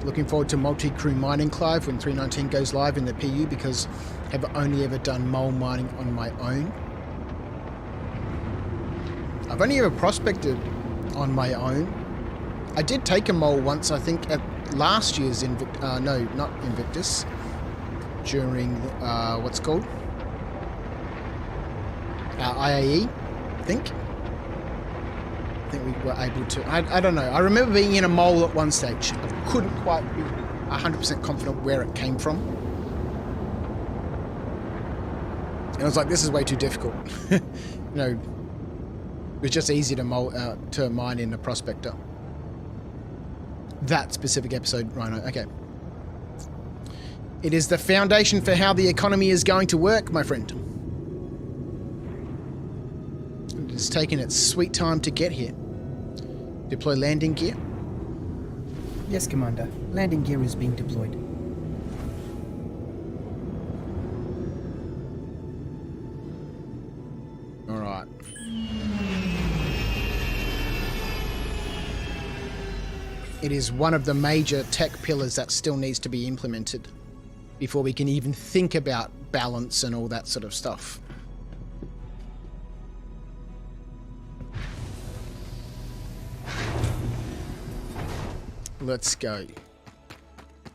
Looking forward to multi-crew mining, Clive, when 319 goes live in the PU, because I've only ever done mole mining on my own. I've only ever prospected on my own. I did take a mole once, I think, at last year's no, not Invictus. During, what's it called? IAE, I think. I think we were able to. I don't know. I remember being in a mole at one stage. I couldn't quite be 100% confident where it came from. And I was like, this is way too difficult. It was just easy to mine in a prospector. That specific episode, Rhino. Okay. It is the foundation for how the economy is going to work, my friend. It has taken its sweet time to get here. Deploy landing gear. Yes, Commander. Landing gear is being deployed. All right. It is one of the major tech pillars that still needs to be implemented before we can even think about balance and all that sort of stuff. Let's go.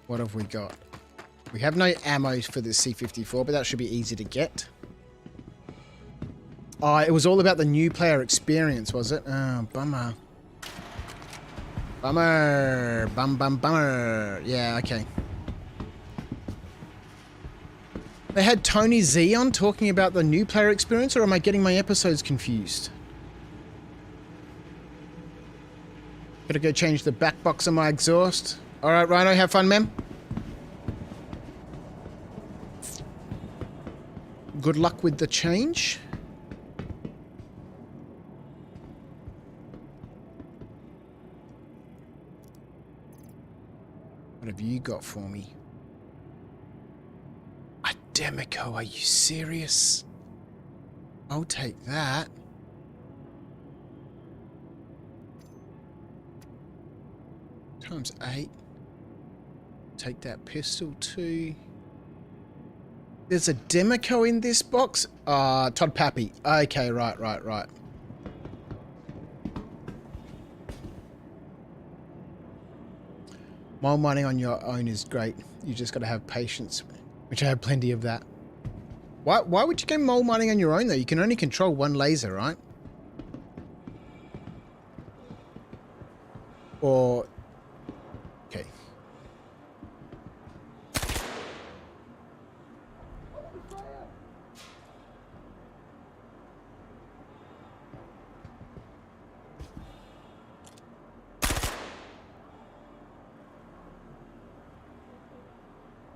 What have we got? We have no ammo for the C-54, but that should be easy to get. Oh, it was all about the new player experience, was it? Oh, bummer. Bummer. Bummer. Yeah, okay. They had Tony Z on talking about the new player experience, or am I getting my episodes confused? Gotta go change the back box on my exhaust. Alright, Rhino, have fun, man. Good luck with the change. What have you got for me? A Demico, are you serious? I'll take that. ×8. Take that pistol too. There's a Demico in this box? Todd Pappy. Okay, right. Mole mining on your own is great. You just got to have patience, which I have plenty of that. Why would you go mole mining on your own though? You can only control one laser, right? Or... Okay.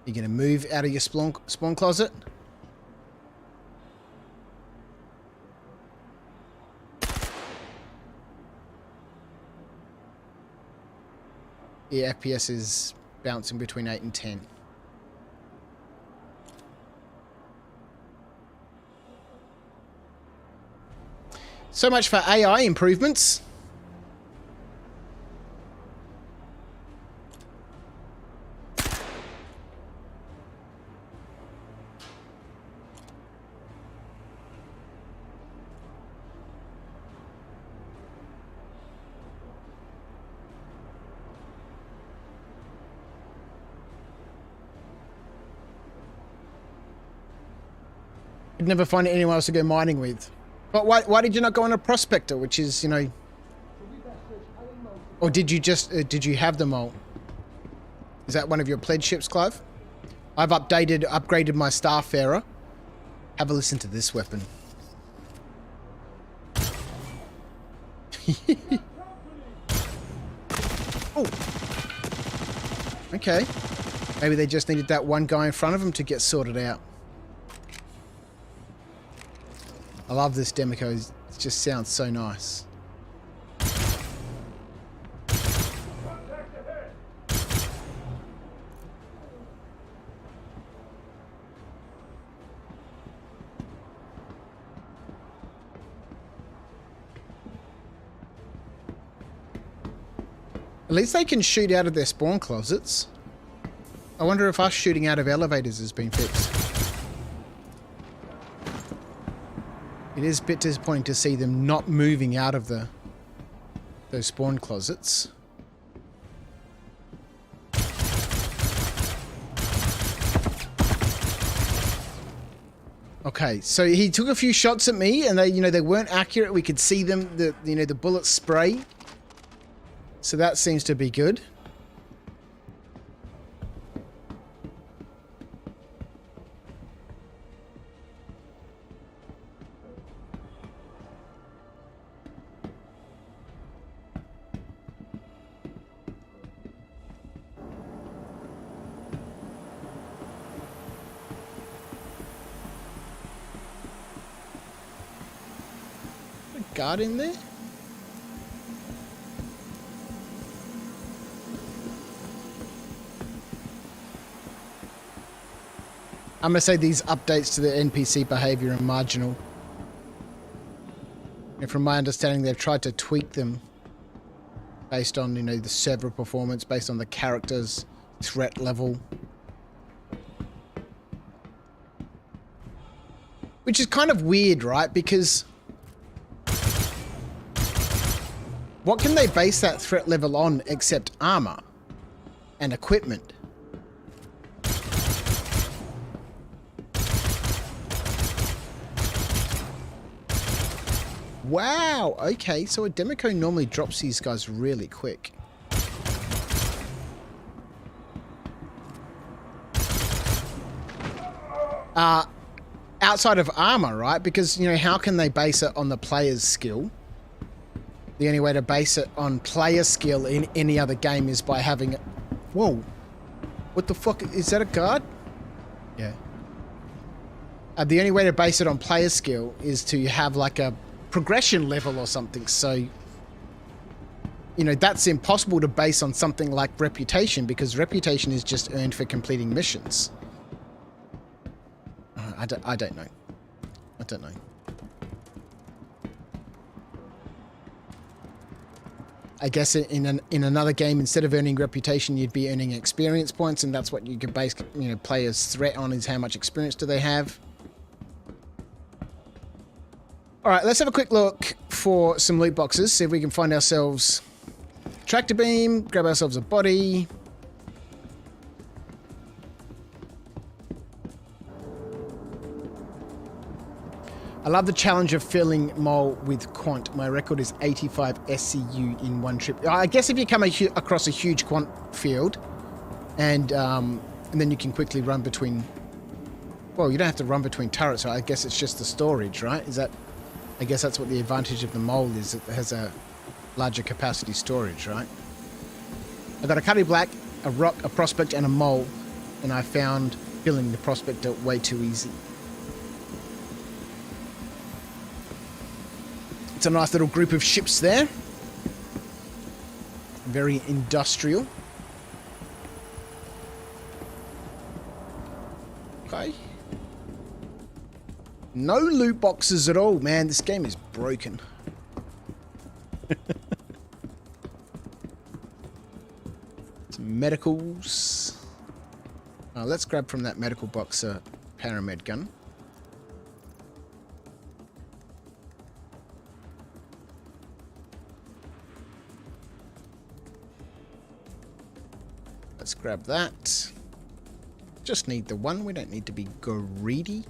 You gonna move out of your spawn closet? Yeah, FPS is bouncing between 8 and 10. So much for AI improvements. You'd never find anyone else to go mining with. But why did you not go on a prospector, which is, you know... Or did you just... did you have them all? Is that one of your pledge ships, Clive? I've upgraded my Starfarer. Have a listen to this weapon. Oh. Okay. Maybe they just needed that one guy in front of them to get sorted out. I love this Demico. It just sounds so nice. At least they can shoot out of their spawn closets. I wonder if us shooting out of elevators has been fixed. It is a bit disappointing to see them not moving out of those spawn closets. Okay, so he took a few shots at me, and they weren't accurate. We could see them, the bullets spray. So that seems to be good. A guard in there? I'm going to say these updates to the NPC behavior are marginal. And from my understanding, they've tried to tweak them based on, the server performance, based on the character's threat level. Which is kind of weird, right? Because what can they base that threat level on except armor and equipment? Wow, okay, so a Demico normally drops these guys really quick. Outside of armor, right? Because, how can they base it on the player's skill? The only way to base it on player skill in any other game is by having... Whoa. What the fuck? Is that a guard? Yeah. The only way to base it on player skill is to have like a progression level or something, so that's impossible to base on something like reputation, because reputation is just earned for completing missions. I don't know. I guess in another game, instead of earning reputation, you'd be earning experience points, and that's what you could base players' threat on, is how much experience do they have. Alright, let's have a quick look for some loot boxes, see if we can find ourselves tractor beam, grab ourselves a body. I love the challenge of filling mole with quant. My record is 85 SCU in one trip. I guess if you come across a huge quant field and then you can quickly run between... Well, you don't have to run between turrets, right? I guess it's just the storage, right? I guess that's what the advantage of the mole is. It has a larger capacity storage, right? I got a Cuddy Black, a rock, a prospect, and a mole, and I found filling the prospector way too easy. It's a nice little group of ships there. Very industrial. Okay. No loot boxes at all, man. This game is broken. Some medicals. Let's grab from that medical box a paramed gun. Let's grab that. Just need the one. We don't need to be greedy.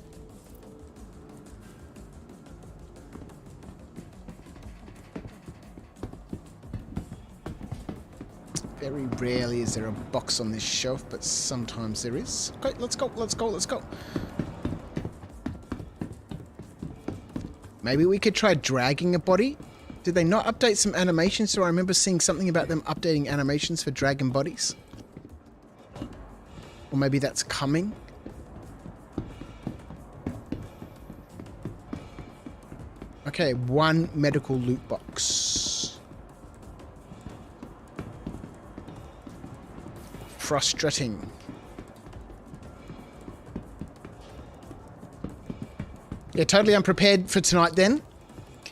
Very rarely is there a box on this shelf, but sometimes there is. Okay, let's go, let's go, let's go. Maybe we could try dragging a body. Did they not update some animations? Do I remember seeing something about them updating animations for dragging bodies? Or maybe that's coming. Okay, 1 medical loot box. Frustrating. Yeah, totally unprepared for tonight then.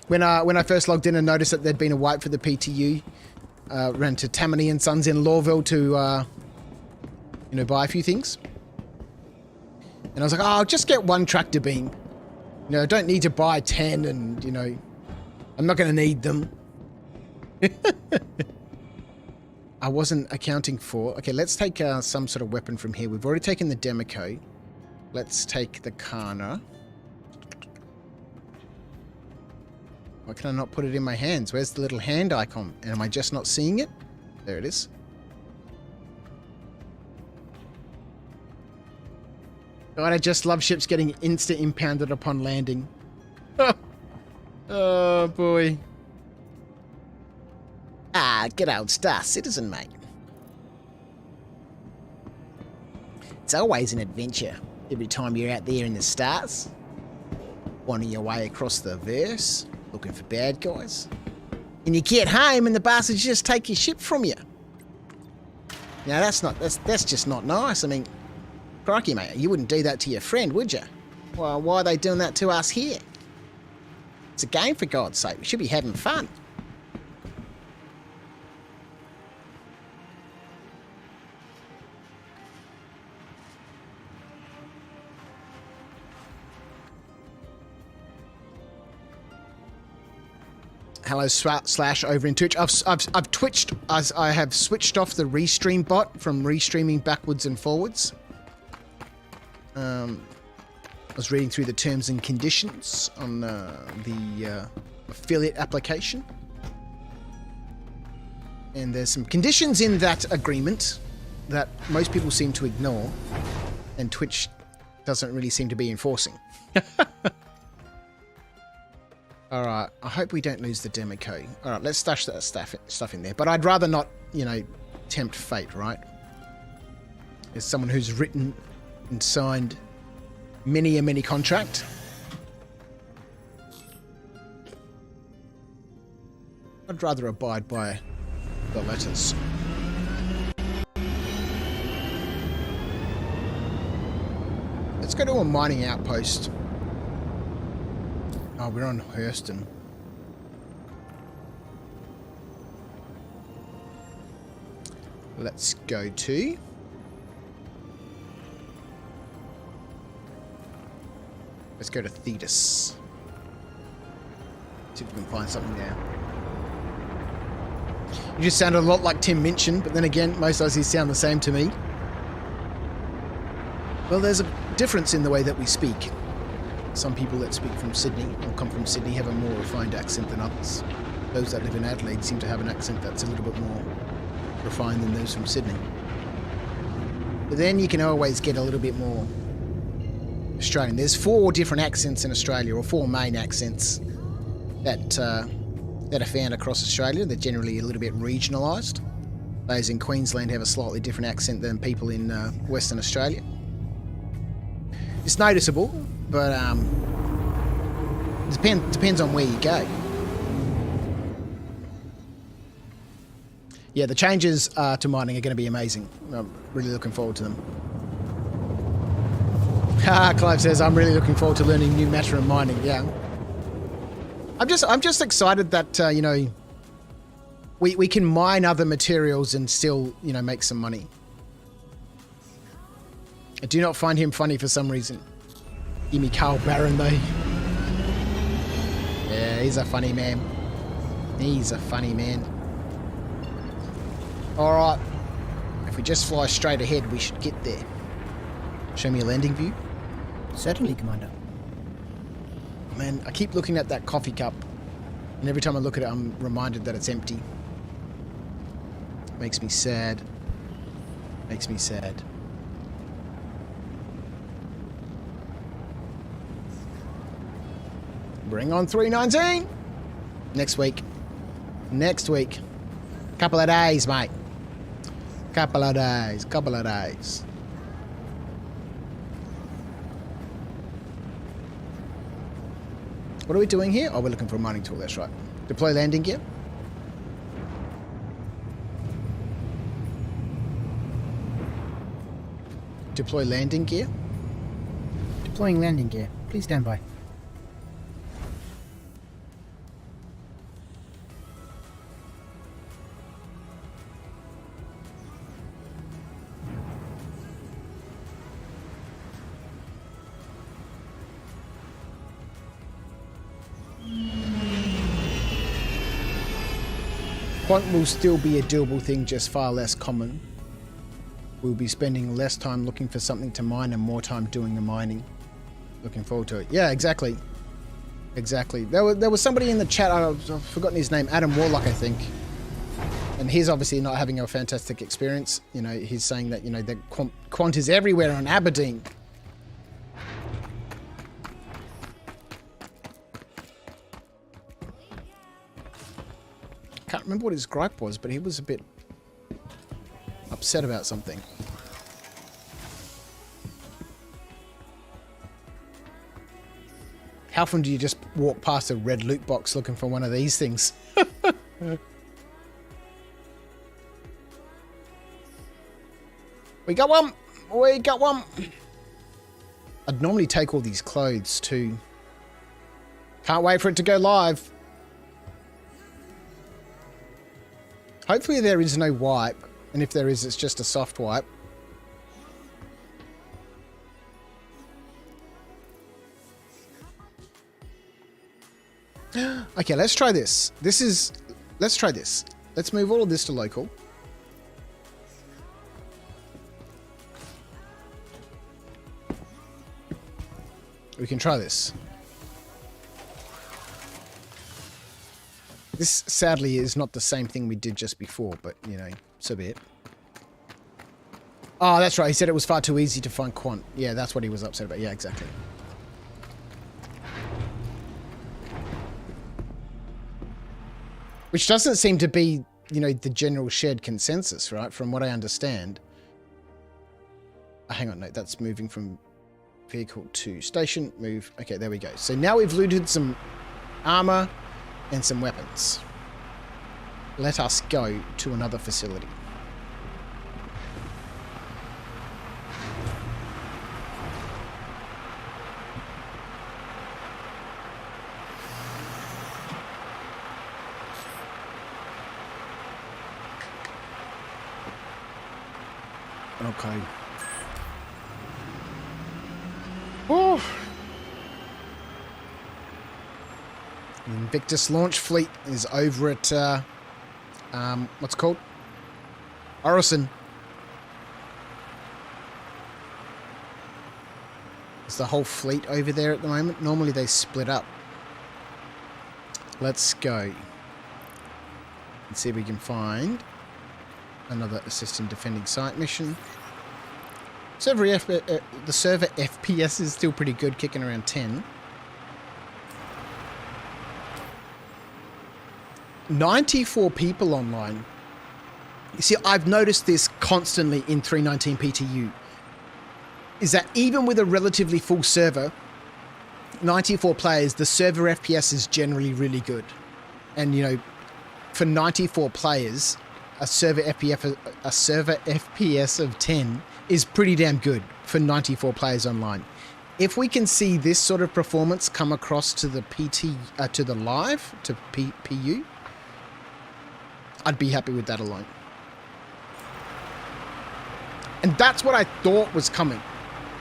When I first logged in and noticed that there'd been a wipe for the PTU, ran to Tammany and Sons in Lawville to, you know, buy a few things. And I was like, oh, I'll just get 1 tractor beam. You know, I don't need to buy 10 and, you know, I'm not going to need them. I wasn't accounting for... Okay, let's take some sort of weapon from here. We've already taken the Demico. Let's take the Kana. Why can I not put it in my hands? Where's the little hand icon? And am I just not seeing it? There it is. God, I just love ships getting insta-impounded upon landing. Oh, boy. Ah, good old Star Citizen, mate. It's always an adventure every time you're out there in the stars. Winding your way across the verse, looking for bad guys. And you get home and the bastards just take your ship from you. Now that's just not nice. I mean, crikey, mate, you wouldn't do that to your friend, would you? Well, why are they doing that to us here? It's a game, for God's sake. We should be having fun. Hello Slash over in Twitch. I've twitched as I have switched off the restream bot from restreaming backwards and forwards. I was reading through the terms and conditions on the affiliate application. And there's some conditions in that agreement that most people seem to ignore, and Twitch doesn't really seem to be enforcing. Alright, I hope we don't lose the Demico. Alright, let's stash that stuff in there. But I'd rather not, you know, tempt fate, right? As someone who's written and signed many a many contract. I'd rather abide by the letters. Let's go to a mining outpost. Oh, we're on Hurston. Let's go to... Let's go to Thetis. See if we can find something there. You just sounded a lot like Tim Minchin, but then again, most Aussies sound the same to me. Well, there's a difference in the way that we speak. Some people that speak from Sydney or come from Sydney have a more refined accent than others. Those that live in Adelaide seem to have an accent that's a little bit more refined than those from Sydney. But then you can always get a little bit more Australian. There's 4 different accents in Australia, or 4 main accents that are found across Australia. They're generally a little bit regionalised. Those in Queensland have a slightly different accent than people in Western Australia. It's noticeable, but depends on where you go. Yeah, the changes to mining are going to be amazing. I'm really looking forward to them. Clive says, I'm really looking forward to learning new matter and mining. Yeah. I'm just excited that, you know, we can mine other materials and still, you know, make some money. I do not find him funny for some reason. Give me Carl Barron, though. Yeah, he's a funny man. He's a funny man. Alright. If we just fly straight ahead, we should get there. Show me a landing view. Certainly, Commander. Man, I keep looking at that coffee cup, and every time I look at it, I'm reminded that it's empty. Makes me sad. Makes me sad. Bring on 319! Next week. Next week. Couple of days, mate. Couple of days. Couple of days. What are we doing here? Oh, we're looking for a mining tool. That's right. Deploy landing gear. Deploy landing gear. Deploying landing gear. Please stand by. Quant will still be a doable thing, just far less common. We'll be spending less time looking for something to mine and more time doing the mining. Looking forward to it. Yeah, exactly. Exactly. There was somebody in the chat, I've forgotten his name, Adam Warlock, I think. And he's obviously not having a fantastic experience. You know, he's saying that, you know, that Quant is everywhere on Aberdeen. Can't remember what his gripe was, but he was a bit upset about something. How often do you just walk past a red loot box looking for one of these things? We got one! We got one! I'd normally take all these clothes too. Can't wait for it to go live. Hopefully there is no wipe, and if there is, it's just a soft wipe. Okay, let's try this. Let's try this. Let's move all of this to local. We can try this. This, sadly, is not the same thing we did just before, but, you know, so be it. Oh, that's right. He said it was far too easy to find Quant. Yeah, that's what he was upset about. Yeah, exactly. Which doesn't seem to be, you know, the general shared consensus, right? From what I understand. Oh, hang on, no, that's moving from vehicle to station. Move. Okay, there we go. So now we've looted some armor and some weapons. Let us go to another facility. Okay. Oh. The Invictus launch fleet is over at, what's it called? Orison. Is the whole fleet over there at the moment? Normally they split up. Let's go. And see if we can find another assist in defending site mission. The server FPS is still pretty good, kicking around 10. 94 people online. You see, I've noticed this constantly in 319 PTU. Is that even with a relatively full server, 94 players, the server FPS is generally really good. And, you know, for 94 players, a server FPS of 10 is pretty damn good for 94 players online. If we can see this sort of performance come across to the to the live, to PU, I'd be happy with that alone. And that's what I thought was coming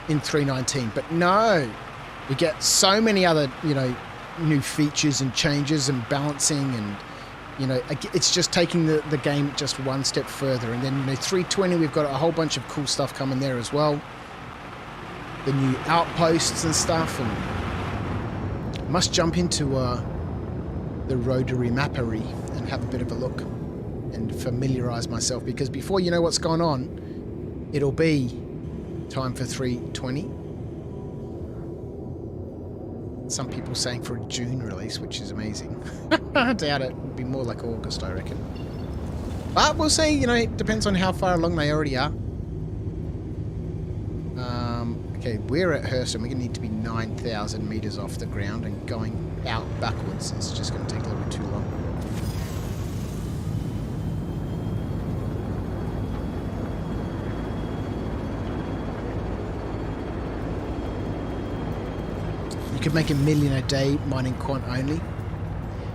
in 319, but no. We get so many other, you know, new features and changes and balancing, and, you know, it's just taking the game just one step further. And then, you know, 320, we've got a whole bunch of cool stuff coming there as well. The new outposts and stuff, and must jump into the rotary mappery and have a bit of a look and familiarize myself, because before you know what's going on, it'll be time for 320. Some people saying for a June release, which is amazing. I doubt it. It'll be more like August, I reckon. But we'll see, you know, it depends on how far along they already are. Okay, we're at Hurston. We're going to need to be 9,000 meters off the ground, and going out backwards is just going to take a little bit too long. You could make $1 million a day mining quant only.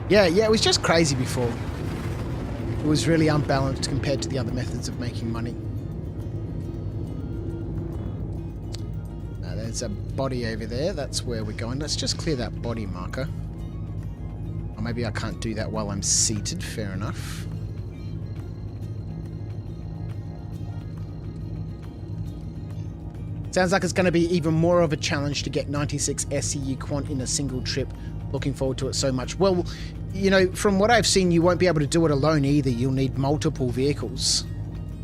Yeah, it was just crazy before. It was really unbalanced compared to the other methods of making money. There's a body over there. That's where we're going. Let's just clear that body marker. Or maybe I can't do that while I'm seated. Fair enough. Sounds like it's going to be even more of a challenge to get 96 SCU quant in a single trip. Looking forward to it so much. Well, you know, from what I've seen, you won't be able to do it alone either. You'll need multiple vehicles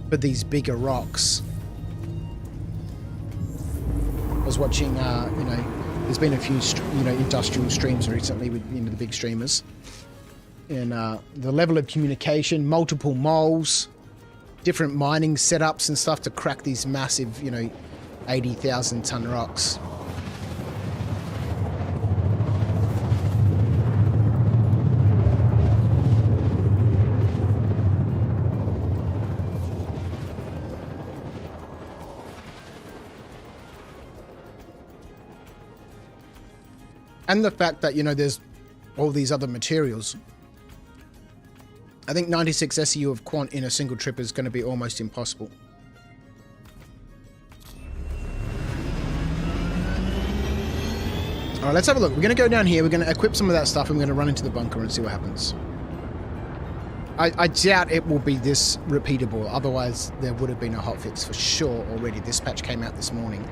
for these bigger rocks. I was watching, you know, there's been a few, you know, industrial streams recently with, you know, the big streamers. And the level of communication, multiple moles, different mining setups and stuff to crack these massive, you know, 80,000 ton rocks. And the fact that, you know, there's all these other materials. I think 96 SEU of quant in a single trip is going to be almost impossible. Alright, let's have a look. We're going to go down here, we're going to equip some of that stuff, and we're going to run into the bunker and see what happens. I doubt it will be this repeatable, otherwise there would have been a hotfix for sure already. This patch came out this morning.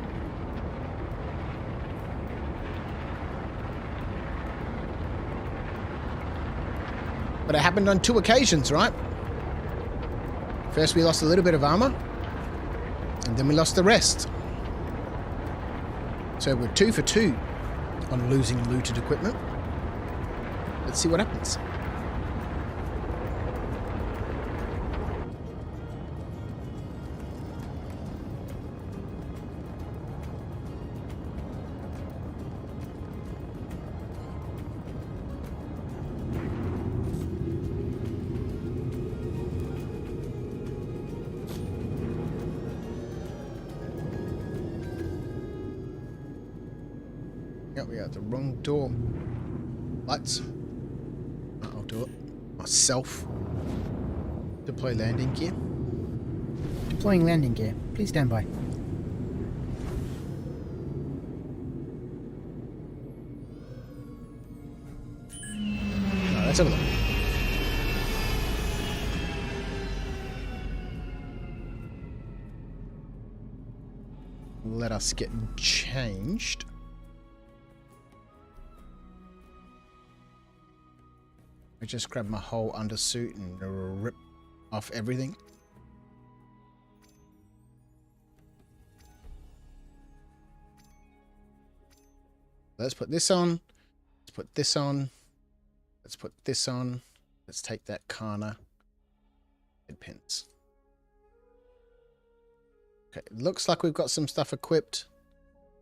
But it happened on 2 occasions, right? First we lost a little bit of armor, and then we lost the rest. So we're 2 for 2 on losing looted equipment. Let's see what happens. Yep, we got the wrong door. Lights. I'll do it myself. Deploy landing gear. Deploying landing gear. Please stand by. Alright, let's have a look. Let us get changed. I just grab my whole undersuit and rip off everything. Let's put this on. Let's put this on. Let's put this on. Let's take that Kana head pins. Okay, looks like we've got some stuff equipped.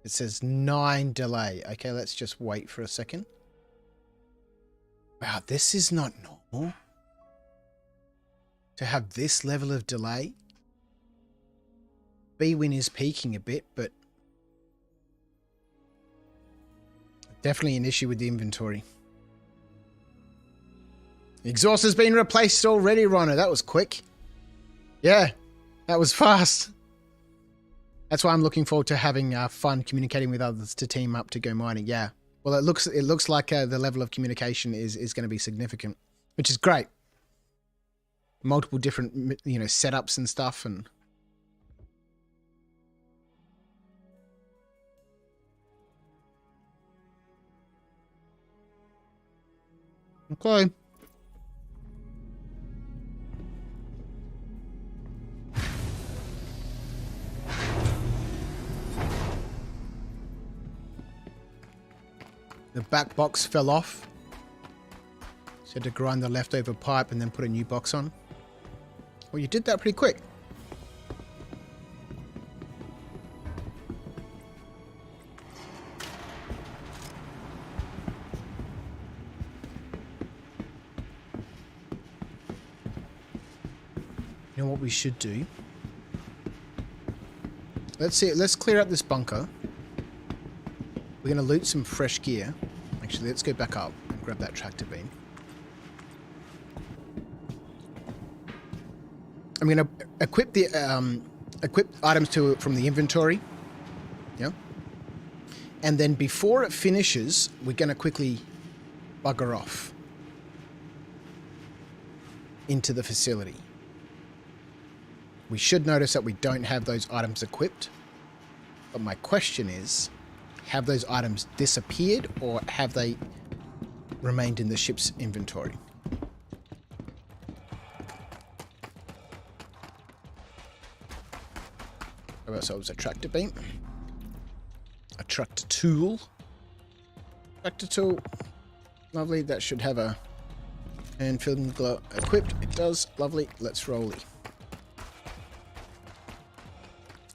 It says 9 delay. Okay, let's just wait for a second. Wow, this is not normal. To have this level of delay. B-Win is peaking a bit, but definitely an issue with the inventory. The exhaust has been replaced already, Rhino. That was quick. Yeah, that was fast. That's why I'm looking forward to having fun communicating with others to team up to go mining. Yeah. Well, it looks like the level of communication is going to be significant, which is great. Multiple different, you know, setups and stuff, and okay. The back box fell off. So had to grind the leftover pipe and then put a new box on. Well, you did that pretty quick. You know what we should do? Let's see. Let's clear out this bunker. We're going to loot some fresh gear. Actually, let's go back up and grab that tractor beam. I'm going to equip the equip items from the inventory. Yeah. And then before it finishes, we're going to quickly bugger off into the facility. We should notice that we don't have those items equipped. But my question is, have those items disappeared or have they remained in the ship's inventory? Grab ourselves a tractor beam. A tractor tool. Tractor tool. Lovely. That should have a hand filling glove equipped. It does. Lovely. Let's roll it.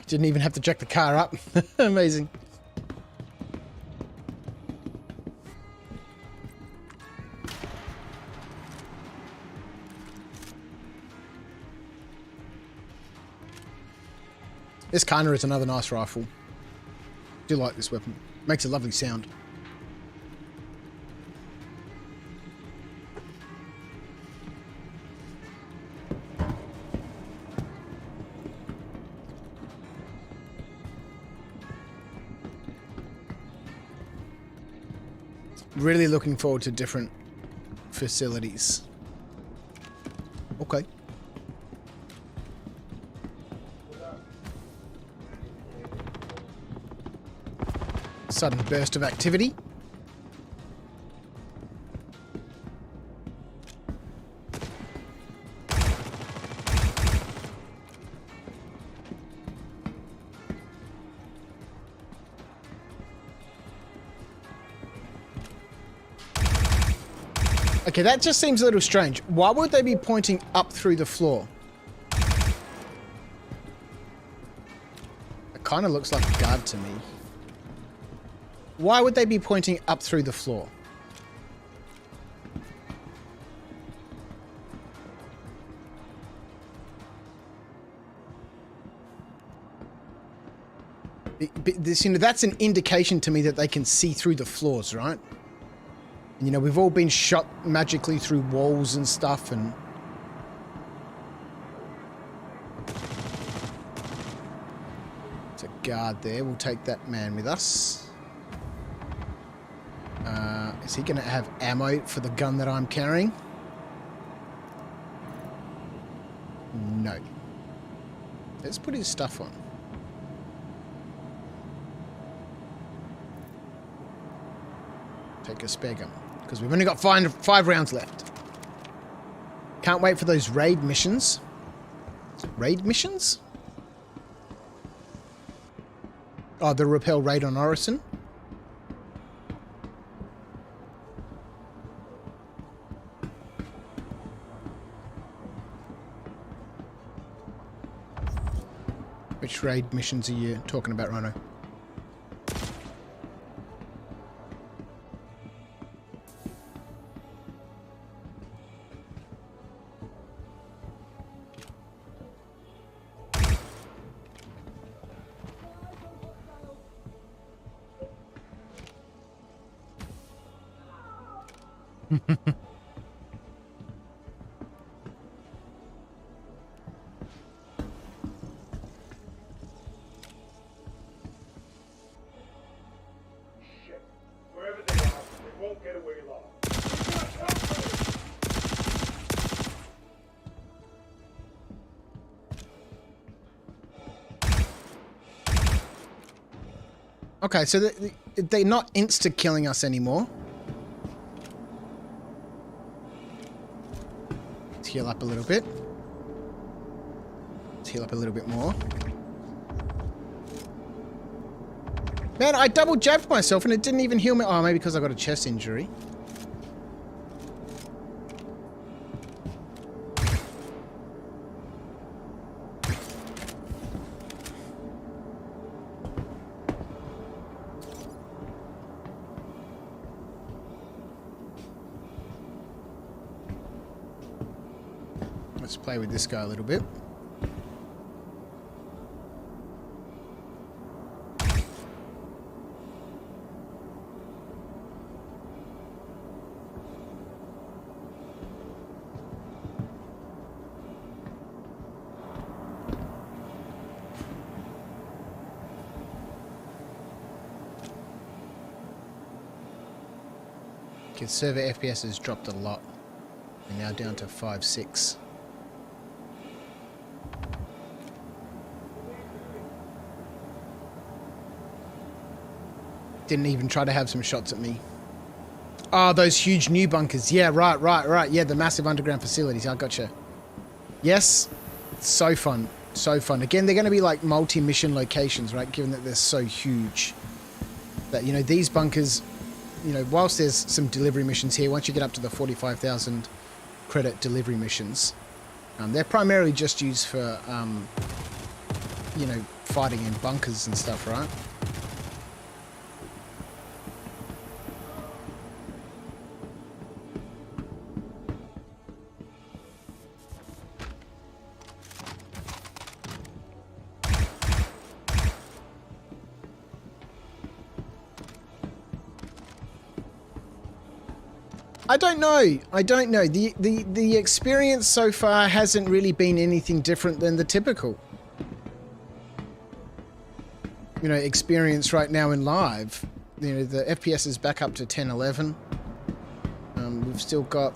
Didn't even have to jack the car up. Amazing. This Kana is another nice rifle. Do like this weapon. Makes a lovely sound. Really looking forward to different facilities. Okay. Sudden burst of activity. Okay, that just seems a little strange. Why would they be pointing up through the floor? It kind of looks like a guard to me. Why would they be pointing up through the floor? This, you know, that's an indication to me that they can see through the floors, right? And, you know, we've all been shot magically through walls and stuff, and it's a guard there. We'll take that man with us. Is he going to have ammo for the gun that I'm carrying? No. Let's put his stuff on. Take a spare gun, because we've only got five rounds left. Can't wait for those raid missions. Raid missions? Oh, the repel raid on Orison. Which raid missions are you talking about, Rhino? Okay, so they're not insta-killing us anymore. Let's heal up a little bit. Let's heal up a little bit more. Man, I double jabbed myself and it didn't even heal me. Oh, maybe because I got a chest injury. Let's play with this guy a little bit. Okay, server FPS has dropped a lot. We're now down to 5.6. Didn't even try to have some shots at me. Oh, those huge new bunkers. Yeah, right. Yeah, the massive underground facilities. I gotcha. Yes, so fun. So fun. Again, they're going to be like multi-mission locations, right? Given that they're so huge. That, you know, these bunkers, you know, whilst there's some delivery missions here, once you get up to the 45,000 credit delivery missions, they're primarily just used for, you know, fighting in bunkers and stuff, right? I don't know. The experience so far hasn't really been anything different than the typical, you know, experience right now in live. You know, the FPS is back up to 1011. We've still got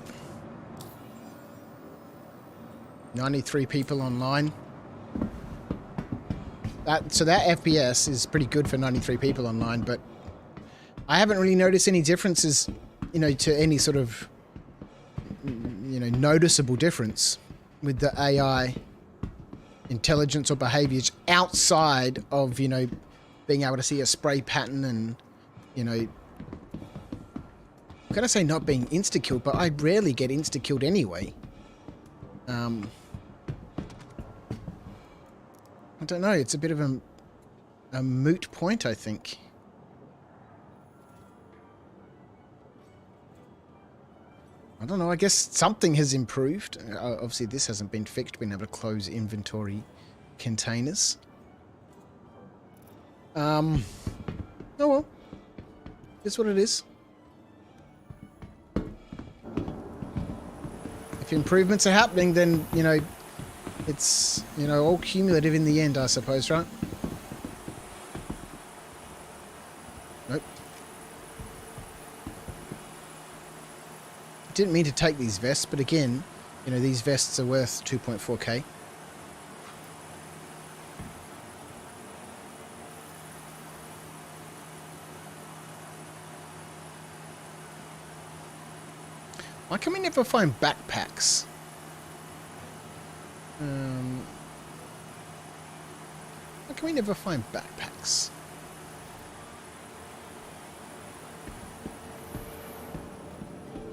93 people online. So that FPS is pretty good for 93 people online, but I haven't really noticed any differences, you know, to any sort of, you know, noticeable difference with the AI intelligence or behaviors outside of, you know, being able to see a spray pattern and, you know, I'm going to say not being insta-killed, but I rarely get insta-killed anyway. I don't know, it's a bit of a moot point, I think. I don't know, I guess something has improved. Obviously this hasn't been fixed, being able to close inventory containers. Oh well. It's what it is. If improvements are happening, then, you know, it's, you know, all cumulative in the end, I suppose, right? Nope. Didn't mean to take these vests, but again, you know, these vests are worth 2.4k. Why can we never find backpacks? Why can we never find backpacks?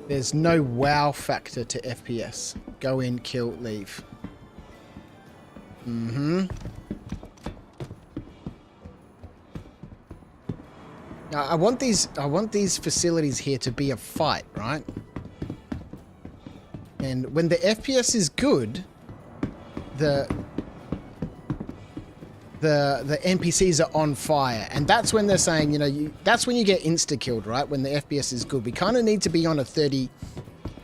There's no wow factor to FPS. Go in, kill, leave. Now, I want these facilities here to be a fight, right? And when the FPS is good, the NPCs are on fire, and that's when they're saying, you know, that's when you get insta-killed, right? When the FPS is good. We kind of need to be on a 30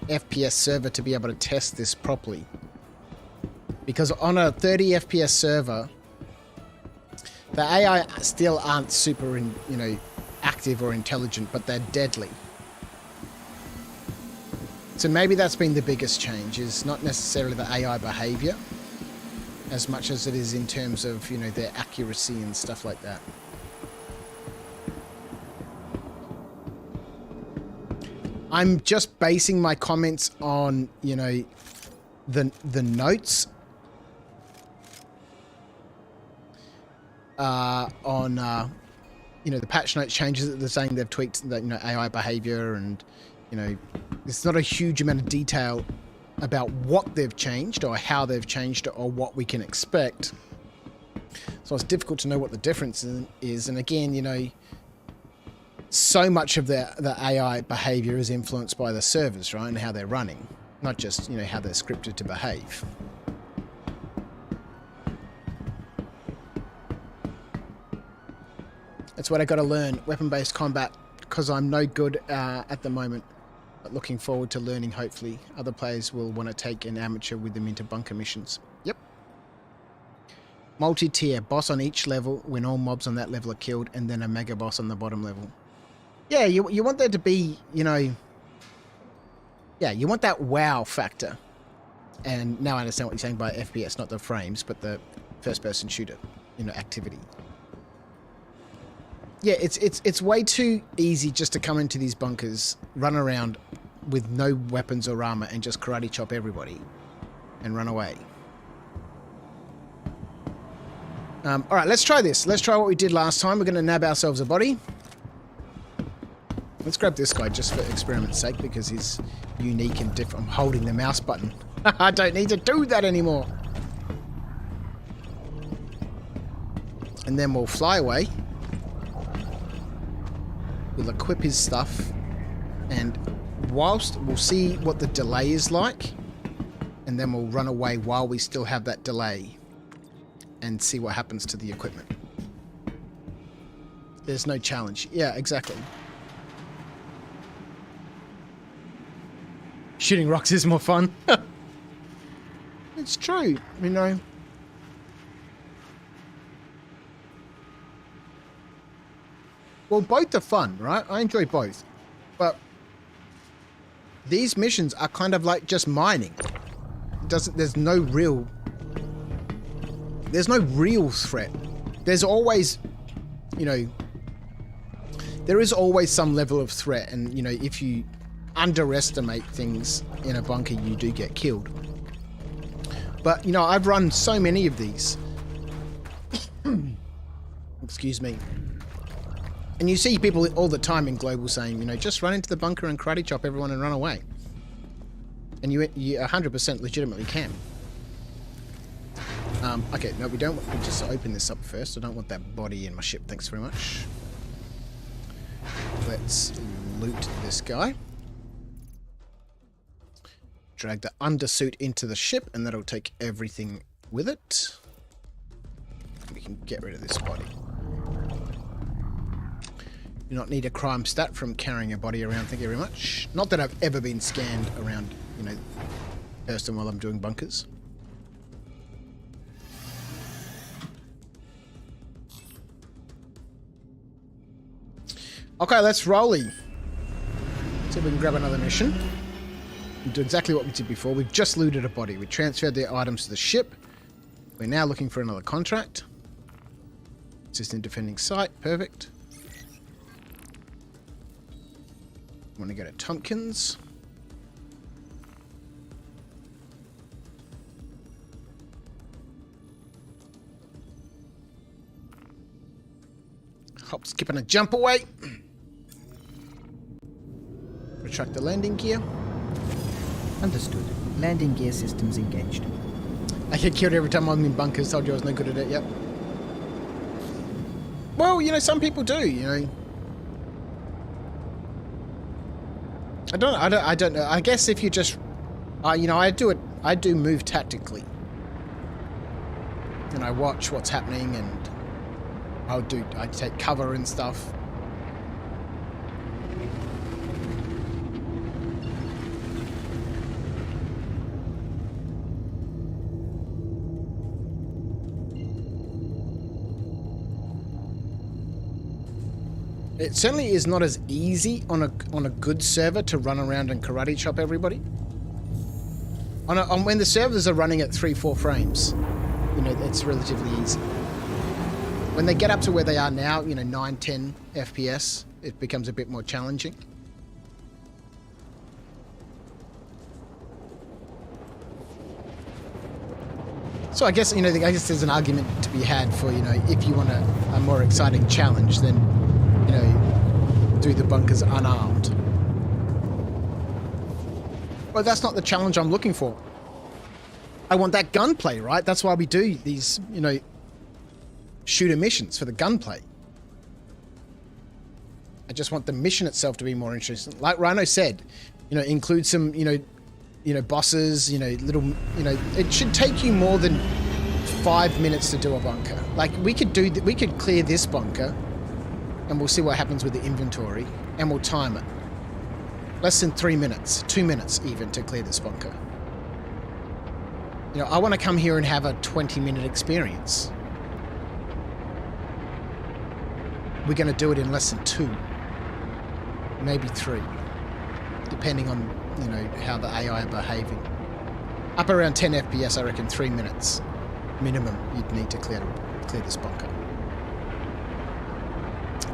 FPS server to be able to test this properly. Because on a 30 FPS server, the AI still aren't super, you know, active or intelligent, but they're deadly. So maybe that's been the biggest change, is not necessarily the AI behavior, as much as it is in terms of, you know, their accuracy and stuff like that. I'm just basing my comments on, you know, the notes on you know, the patch notes changes that they're saying they've tweaked that, you know, AI behavior, and, you know, there's not a huge amount of detail about what they've changed or how they've changed it or what we can expect. So it's difficult to know what the difference is. And again, you know, so much of the AI behavior is influenced by the servers, right, and how they're running, not just, you know, how they're scripted to behave. That's what I got to learn, weapon-based combat, because I'm no good at the moment. But looking forward to learning, hopefully. Other players will want to take an amateur with them into bunker missions. Yep. Multi-tier, boss on each level when all mobs on that level are killed, and then a mega boss on the bottom level. Yeah, you want there to be, you know... Yeah, you want that wow factor. And now I understand what you're saying by FPS, not the frames, but the first-person shooter, you know, activity. Yeah, it's way too easy just to come into these bunkers, run around with no weapons or armor, and just karate chop everybody and run away. All right, let's try this. Let's try what we did last time. We're going to nab ourselves a body. Let's grab this guy just for experiment's sake because he's unique and different. I'm holding the mouse button. I don't need to do that anymore. And then we'll fly away. We'll equip his stuff, and whilst we'll see what the delay is like, and then we'll run away while we still have that delay and see what happens to the equipment. There's no challenge. Yeah, exactly. Shooting rocks is more fun. It's true, you know. Well, both are fun, right? I enjoy both. But these missions are kind of like just mining. There's no real threat. There's always, you know, there is always some level of threat, and, you know, if you underestimate things in a bunker, you do get killed. But, you know, I've run so many of these. Excuse me. And you see people all the time in Global saying, you know, just run into the bunker and karate chop everyone and run away. And you 100% legitimately can. Okay, no, we don't. We'll just open this up first. I don't want that body in my ship. Thanks very much. Let's loot this guy. Drag the undersuit into the ship, and that'll take everything with it. We can get rid of this body. Do not need a crime stat from carrying a body around, thank you very much. Not that I've ever been scanned around, you know, person while I'm doing bunkers. Okay, let's rolly. See if we can grab another mission. And do exactly what we did before. We've just looted a body. We transferred the items to the ship. We're now looking for another contract. Assistant defending site, perfect. Want to go to Tompkins. Hop, skip, and a jump away. Retract the landing gear. Understood. Landing gear systems engaged. I get killed every time I'm in bunkers. Told you I was no good at it. Yep. Well, you know, some people do. You know. I don't know. I guess if you just, you know, I do move tactically, and I watch what's happening, and I take cover and stuff. It certainly is not as easy on a good server to run around and karate chop everybody. On when the servers are running at 3-4 frames, you know, it's relatively easy. When they get up to where they are now, you know, 9-10 FPS, it becomes a bit more challenging. So I guess, you know, there's an argument to be had for, you know, if you want a more exciting challenge, then you know, do the bunkers unarmed. But that's not the challenge I'm looking for. I want that gunplay, right? That's why we do these, you know, shooter missions, for the gunplay. I just want the mission itself to be more interesting. Like Rhino said, you know, include some, you know, bosses, you know, little, you know, it should take you more than 5 minutes to do a bunker. Like we could clear this bunker and we'll see what happens with the inventory and we'll time it. Less than 3 minutes, 2 minutes even to clear this bunker. You know, I want to come here and have a 20-minute experience. We're going to do it in less than 2, maybe 3, depending on, you know, how the AI are behaving. Up around 10 FPS, I reckon 3 minutes minimum you'd need to clear this bunker.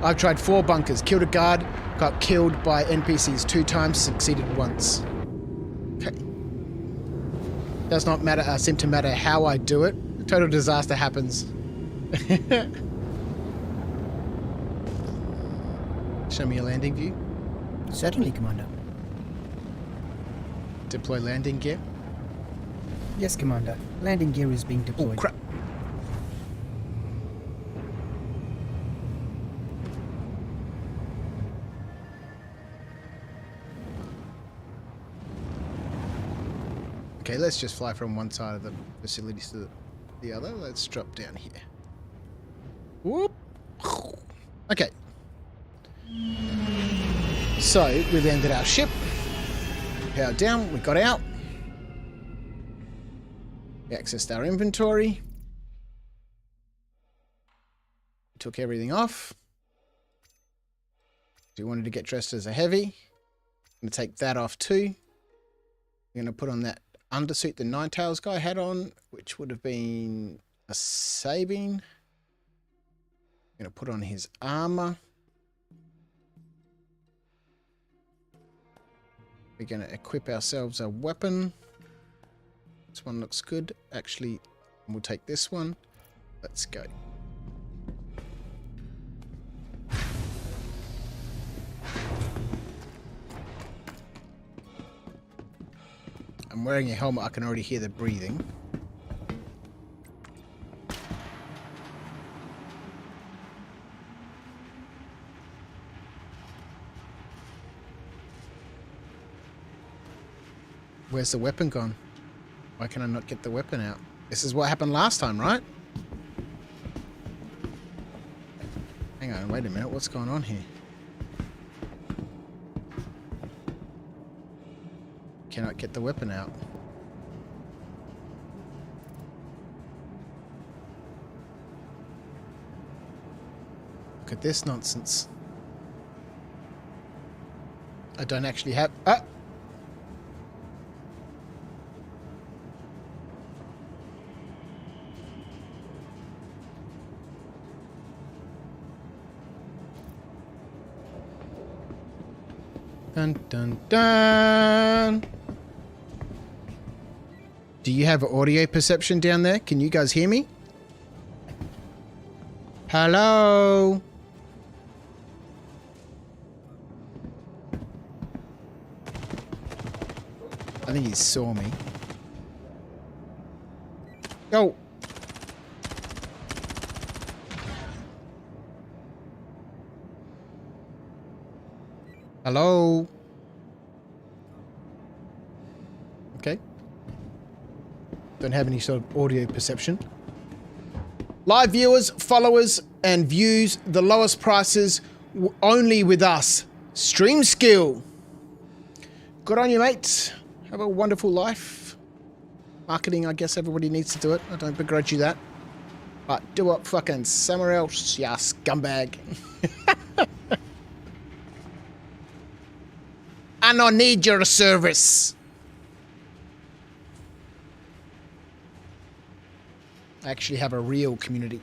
I've tried 4 bunkers, killed a guard, got killed by NPCs 2 times, succeeded once. Okay. Does not matter, seem to matter how I do it. Total disaster happens. Show me a landing view. Certainly, Commander. Deploy landing gear. Yes, Commander. Landing gear is being deployed. Oh, crap. Okay, let's just fly from one side of the facilities to the other. Let's drop down here. Whoop. Okay. So, we landed our ship. Power down, we got out. We accessed our inventory. Took everything off. We wanted to get dressed as a heavy. I'm going to take that off too. We're going to put on that undersuit the Ninetales guy had on, which would have been a Sabine. I'm going to put on his armor. We're going to equip ourselves a weapon. This one looks good. Actually, we'll take this one. Let's go. I'm wearing a helmet. I can already hear the breathing. Where's the weapon gone? Why can I not get the weapon out? This is what happened last time, right? Hang on, wait a minute. What's going on here? Cannot get the weapon out. Look at this nonsense. I don't actually have... Ah! Dun dun dun! Do you have audio perception down there? Can you guys hear me? Hello? I think he saw me. Go! Hello? Okay. Don't have any sort of audio perception. Live viewers, followers, and views, the lowest prices only with us. Stream skill. Good on you, mate. Have a wonderful life. Marketing, I guess everybody needs to do it. I don't begrudge you that. But do it fucking somewhere else, ya scumbag. I don't need your service. I actually have a real community.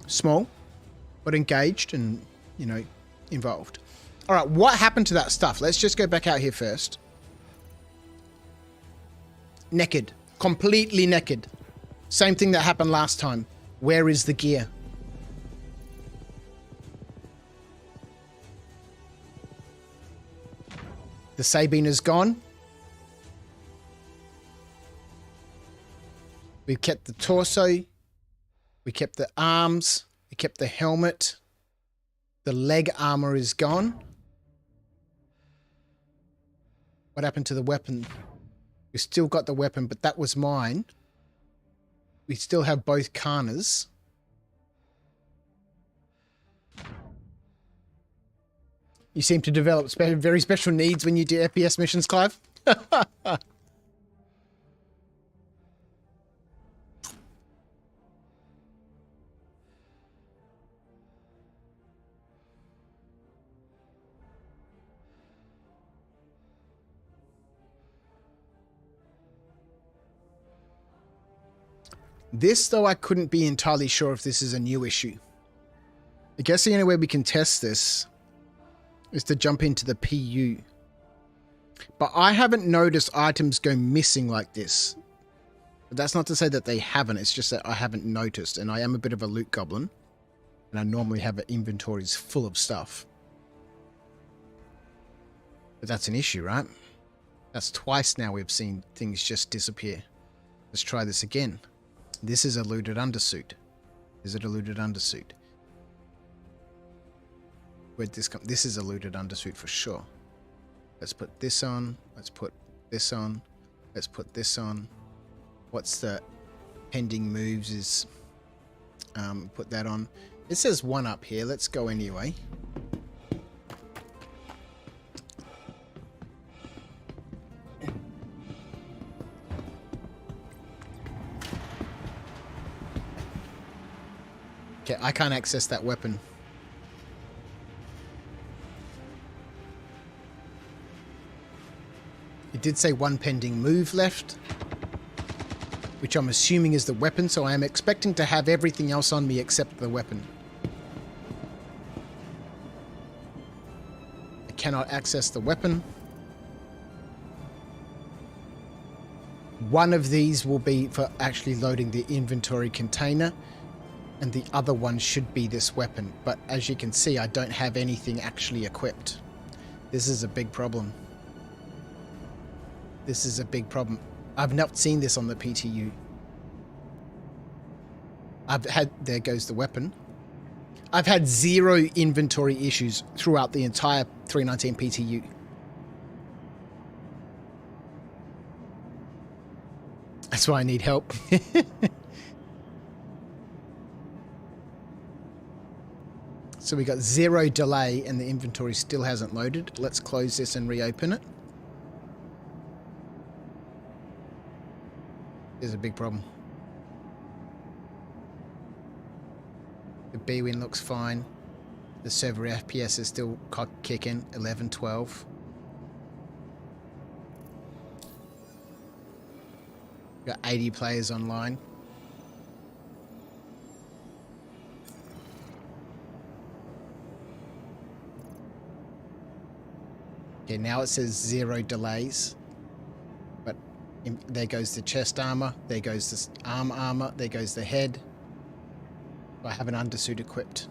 Small, but engaged and, you know, involved. All right, what happened to that stuff? Let's just go back out here first. Naked. Completely naked. Same thing that happened last time. Where is the gear? The Sabine is gone. We've kept the torso. We kept the arms. We kept the helmet. The leg armor is gone. What happened to the weapon? We still got the weapon, but that was mine. We still have both Kanas. You seem to develop very special needs when you do FPS missions, Clive. This, though, I couldn't be entirely sure if this is a new issue. I guess the only way we can test this is to jump into the PU. But I haven't noticed items go missing like this. But that's not to say that they haven't, it's just that I haven't noticed. And I am a bit of a loot goblin. And I normally have inventories full of stuff. But that's an issue, right? That's twice now we've seen things just disappear. Let's try this again. This is a looted undersuit. Is it a looted undersuit? Where'd this come? This is a looted undersuit for sure. Let's put this on. Let's put this on. Let's put this on. What's the pending moves is... put that on. It says 1 up here. Let's go anyway. Okay, I can't access that weapon. It did say 1 pending move left, which I'm assuming is the weapon, so I am expecting to have everything else on me except the weapon. I cannot access the weapon. One of these will be for actually loading the inventory container, and the other one should be this weapon. But as you can see, I don't have anything actually equipped. This is a big problem. This is a big problem. I've not seen this on the PTU. There goes the weapon. I've had 0 inventory issues throughout the entire 319 PTU. That's why I need help. So we got 0 delay and the inventory still hasn't loaded. Let's close this and reopen it. There's a big problem. The B-Win looks fine. The server FPS is still kicking, 11, 12. Got 80 players online. Okay, now it says 0 delays. But there goes the chest armor, there goes the arm armor, there goes the head. I have an undersuit equipped.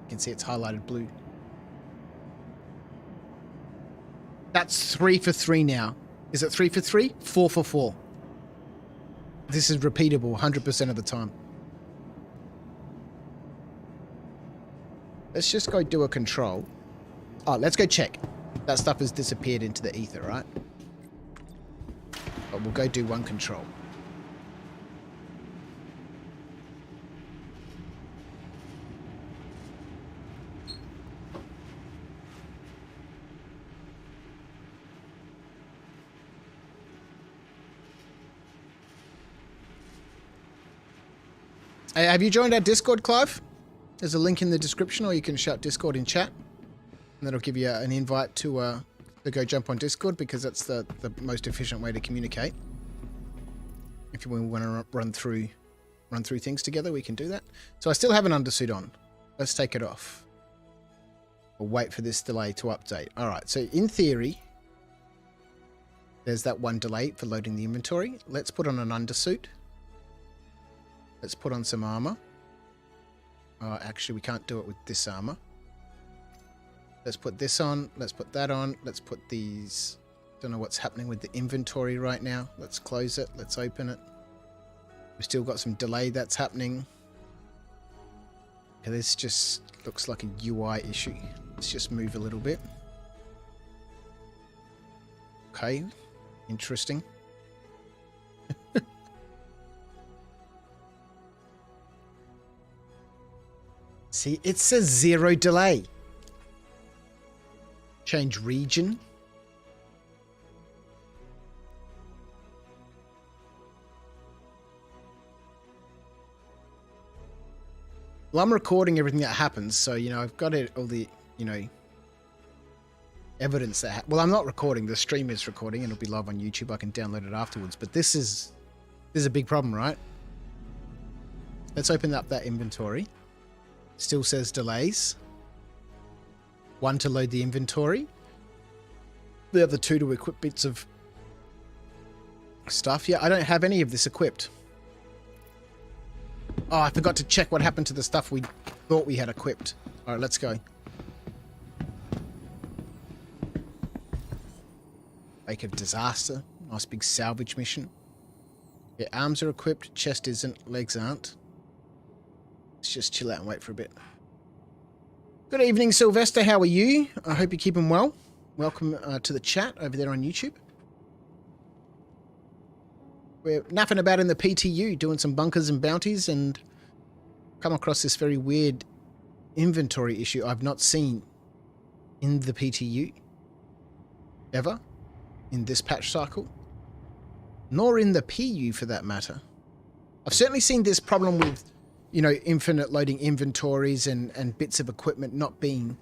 You can see it's highlighted blue. That's 3 for 3 now. Is it 3 for 3? 4 for 4. This is repeatable 100% of the time. Let's just go do a control. Oh, let's go check. That stuff has disappeared into the ether, right? But we'll go do one control. Hey, have you joined our Discord, Clive? There's a link in the description, or you can shout Discord in chat. And that'll give you an invite to go jump on Discord, because that's the most efficient way to communicate. If you want to run through things together, we can do that. So I still have an undersuit on. Let's take it off. We'll wait for this delay to update. All right, so in theory, There's that one delay for loading the inventory. Let's put on an undersuit. Let's put on some armor. Actually, we can't do it with this armor. Let's put this on. Let's put that on. Let's put these... Don't know what's happening with the inventory right now. Let's close it. Let's open it. We've still got some delay that's happening. Okay, this just looks like a UI issue. Let's just move a little bit. Okay, interesting. See, it says 0 delay. Change region. Well, I'm recording everything that happens, so, you know, I've got it, all the, you know, evidence that... Well, I'm not recording. The stream is recording, and it'll be live on YouTube. I can download it afterwards. But this is a big problem, right? Let's open up that inventory. Still says delays. 1 to load the inventory. The other 2 to equip bits of stuff. Yeah, I don't have any of this equipped. Oh, I forgot to check what happened to the stuff we thought we had equipped. Alright, let's go. Wake of Disaster. Nice big salvage mission. Yeah, arms are equipped, chest isn't, legs aren't. Let's just chill out and wait for a bit. Good evening, Sylvester. How are you? I hope you're keeping well. Welcome to the chat over there on YouTube. We're napping about in the PTU, doing some bunkers and bounties, and come across this very weird inventory issue I've not seen in the PTU ever, in this patch cycle, nor in the PU for that matter. I've certainly seen this problem with, you know, infinite loading inventories and bits of equipment not being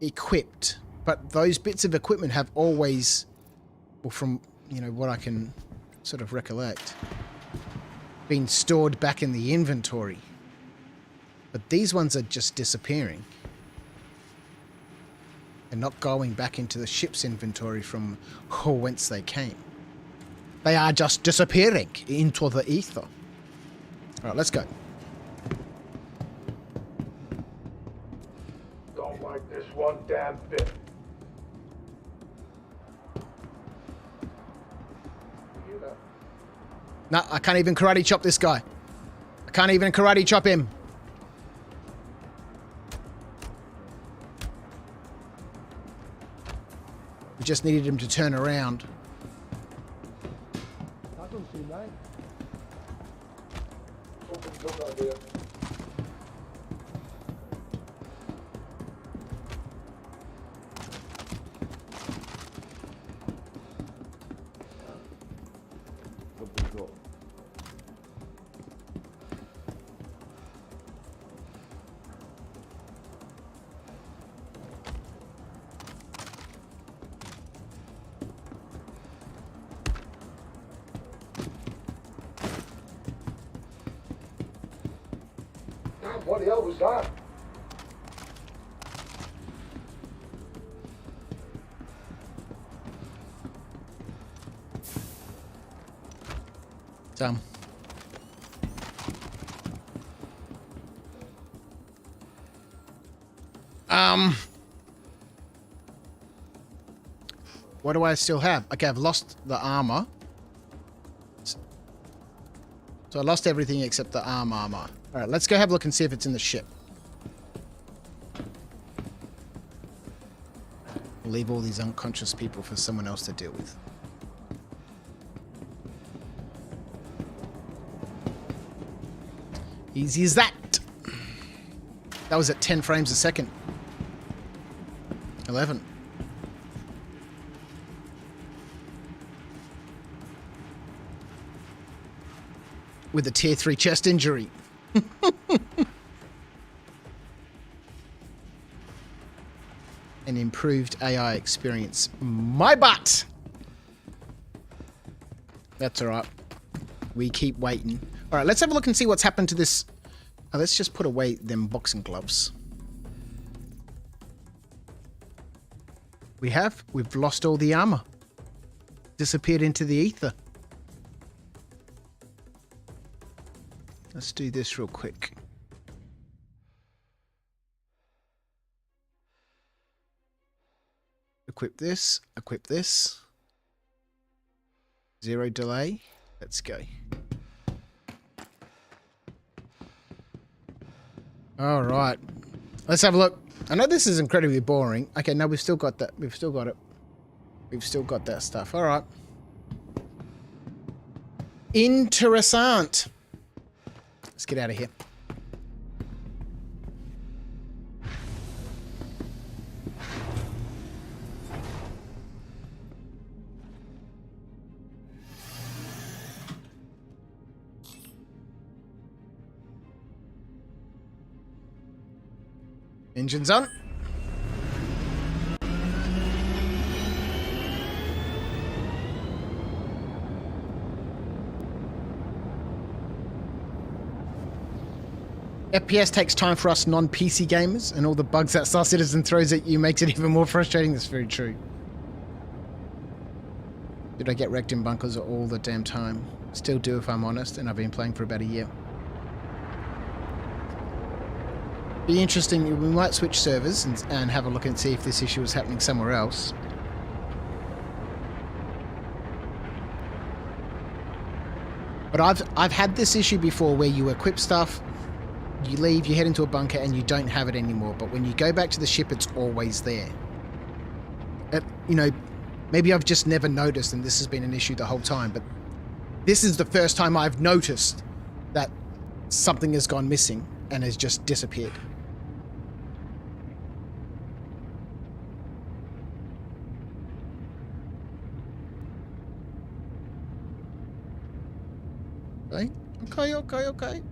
equipped, but those bits of equipment have always, well, from, you know, what I can sort of recollect, been stored back in the inventory. But these ones are just disappearing and not going back into the ship's inventory from whence they came. They are just disappearing into the ether. Alright, let's go. Don't like this one damn bit. No, I can't even karate chop this guy. I can't even karate chop him. We just needed him to turn around. I don't see that. Something's up out there. Something's up. What the hell was that? Tom. What do I still have? Okay, I've lost the armor. So I lost everything except the armor. Alright, let's go have a look and see if it's in the ship. We'll leave all these unconscious people for someone else to deal with. Easy as that. That was at 10 frames a second. 11. With a tier 3 chest injury. An improved AI experience. My butt! That's alright. We keep waiting. Alright, let's have a look and see what's happened to this. Let's just put away them boxing gloves. We've lost all the armor. disappeared into the ether. Let's do this real quick. Equip this, equip this. 0 delay. Let's go. All right. Let's have a look. I know this is incredibly boring. Okay, no, we've still got that. We've still got it. We've still got that stuff. All right. Interessant. Let's get out of here. Engines on. FPS takes time for us non-PC gamers, and all the bugs that Star Citizen throws at you makes it even more frustrating. That's very true. Did I get wrecked in bunkers all the damn time? Still do if I'm honest, and I've been playing for about a year. Be interesting, we might switch servers and have a look and see if this issue is happening somewhere else. But I've had this issue before where you equip stuff, you leave, you head into a bunker and you don't have it anymore, but when you go back to the ship it's always there. You know, maybe I've just never noticed and this has been an issue the whole time, but this is the first time I've noticed that something has gone missing and has just disappeared. Okay.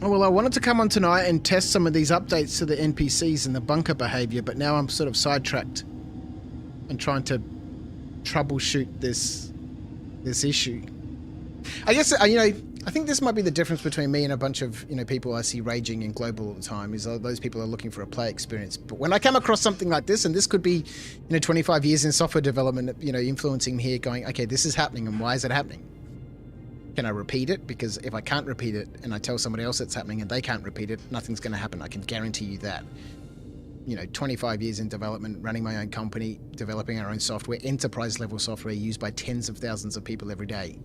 Oh, well, I wanted to come on tonight and test some of these updates to the NPCs and the bunker behavior, but now I'm sort of sidetracked and trying to troubleshoot this issue. I guess, you know, I think this might be the difference between me and a bunch of, you know, people I see raging in global all the time, is those people are looking for a play experience. But when I come across something like this, and this could be, you know, 25 years in software development, you know, influencing me here going, okay, this is happening and why is it happening? Can I repeat it? Because if I can't repeat it and I tell somebody else it's happening and they can't repeat it, nothing's going to happen. I can guarantee you that. You know, 25 years in development, running my own company, developing our own software, enterprise level software used by tens of thousands of people every day.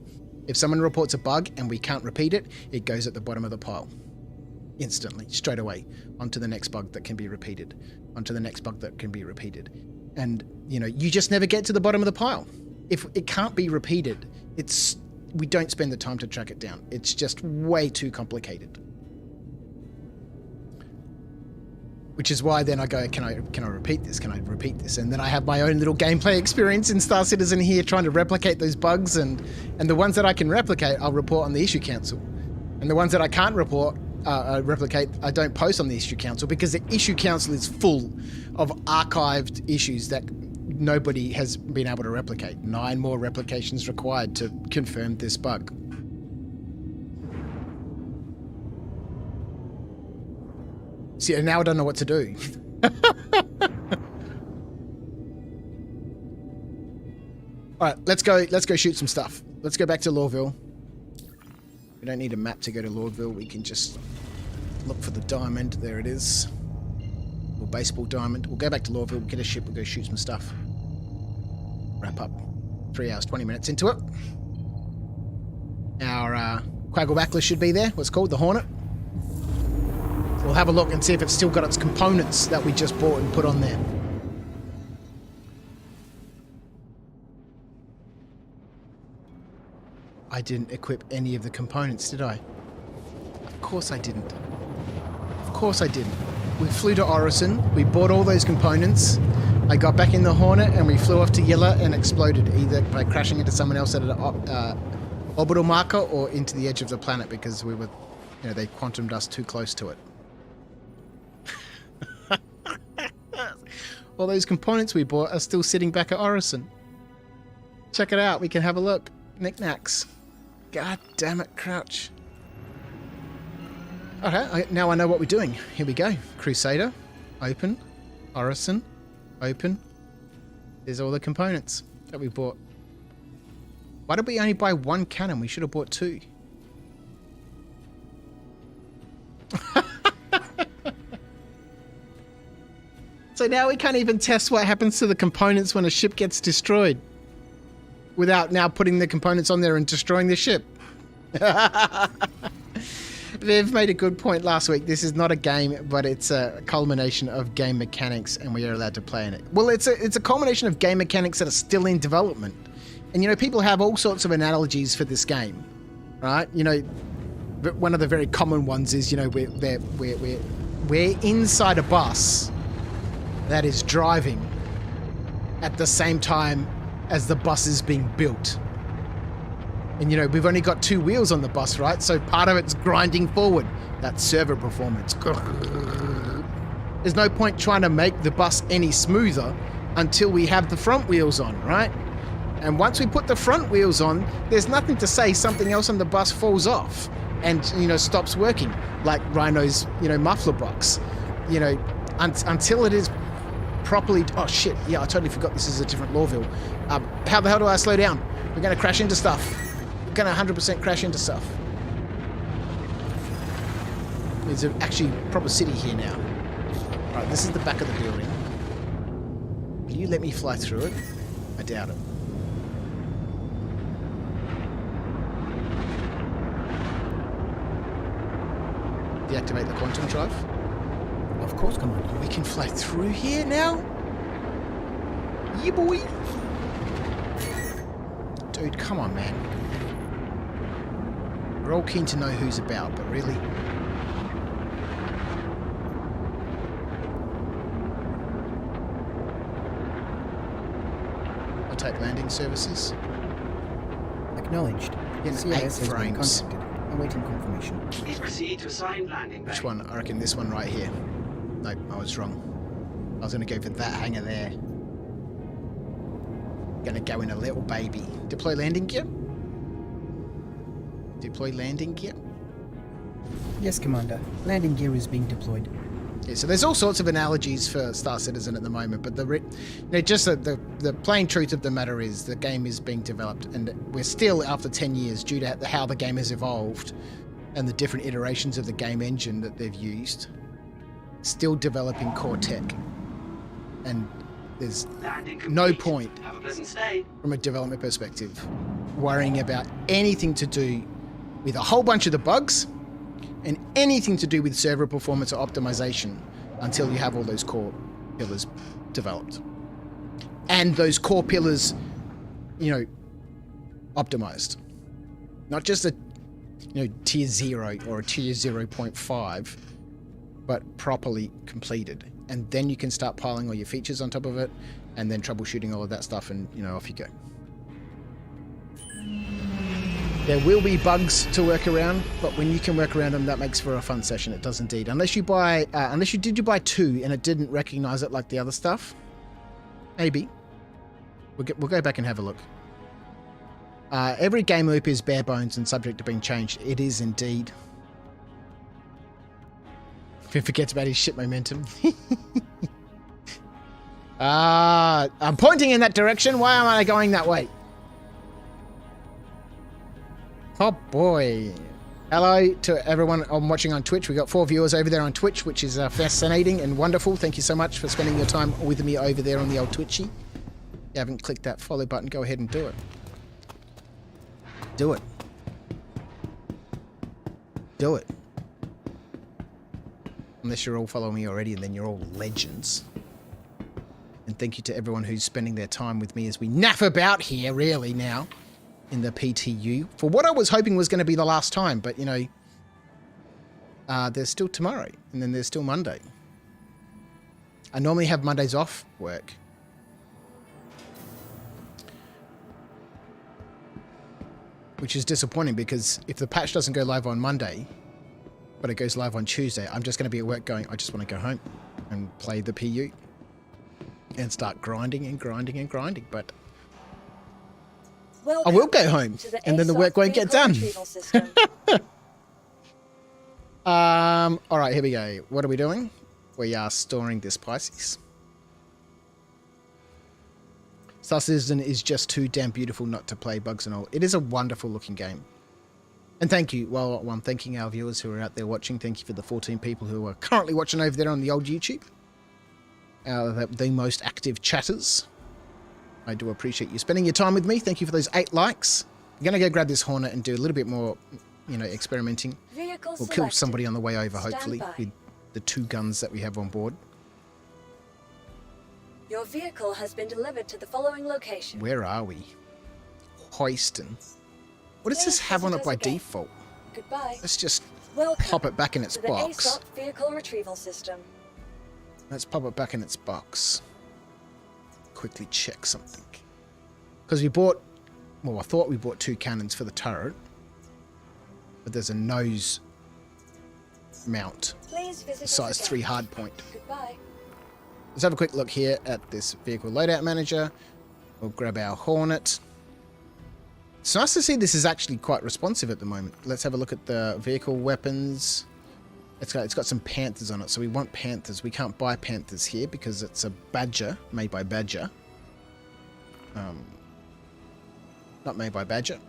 If someone reports a bug and we can't repeat it, it goes at the bottom of the pile. Instantly, straight away, onto the next bug that can be repeated, onto the next bug that can be repeated. And, you know, you just never get to the bottom of the pile. If it can't be repeated, we don't spend the time to track it down. It's just way too complicated. Which is why then I go, can I repeat this? Can I repeat this? And then I have my own little gameplay experience in Star Citizen here trying to replicate those bugs, and the ones that I can replicate, I'll report on the issue council. And the ones that I can't replicate, I don't post on the issue council, because the issue council is full of archived issues that nobody has been able to replicate. 9 more replications required to confirm this bug. See, now I don't know what to do. All right, let's go shoot some stuff. Let's go back to Lorville. We don't need a map to go to Lorville. We can just look for the diamond. There it is. Or baseball diamond. We'll go back to Lorville, we'll get a ship, we'll go shoot some stuff. Wrap up. 3 hours, 20 minutes into it. Our Quagglebackler should be there. What's called the Hornet. We'll have a look and see if it's still got its components that we just bought and put on there. I didn't equip any of the components, did I? Of course I didn't. Of course I didn't. We flew to Orison, we bought all those components, I got back in the Hornet and we flew off to Yilla and exploded, either by crashing into someone else at an orbital marker or into the edge of the planet because we were, you know, they quantumed us too close to it. All those components we bought are still sitting back at Orison. Check it out, we can have a look. Knickknacks. God damn it, Crouch. Okay, now I know what we're doing. Here we go. Crusader. Open. Orison. Open. There's all the components that we bought. Why did we only buy one cannon? We should have bought two. So now we can't even test what happens to the components when a ship gets destroyed without now putting the components on there and destroying the ship. Viv made a good point last week. This is not a game, but it's a culmination of game mechanics, and we are allowed to play in it. Well, it's a culmination of game mechanics that are still in development. And, you know, people have all sorts of analogies for this game, right? You know, one of the very common ones is, you know, we're inside a bus that is driving at the same time as the bus is being built. And, you know, we've only got two wheels on the bus, right? So part of it's grinding forward. That's servo performance. There's no point trying to make the bus any smoother until we have the front wheels on, right? And once we put the front wheels on, there's nothing to say something else on the bus falls off and, you know, stops working, like Rhino's, you know, muffler box. You know, until it is properly... Oh, shit. Yeah, I totally forgot this is a different Lawville. How the hell do I slow down? We're going to crash into stuff. We're going to 100% crash into stuff. There's actually a proper city here now. All right, this is the back of the building. Will you let me fly through it? I doubt it. Deactivate the quantum drive. Of course, Commander. We can fly through here now? Yeah, boy. Dude, come on, man. We're all keen to know who's about, but really? I'll take landing services. Acknowledged. In CIS 8 has been frames. contacted. Awaiting confirmation. Please proceed to assigned landing bay. Which one? I reckon this one right here. Nope, I was wrong. I was going to go for that hangar there. Going to go in a little baby. Deploy landing gear? Deploy landing gear? Yes, Commander. Landing gear is being deployed. Yeah, so there's all sorts of analogies for Star Citizen at the moment, but the plain truth of the matter is the game is being developed, and we're still, after 10 years, due to how the game has evolved and the different iterations of the game engine that they've used, still developing core tech. And there's no point, Have a pleasant stay. from a development perspective, worrying about anything to do with a whole bunch of the bugs and anything to do with server performance or optimization until you have all those core pillars developed. And those core pillars, you know, optimized. Not just a, you know, tier 0 or a tier 0.5, but properly completed. And then you can start piling all your features on top of it and then troubleshooting all of that stuff, and, you know, off you go. There will be bugs to work around, but when you can work around them, that makes for a fun session. It does indeed. Unless you buy, unless you buy 2 and it didn't recognize it like the other stuff, maybe. We'll go back and have a look. Every game loop is bare bones and subject to being changed. It is indeed. Finn forgets about his ship momentum. I'm pointing in that direction. Why am I going that way? Oh boy. Hello to everyone watching on Twitch. We got 4 viewers over there on Twitch, which is fascinating and wonderful. Thank you so much for spending your time with me over there on the old Twitchy. If you haven't clicked that follow button, go ahead and do it. Do it. Do it. Unless you're all following me already, and then you're all legends. And thank you to everyone who's spending their time with me as we naff about here, really, now, in the PTU. For what I was hoping was going to be the last time, but, you know, there's still tomorrow, and then there's still Monday. I normally have Mondays off work. Which is disappointing, because if the patch doesn't go live on Monday, but it goes live on Tuesday, I'm just going to be at work going, I just want to go home and play the PU and start grinding and grinding and grinding. But I will go home and then the work won't get done. All right, here we go. What are we doing? we are storing this Pisces. Star Citizen is just too damn beautiful not to play, bugs and all. It is a wonderful looking game. And thank you, well, I'm thanking our viewers who are out there watching. Thank you for the 14 people who are currently watching over there on the old YouTube. The most active chatters. I do appreciate you spending your time with me. Thank you for those 8 likes. I'm going to go grab this Hornet and do a little bit more, experimenting. We'll kill somebody on the way over, hopefully, with the 2 guns that we have on board. Your vehicle has been delivered to the following location. Where are we? Hoiston. What does this have on it by default? Goodbye. Let's just Welcome pop it back in its to the box. ASOP vehicle retrieval system. Let's pop it back in its box. Quickly check something. Because we bought, well, I thought we bought 2 cannons for the turret. But there's a nose mount. Please visit Size 3 hardpoint. Goodbye. Let's have a quick look here at this vehicle loadout manager. We'll grab our Hornet. It's nice to see this is actually quite responsive at the moment. Let's have a look at the vehicle weapons. It's got some Panthers on it, so we want Panthers. We can't buy Panthers here because it's a Badger, made by Badger. Not made by Badger.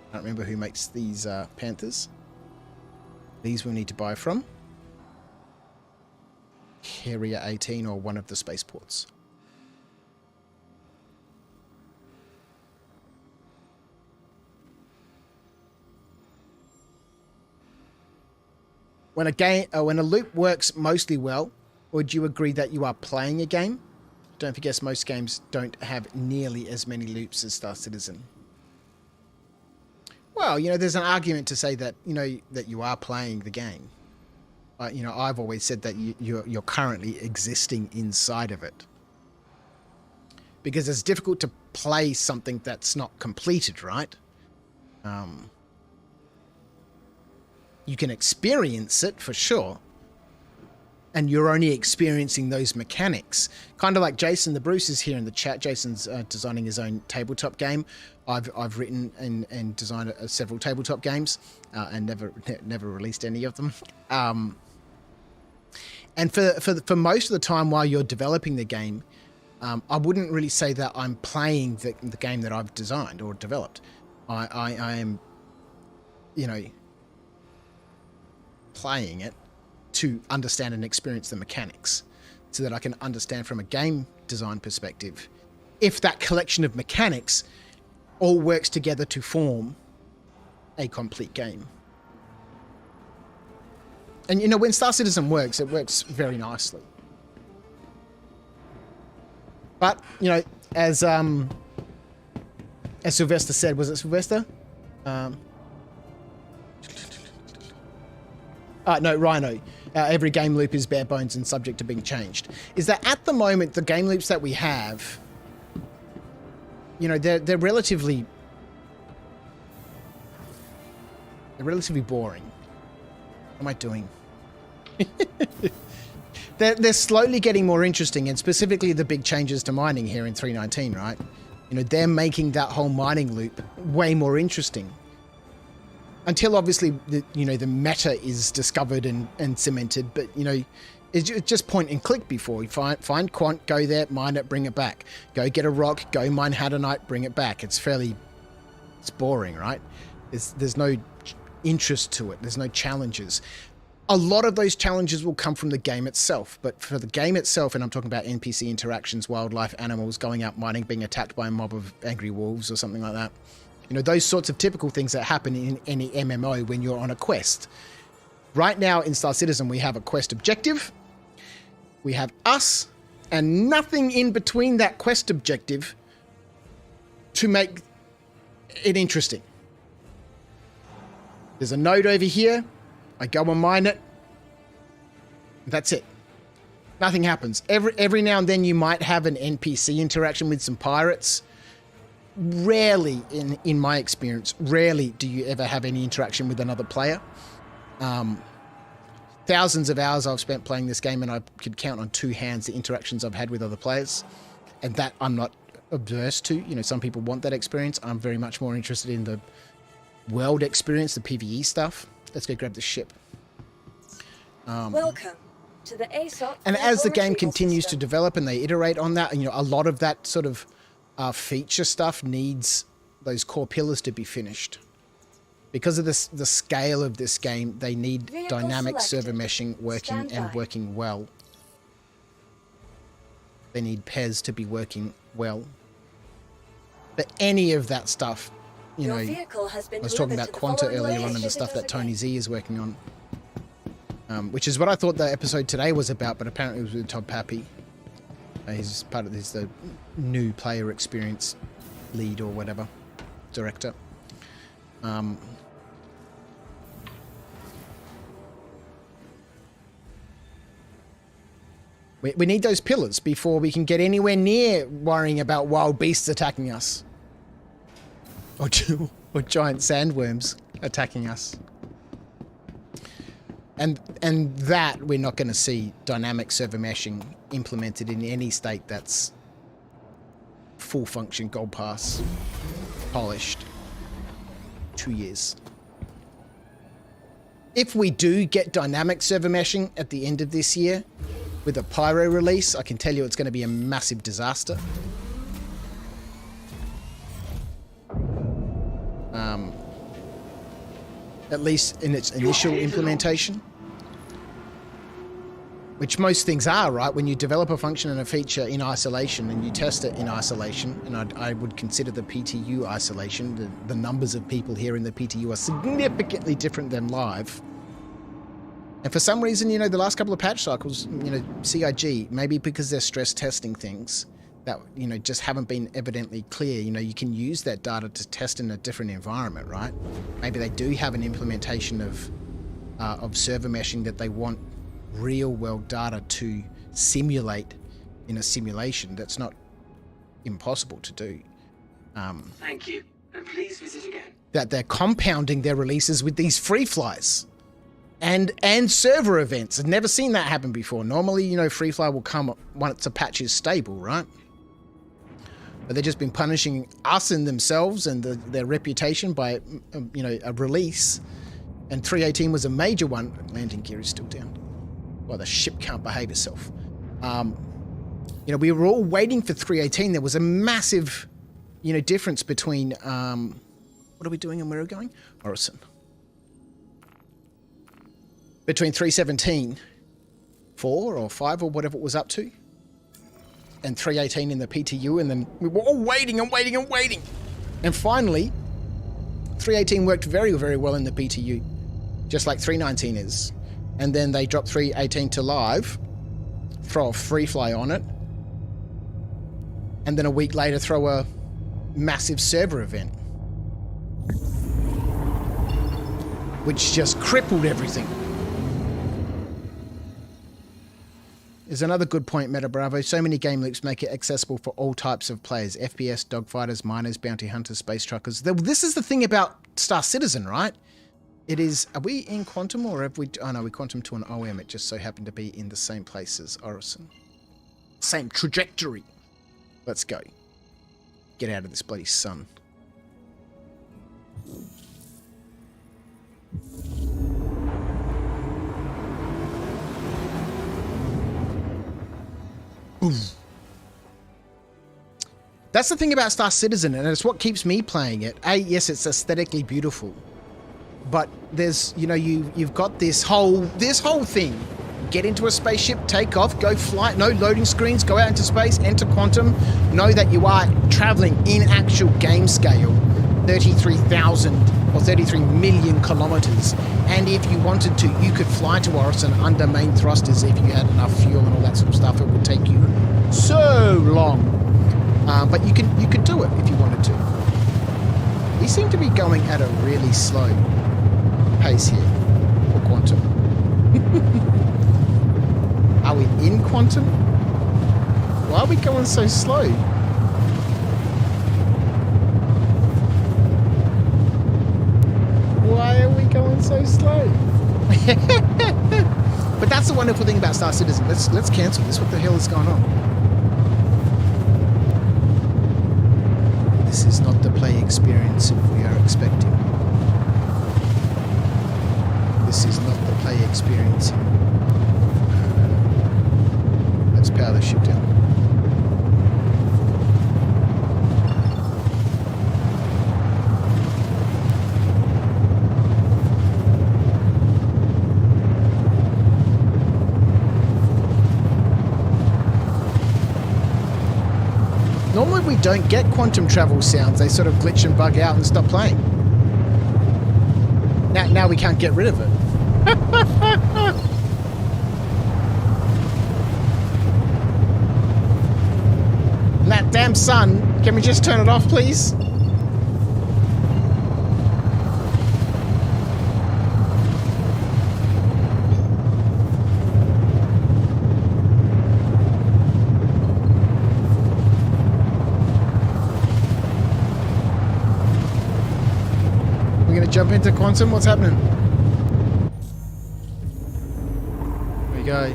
I don't remember who makes these Panthers. These we'll need to buy from Carrier 18 or one of the spaceports. When a loop works mostly well, would you agree that you are playing a game? Don't forget, most games don't have nearly as many loops as Star Citizen. Well, there's an argument to say that, that you are playing the game. I've always said that you're currently existing inside of it. Because it's difficult to play something that's not completed, right? You can experience it for sure. And you're only experiencing those mechanics. Kind of like Jason the Bruce is here in the chat. Jason's designing his own tabletop game. I've written and designed several tabletop games and never released any of them. And for most of the time while you're developing the game, I wouldn't really say that I'm playing the game that I've designed or developed. I am, playing it to understand and experience the mechanics so that I can understand from a game design perspective if that collection of mechanics all works together to form a complete game. And when Star Citizen works, it works very nicely. But as Sylvester said, was it Sylvester? No, Rhino. Every game loop is bare bones and subject to being changed. Is that at the moment, the game loops that we have, they're relatively boring. What am I doing? They're slowly getting more interesting, and specifically the big changes to mining here in 3.19, right? They're making that whole mining loop way more interesting. Until obviously the meta is discovered and cemented, but it's just point and click before you find quant, go there, mine it, bring it back. Go get a rock, go mine hadonite, bring it back. It's boring, right? There's no interest to it. There's no challenges. A lot of those challenges will come from the game itself, but for the game itself, and I'm talking about NPC interactions, wildlife, animals, going out mining, being attacked by a mob of angry wolves or something like that. Those sorts of typical things that happen in any MMO when you're on a quest. Right now in Star Citizen, we have a quest objective. We have us and nothing in between that quest objective to make it interesting. There's a node over here. I go and mine it. That's it. Nothing happens. Every now and then you might have an NPC interaction with some pirates. Rarely, in my experience, rarely do you ever have any interaction with another player. Thousands of hours I've spent playing this game, and I could count on 2 hands the interactions I've had with other players, and that I'm not averse to. Some people want that experience. I'm very much more interested in the world experience, the PvE stuff. Let's go grab the ship. Welcome to the ASOP. And as the game retrieval continues to system. develop and they iterate on that, you know, a lot of that sort of feature stuff needs those core pillars to be finished. Because of this, the scale of this game, they need Vehicle dynamic selected. server meshing working Stand and by. working well. They need pairs to be working well. But any of that stuff, you Your know, vehicle has been I was talking delivered about to the Quanta following earlier on and the location. stuff that Tony Z is working on. Which is what I thought the episode today was about, but apparently it was with Todd Pappy. He's part of the new player experience lead or whatever, director. We need those pillars before we can get anywhere near worrying about wild beasts attacking us. Or giant sandworms attacking us. And that we're not going to see dynamic server meshing implemented in any state that's full function gold pass polished. 2 years. If we do get dynamic server meshing at the end of this year with a Pyro release, I can tell you it's going to be a massive disaster. At least in its initial implementation. Which most things are, right? When you develop a function and a feature in isolation and you test it in isolation, and I would consider the PTU isolation, the numbers of people here in the PTU are significantly different than live. And for some reason, you know, the last couple of patch cycles, you know, CIG, maybe because they're stress testing things that, you know, just haven't been evidently clear. You know, you can use that data to test in a different environment, right? Maybe they do have an implementation of server meshing that they want real world data to simulate in a simulation. That's not impossible to do. Thank you, and please visit again. That they're compounding their releases with these free flies and server events. I've never seen that happen before. Normally, you know, free fly will come once a patch is stable, right? But they've just been punishing us and themselves and their reputation by, you know, a release. And 318 was a major one. Landing gear is still down. Well, the ship can't behave itself. You know, we were all waiting for 318. There was a massive, you know, difference between, what are we doing and where are we going? Orison. Between 317, 4 or 5 or whatever it was up to, and 318 in the PTU, and then we were all waiting and waiting and waiting. And finally, 318 worked very, very well in the PTU, just like 319 is. And then they drop 318 to live, throw a free fly on it, and then a week later throw a massive server event, which just crippled everything. There's another good point, Meta Bravo. So many game loops make it accessible for all types of players. FPS, dogfighters, miners, bounty hunters, space truckers. This is the thing about Star Citizen, right? It is, are we in Quantum or have we, oh no, we Quantum to an OM. It just so happened to be in the same place as Orison. Same trajectory. Let's go. Get out of this bloody sun. Ooh. That's the thing about Star Citizen, and it's what keeps me playing it. Yes, it's aesthetically beautiful, but there's, you know, you've got this whole thing. Get into a spaceship, take off, go fly, no loading screens, go out into space, enter Quantum, know that you are traveling in actual game scale, 33,000 or 33 million kilometers. And if you wanted to, you could fly to Orison under main thrusters if you had enough fuel and all that sort of stuff. It would take you so long. But you could do it if you wanted to. We seem to be going at a really slow pace here for Quantum. Are we in Quantum? Why are we going so slow? Why are we going so slow? But that's the wonderful thing about Star Citizen. Let's cancel this. What the hell is going on? This is not the play experience we are expecting. This is not the play experience. power this ship down. Normally we don't get quantum travel sounds. They sort of glitch and bug out and stop playing. Now we can't get rid of it. And that damn sun, can we just turn it off, please? Jump into quantum? What's happening? There we go.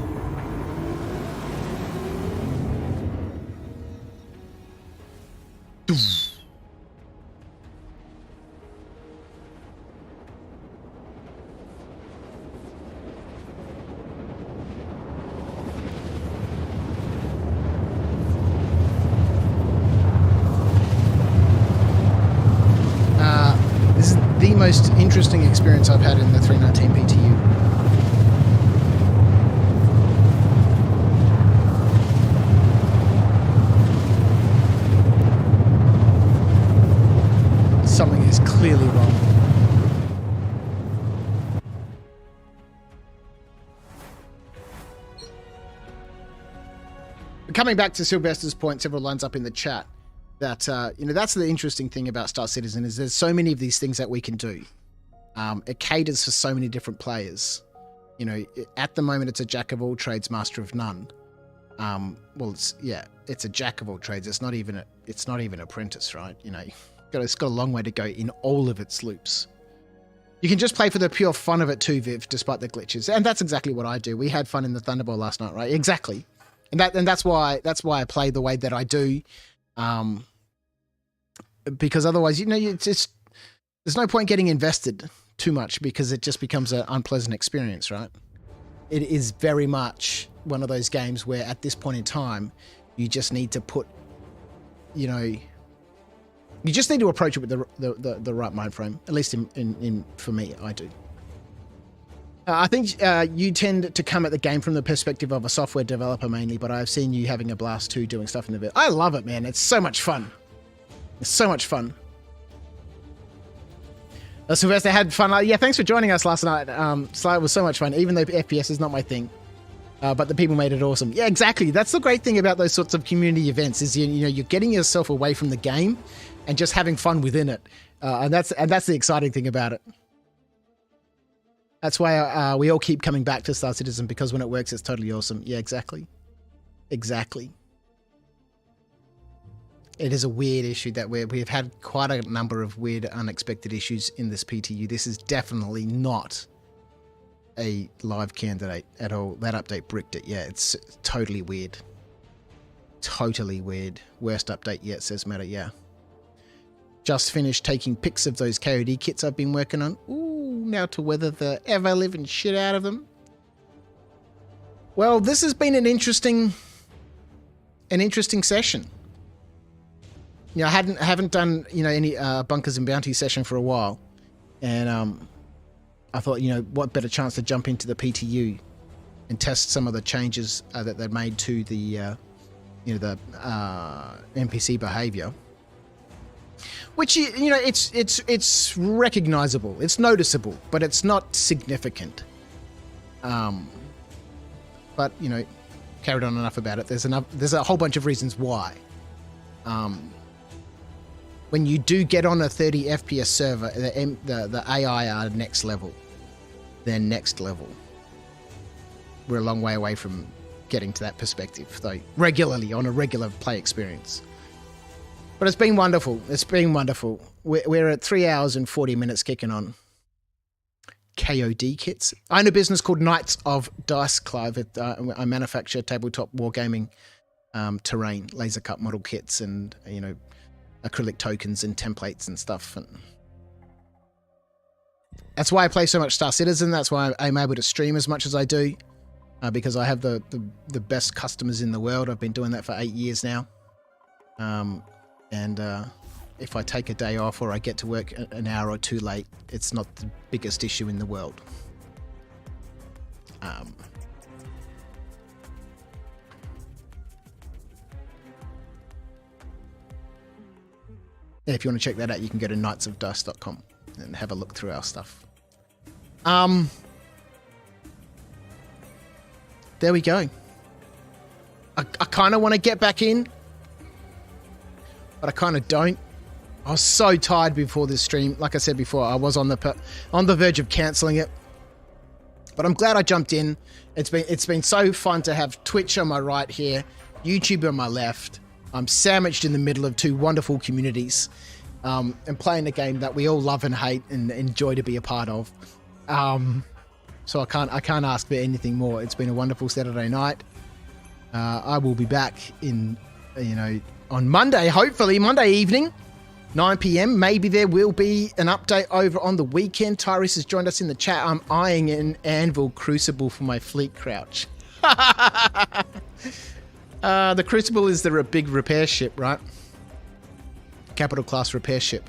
This is the most interesting experience I've had in the 319 PTU. Something is clearly wrong. But coming back to Sylvester's point, several lines up in the chat, that that's the interesting thing about Star Citizen is there's so many of these things that we can do. It caters for so many different players. At the moment it's a jack of all trades, master of none. It's a jack of all trades. It's not even apprentice, right? It's got a long way to go in all of its loops. You can just play for the pure fun of it too, Viv, despite the glitches, and that's exactly what I do. We had fun in the Thunderbolt last night, right? Exactly, and that's why I play the way that I do. Because otherwise, there's no point getting invested too much because it just becomes an unpleasant experience, right? It is very much one of those games where at this point in time, you just need to put, you just need to approach it with the right mind frame. At least for me, I do. I think you tend to come at the game from the perspective of a software developer mainly, but I've seen you having a blast too, doing stuff in the bit. I love it, man. It's so much fun. It's so much fun. Sylvester had fun. Yeah, thanks for joining us last night. It was so much fun, even though FPS is not my thing. But the people made it awesome. Yeah, exactly. That's the great thing about those sorts of community events is you're getting yourself away from the game and just having fun within it. And that's the exciting thing about it. That's why we all keep coming back to Star Citizen, because when it works, it's totally awesome. Yeah, exactly. Exactly. It is a weird issue that we've had quite a number of weird, unexpected issues in this PTU. This is definitely not a live candidate at all. That update bricked it. Yeah, it's totally weird. Totally weird. Worst update yet, says Meta. Yeah. Just finished taking pics of those KOD kits I've been working on. Ooh, now to weather the ever-living shit out of them. Well, this has been an interesting session. I haven't done any bunkers and bounties session for a while, and I thought what better chance to jump into the PTU and test some of the changes that they made to the the NPC behavior, which it's recognizable, it's noticeable, but it's not significant. But carried on enough about it. There's a whole bunch of reasons why. When you do get on a 30 FPS server, the AI are next level. They're next level. We're a long way away from getting to that perspective, though, regularly, on a regular play experience. But it's been wonderful. It's been wonderful. We're at 3 hours and 40 minutes kicking on KOD kits. I own a business called Knights of Dice, Clive. I manufacture tabletop wargaming terrain, laser cut model kits, and acrylic tokens and templates and stuff. And that's why I play so much Star Citizen. That's why I'm able to stream as much as I do. because I have the best customers in the world. I've been doing that for 8 years now. And if I take a day off or I get to work an hour or two late, it's not the biggest issue in the world. If you want to check that out, you can go to knightsofdust.com and have a look through our stuff. There we go. I kind of want to get back in, but I kind of don't. I was so tired before this stream. Like I said before, I was on the verge of cancelling it, but I'm glad I jumped in. It's been so fun to have Twitch on my right here, YouTube on my left. I'm sandwiched in the middle of two wonderful communities, and playing a game that we all love and hate and enjoy to be a part of. So I can't ask for anything more. It's been a wonderful Saturday night. I will be back on Monday, hopefully Monday evening, 9 p.m. Maybe there will be an update over on the weekend. Tyrese has joined us in the chat. I'm eyeing an anvil crucible for my fleet crouch. The Crucible is the big repair ship, right? Capital class repair ship.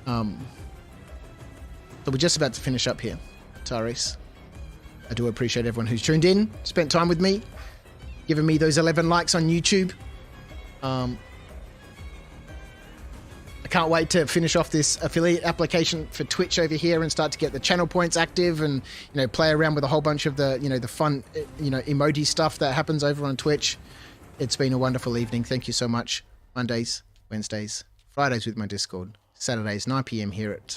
So we're just about to finish up here, Tyrese. I do appreciate everyone who's tuned in, spent time with me, giving me those 11 likes on YouTube. I can't wait to finish off this affiliate application for Twitch over here and start to get the channel points active and, play around with a whole bunch of the, the fun, emoji stuff that happens over on Twitch. It's been a wonderful evening. Thank you so much. Mondays, Wednesdays, Fridays with my Discord, Saturdays, 9 p.m. here at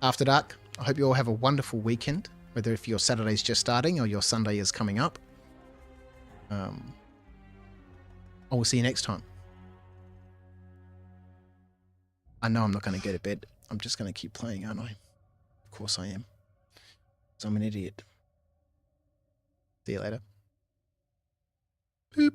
Afterdark. I hope you all have a wonderful weekend, whether if your Saturday's just starting or your Sunday is coming up. I will see you next time. I know I'm not going to go to bed. I'm just going to keep playing, aren't I? Of course I am. So I'm an idiot. See you later. Boop.